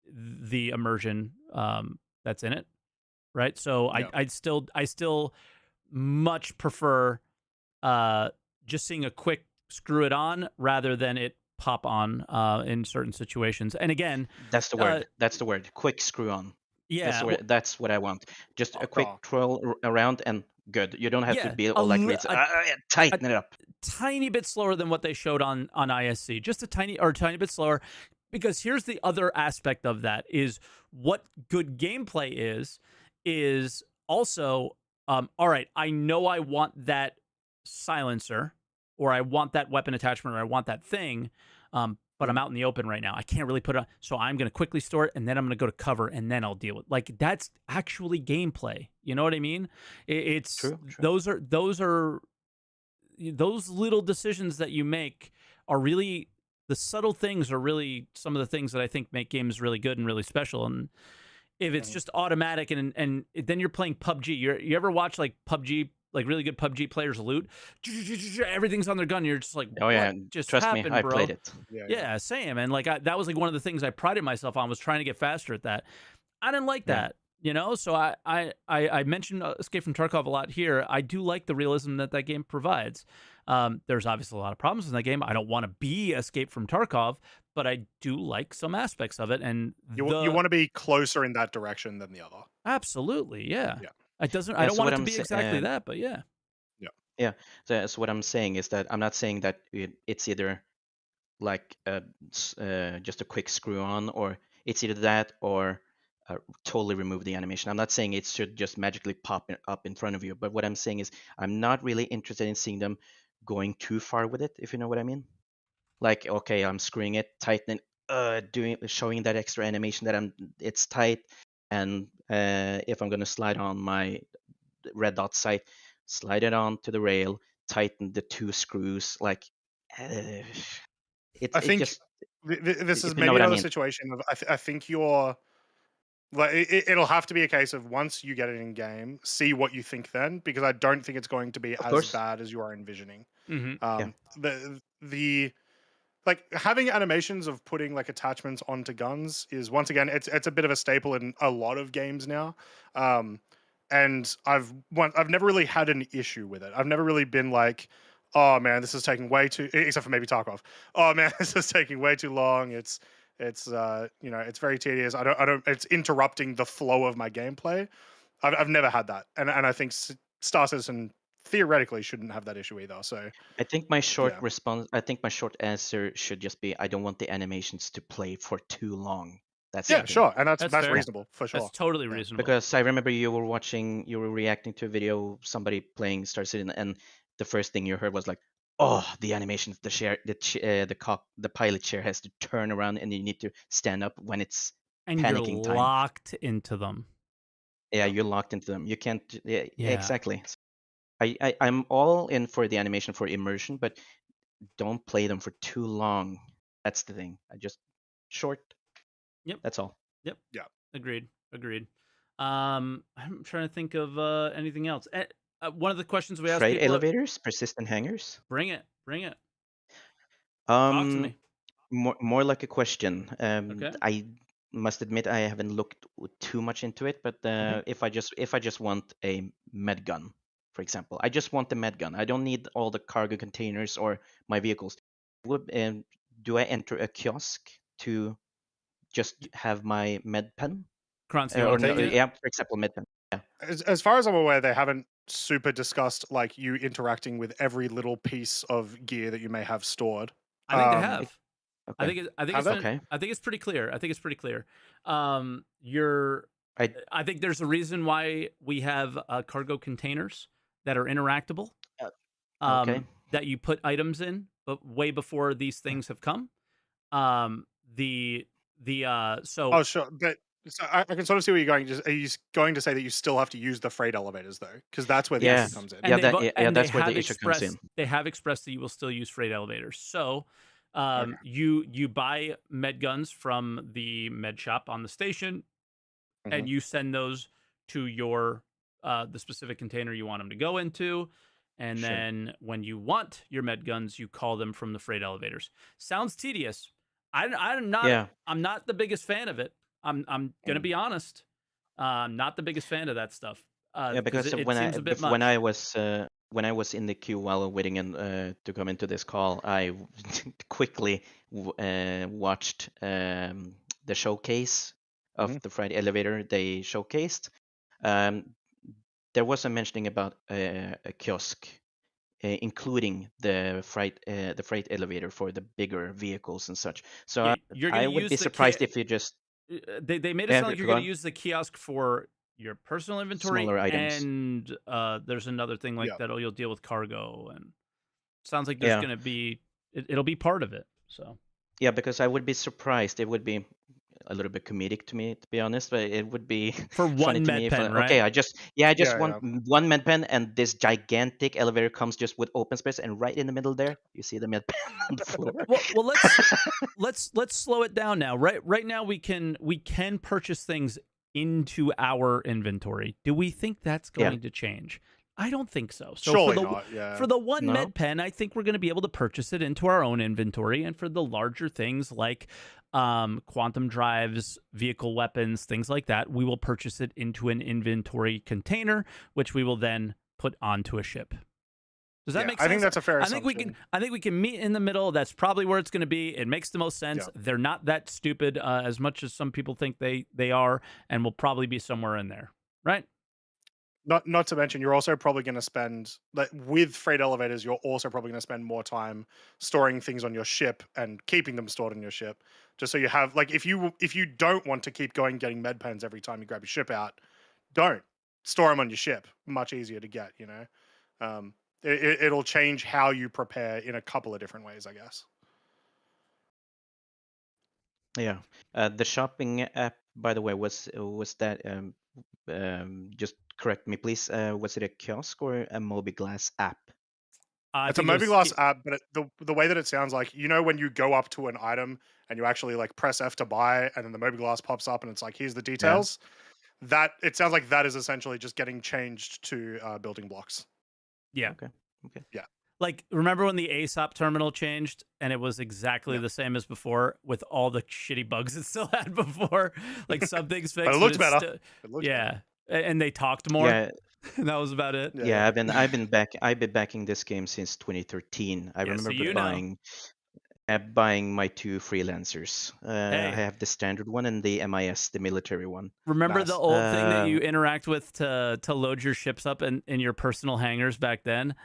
the immersion that's in it, right? So Yeah. I still much prefer just seeing a quick screw it on rather than it pop on in certain situations. And again, That's the word. That's the word. Quick screw on. yeah, That's what I want. Just a quick twirl around and good. You don't have to be all like me. Tighten it up. Tiny bit slower than what they showed on ISC. Just a tiny bit slower. Because here's the other aspect of that is what good gameplay is also all right, I know I want that silencer or I want that weapon attachment or I want that thing, but I'm out in the open right now. I can't really put it on, so I'm going to quickly store it and then I'm going to go to cover and then I'll deal with it. Like that's actually gameplay. You know what I mean? It's true. Those little decisions that you make are really the subtle things are really some of the things that I think make games really good and really special. And if it's just automatic and then you're playing PUBG, you ever watch like PUBG, like really good PUBG players loot? Everything's on their gun. You're just like, oh yeah, what just trust happened, me, I bro? played it. Yeah, same. And like that was like one of the things I prided myself on was trying to get faster at that. I didn't like that. You know, so I mentioned Escape from Tarkov a lot here. I do like the realism that game provides. There's obviously a lot of problems in that game. I don't want to be Escape from Tarkov, but I do like some aspects of it. And you want to be closer in that direction than the other. Absolutely, yeah. I don't so want it to be exactly that, but yeah. So what I'm saying is that I'm not saying that it's either like just a quick screw on, or it's either that or totally remove the animation. I'm not saying it should just magically pop up in front of you, but what I'm saying is I'm not really interested in seeing them going too far with it, if you know what I mean. Like, okay, I'm screwing it, tightening, showing that extra animation that it's tight, and if I'm gonna slide on my red dot sight, slide it on to the rail, tighten the two screws, like I think this is maybe another situation of I think you're like it'll have to be a case of once you get it in game, see what you think then, because I don't think it's going to be as bad as you are envisioning. The like having animations of putting like attachments onto guns is once again it's a bit of a staple in a lot of games now. And I've never really had an issue with it. I've never really been like, oh man, this is taking way too, except for maybe Tarkov. Oh man, this is taking way too long. It's it's very tedious. I don't it's interrupting the flow of my gameplay. I've never had that. And I think Star Citizen theoretically shouldn't have that issue either. So I think my short answer should just be I don't want the animations to play for too long. That's sure, and that's reasonable for sure. That's totally reasonable. Because I remember you were reacting to a video, somebody playing Star Citizen, and the first thing you heard was like, "Oh, the animations, the pilot chair has to turn around, and you need to stand up when it's panicking time." Locked into them. Yeah, you're locked into them. You can't. Yeah, exactly. I'm all in for the animation for immersion, but don't play them for too long. That's the thing. Short. Yep. That's all. Yep. Yeah. Agreed. I'm trying to think of anything else. One of the questions we asked Freight people, elevators, persistent hangars. Bring it. Talk to me. More like a question. Okay. I must admit I haven't looked too much into it, but if I just want a med gun, for example, I just want the med gun. I don't need all the cargo containers or my vehicles. Do I enter a kiosk to just have my med pen? Croncy, for example, med pen. Yeah. As far as I'm aware, they haven't super discussed like you interacting with every little piece of gear that you may have stored. I think they have. I Okay. think I think Have it's they? Okay. I think it's pretty clear. I think it's pretty clear. I I think there's a reason why we have cargo containers that are interactable, okay. that you put items in, but way before these things have come. The so Oh, sure. But so I can sort of see where you're going. Just, are you going to say that you still have to use the freight elevators though? Because that's where the issue yes, comes in. Yeah, and that yeah, and they that's where have the issue comes in. expressed that you will still use freight elevators. So Okay. you buy med guns from the med shop on the station, and you send those to your the specific container you want them to go into. And Sure. then when you want your med guns, you call them from the freight elevators. Sounds tedious. I'm not Yeah. I'm not the biggest fan of it. I'm gonna be honest. I'm not the biggest fan of that stuff. Yeah, Because because it seems a bit much. when I was in the queue while waiting to come into this call, I quickly watched the showcase of the Friday elevator they showcased. There was a mentioning about a kiosk, including the freight elevator for the bigger vehicles and such. So Yeah, you're gonna I would use be the surprised if you just they made it sound like you're go gonna on. use the kiosk for your personal inventory, Smaller items. and there's another thing like Yeah. that you'll deal with cargo, and sounds like there's Yeah. gonna be it'll be part of it. So Yeah, because I would be surprised. It would be a little bit comedic to me, to be honest, but it would be for funny one to me med if pen, okay, right? I just Yeah, want one med pen, and this gigantic elevator comes just with open space, and right in the middle there, you see the med pen on the floor. Well, let's slow it down now. Right now we can purchase things into our inventory. Do we think that's Yeah. going to change? I don't think so. So Surely not. Yeah. for the one No? med pen, I think we're going to be able to purchase it into our own inventory. And for the larger things like quantum drives, vehicle weapons, things like that, we will purchase it into an inventory container, which we will then put onto a ship. Does that Yeah, make sense? I think that's a fair I think assumption. I think we can meet in the middle. That's probably where it's going to be. It makes the most sense. Yeah. They're not that stupid as much as some people think they are, and will probably be somewhere in there, right? Not to mention, you're also probably going to spend, like, with freight elevators, you're also probably going to spend more time storing things on your ship and keeping them stored on your ship, just so you have, like, if you don't want to keep going getting med pens every time you grab your ship out, don't store them on your ship. Much easier to get, you know. It'll change how you prepare in a couple of different ways, I guess. Yeah. The shopping app, by the way, was that just correct me, please. Was it a kiosk or a Mobiglass app? It's a Mobiglass app, but the way that it sounds like, you know, when you go up to an item and you actually like press F to buy, and then the Mobiglass pops up and it's like, here's the details. That it sounds like that is essentially just getting changed to building blocks. Yeah. Okay. Yeah. Like, remember when the ASOP terminal changed and it was exactly Yeah. the same as before with all the shitty bugs it still had before? Like, some things fixed, But it looked it's better. It looked yeah, and they talked more. Yeah. And that was about it. Yeah, I've been backing this game since 2013. I Yeah, so remember buying my two freelancers. Hey. I have the standard one and the MIS, the military one. Remember Nice. the old thing that you interact with to load your ships up in your personal hangars back then?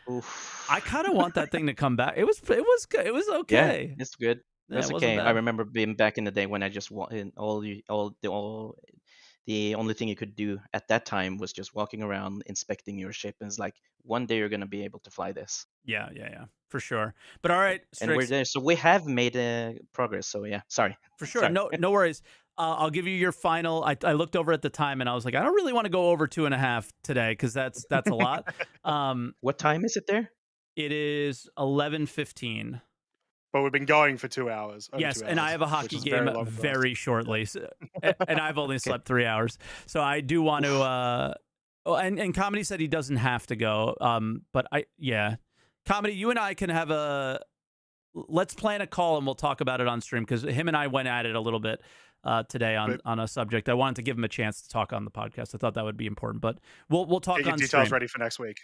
Oof. I kind of want that thing to come back. It was good. It was Yeah, okay. it's good. Yeah, That's it wasn't okay. I bad. remember being back in the day when I just the only thing you could do at that time was just walking around inspecting your ship, and it's like one day you're gonna be able to fly this. Yeah, for sure. But all right, And we're Strix, there, so we have made progress. So yeah, sorry. for sure. Sorry. No worries. I'll give you your final. I looked over at the time and I was like, I don't really want to go over 2.5 today because that's a lot. What time is it there? It is 11:15. But we've been going for 2 hours. Over Yes, 2 and I hours, have a which hockey is game long for us. very shortly, and I've only slept 3 hours, so I do want to. And Comedy said he doesn't have to go. But Comedy, you and I can have let's plan a call and we'll talk about it on stream because him and I went at it a little bit today on a subject. I wanted to give him a chance to talk on the podcast. I thought that would be important, but we'll talk Get your on details stream. ready for next week.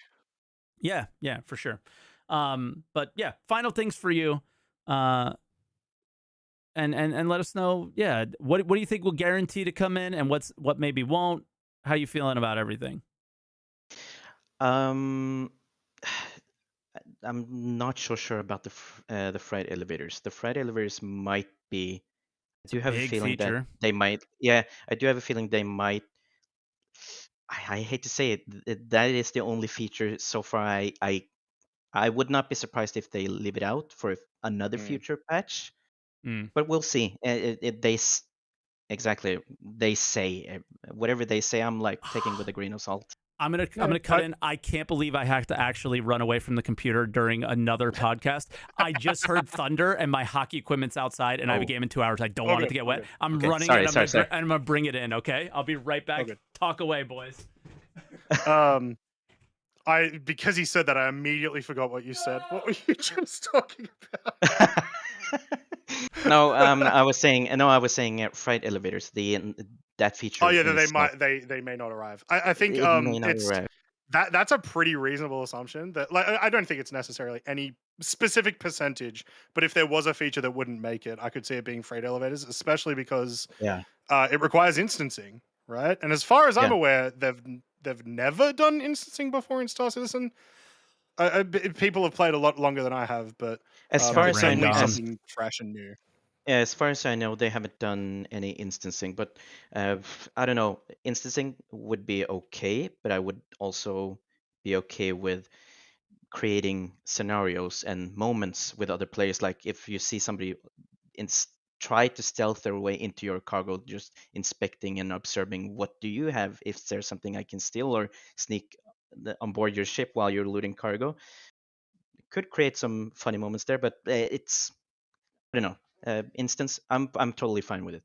Yeah, for sure. But yeah, final things for you. And let us know. Yeah, what do you think will guarantee to come in, and what maybe won't? How you feeling about everything? I I'm not so sure about the freight elevators. The freight elevators might be. I do have a big feeling that feature. they might. Yeah, I do have a feeling they might. I hate to say it, that is the only feature so far. I would not be surprised if they leave it out for another future patch, but we'll see. Exactly, they say whatever they say. I'm like taking with a grain of salt. I'm gonna cut in. I can't believe I have to actually run away from the computer during another podcast. I just heard thunder and my hockey equipment's outside, and I have a game in 2 hours. I don't want it to get wet. I'm running Sorry, and sorry. I'm gonna bring it in. Okay, I'll be right back. Talk away, boys. Because he said that, I immediately forgot what you said. What were you just talking about? No, I was saying freight elevators. That feature. Oh yeah, they may not arrive. I think that's a pretty reasonable assumption. That like I don't think it's necessarily any specific percentage, but if there was a feature that wouldn't make it, I could see it being freight elevators, especially because it requires instancing, right? And as far as I'm aware, they've never done instancing before in Star Citizen. People have played a lot longer than I have, but as far as I know, something fresh and new. As far as I know, they haven't done any instancing, but I don't know. Instancing would be okay, but I would also be okay with creating scenarios and moments with other players. Like if you see somebody try to stealth their way into your cargo, just inspecting and observing what do you have, if there's something I can steal or sneak on board your ship while you're looting cargo. It could create some funny moments there, but it's, I don't know. Instance, I'm totally fine with it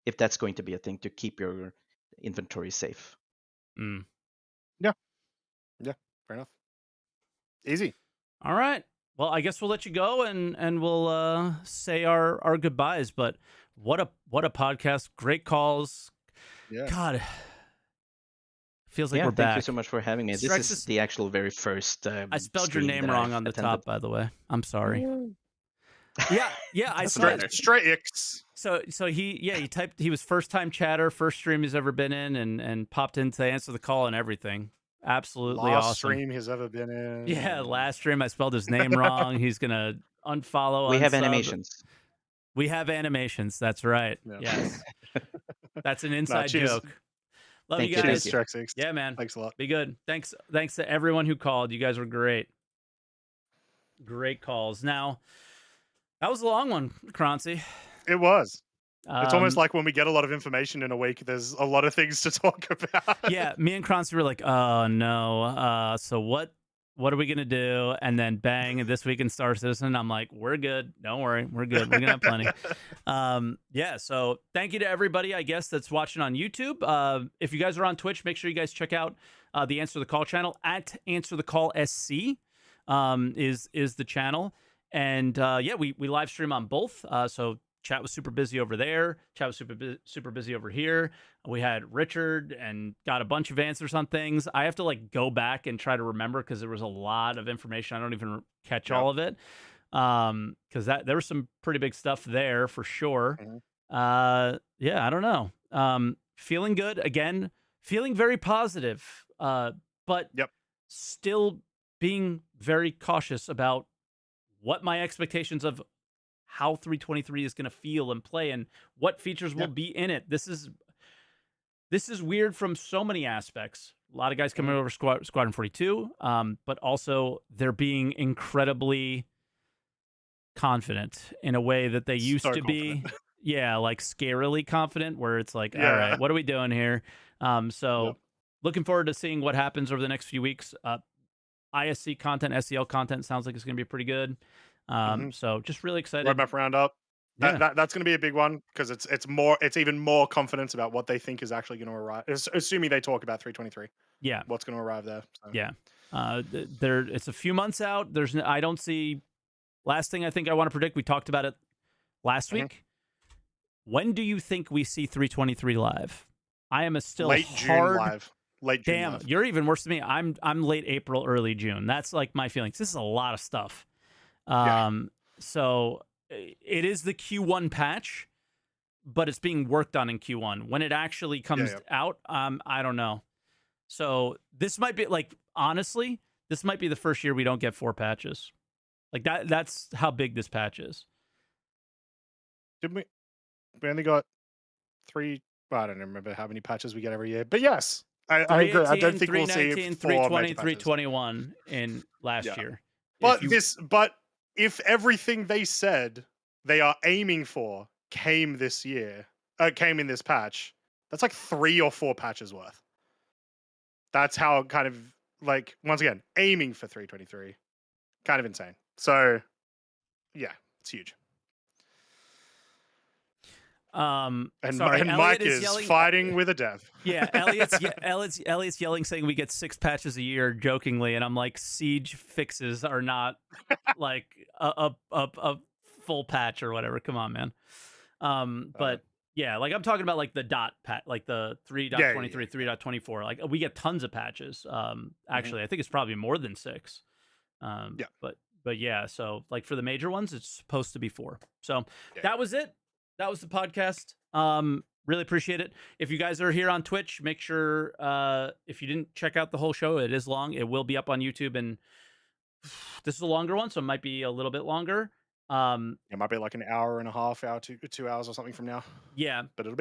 if that's going to be a thing to keep your inventory safe. Yeah, fair enough. Easy. All right. Well, I guess we'll let you go and we'll say our goodbyes. But what a podcast! Great calls. Yeah. God, feels like we're back. Thank you so much for having me. This is the actual very first. I spelled your name wrong on the top, by the way. I'm sorry. Yeah, I saw it. Straight X. So he typed. He was first time chatter, first stream he's ever been in, and popped in to answer the call and everything. Absolutely last awesome. Stream he's ever been in. Yeah, last stream I spelled his name wrong. He's gonna unfollow. We have animations. We have animations. That's right. Yeah. Yes, that's an inside joke. Love you guys. Cheers, yeah, man. Thanks a lot. Be good. Thanks to everyone who called. You guys were great. Great calls. Now. That was a long one, Croncy. It was. It's almost like when we get a lot of information in a week, there's a lot of things to talk about. Yeah, me and Croncy were like, oh, no. So what are we going to do? And then bang, this week in Star Citizen, I'm like, we're good. Don't worry. We're good. We're going to have plenty. Yeah, so thank you to everybody, I guess, that's watching on YouTube. If you guys are on Twitch, make sure you guys check out the Answer the Call channel. At Answer the Call SC is the channel. And we live stream on both. So chat was super busy over there. Chat was super busy over here. We had Richard and got a bunch of answers on things. I have to like go back and try to remember because there was a lot of information. I don't even catch all of it. Because there was some pretty big stuff there for sure. I don't know. Feeling good again. Feeling very positive. But still being very cautious about what my expectations of how 323 is going to feel and play and what features will be in it. This is weird from so many aspects. A lot of guys coming over Squadron 42, but also they're being incredibly confident in a way that they used to be. Yeah, like scarily confident, where it's like, all right, what are we doing here? Looking forward to seeing what happens over the next few weeks. ISC content, SCL content sounds like it's going to be pretty good. So just really excited. Roadmap roundup. That's going to be a big one because it's even more confidence about what they think is actually going to arrive. Assuming they talk about 323. Yeah, what's going to arrive there? So. Yeah, it's a few months out. I don't see. Last thing I think I want to predict. We talked about it last week. When do you think we see 323 live? I am still late June live. Late June. Damn, you're even worse than me. I'm late April, early June. That's like my feelings. This is a lot of stuff. So it is the Q1 patch, but it's being worked on in Q1. When it actually comes out, I don't know. So this might be like, honestly, This might be the first year we don't get 4 patches. Like that's how big this patch is. Didn't we? We only got 3. Well, I don't remember how many patches we get every year, but yes, I agree. I don't think we'll see 4 320, major patches. 321 in last year. But but if everything they said they are aiming for came this year, came in this patch, that's like 3 or 4 patches worth. That's how kind of like, once again, aiming for 323, kind of insane. So yeah, it's huge. And Mike is fighting with a dev. Yeah, Elliot's yelling, saying we get 6 patches a year, jokingly, and I'm like, Siege fixes are not like a full patch or whatever. Come on, man. But yeah, like I'm talking about like the dot patch, like the 3.23, 3.24. Like we get tons of patches. Actually, I think it's probably more than 6. But yeah, so like for the major ones, it's supposed to be 4. So that was it. That was the podcast. Really appreciate it. If you guys are here on Twitch, make sure if you didn't check out the whole show, it is long. It will be up on YouTube, and this is a longer one, so it might be a little bit longer. It might be like an hour and a half, 2 hours or something from now. Yeah, but it'll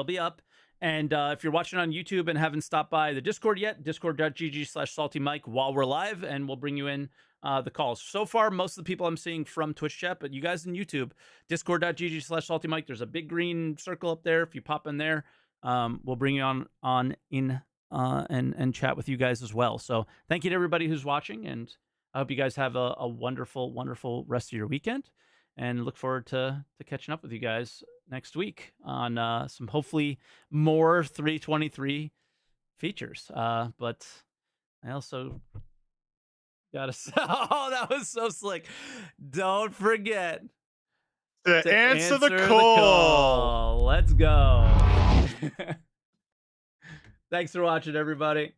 be up. And if you're watching on YouTube and haven't stopped by the Discord yet, discord.gg/SaltEMike while we're live, and we'll bring you in the calls. So far, most of the people I'm seeing from Twitch chat, but you guys in YouTube, discord.gg/SaltEMike. There's a big green circle up there. If you pop in there, we'll bring you on in and chat with you guys as well. So thank you to everybody who's watching, and I hope you guys have a wonderful, wonderful rest of your weekend, and look forward to catching up with you guys next week on some hopefully more 323 features. But I also gotta say, oh, that was so slick. Don't forget to answer the call. Let's go. Thanks for watching, everybody.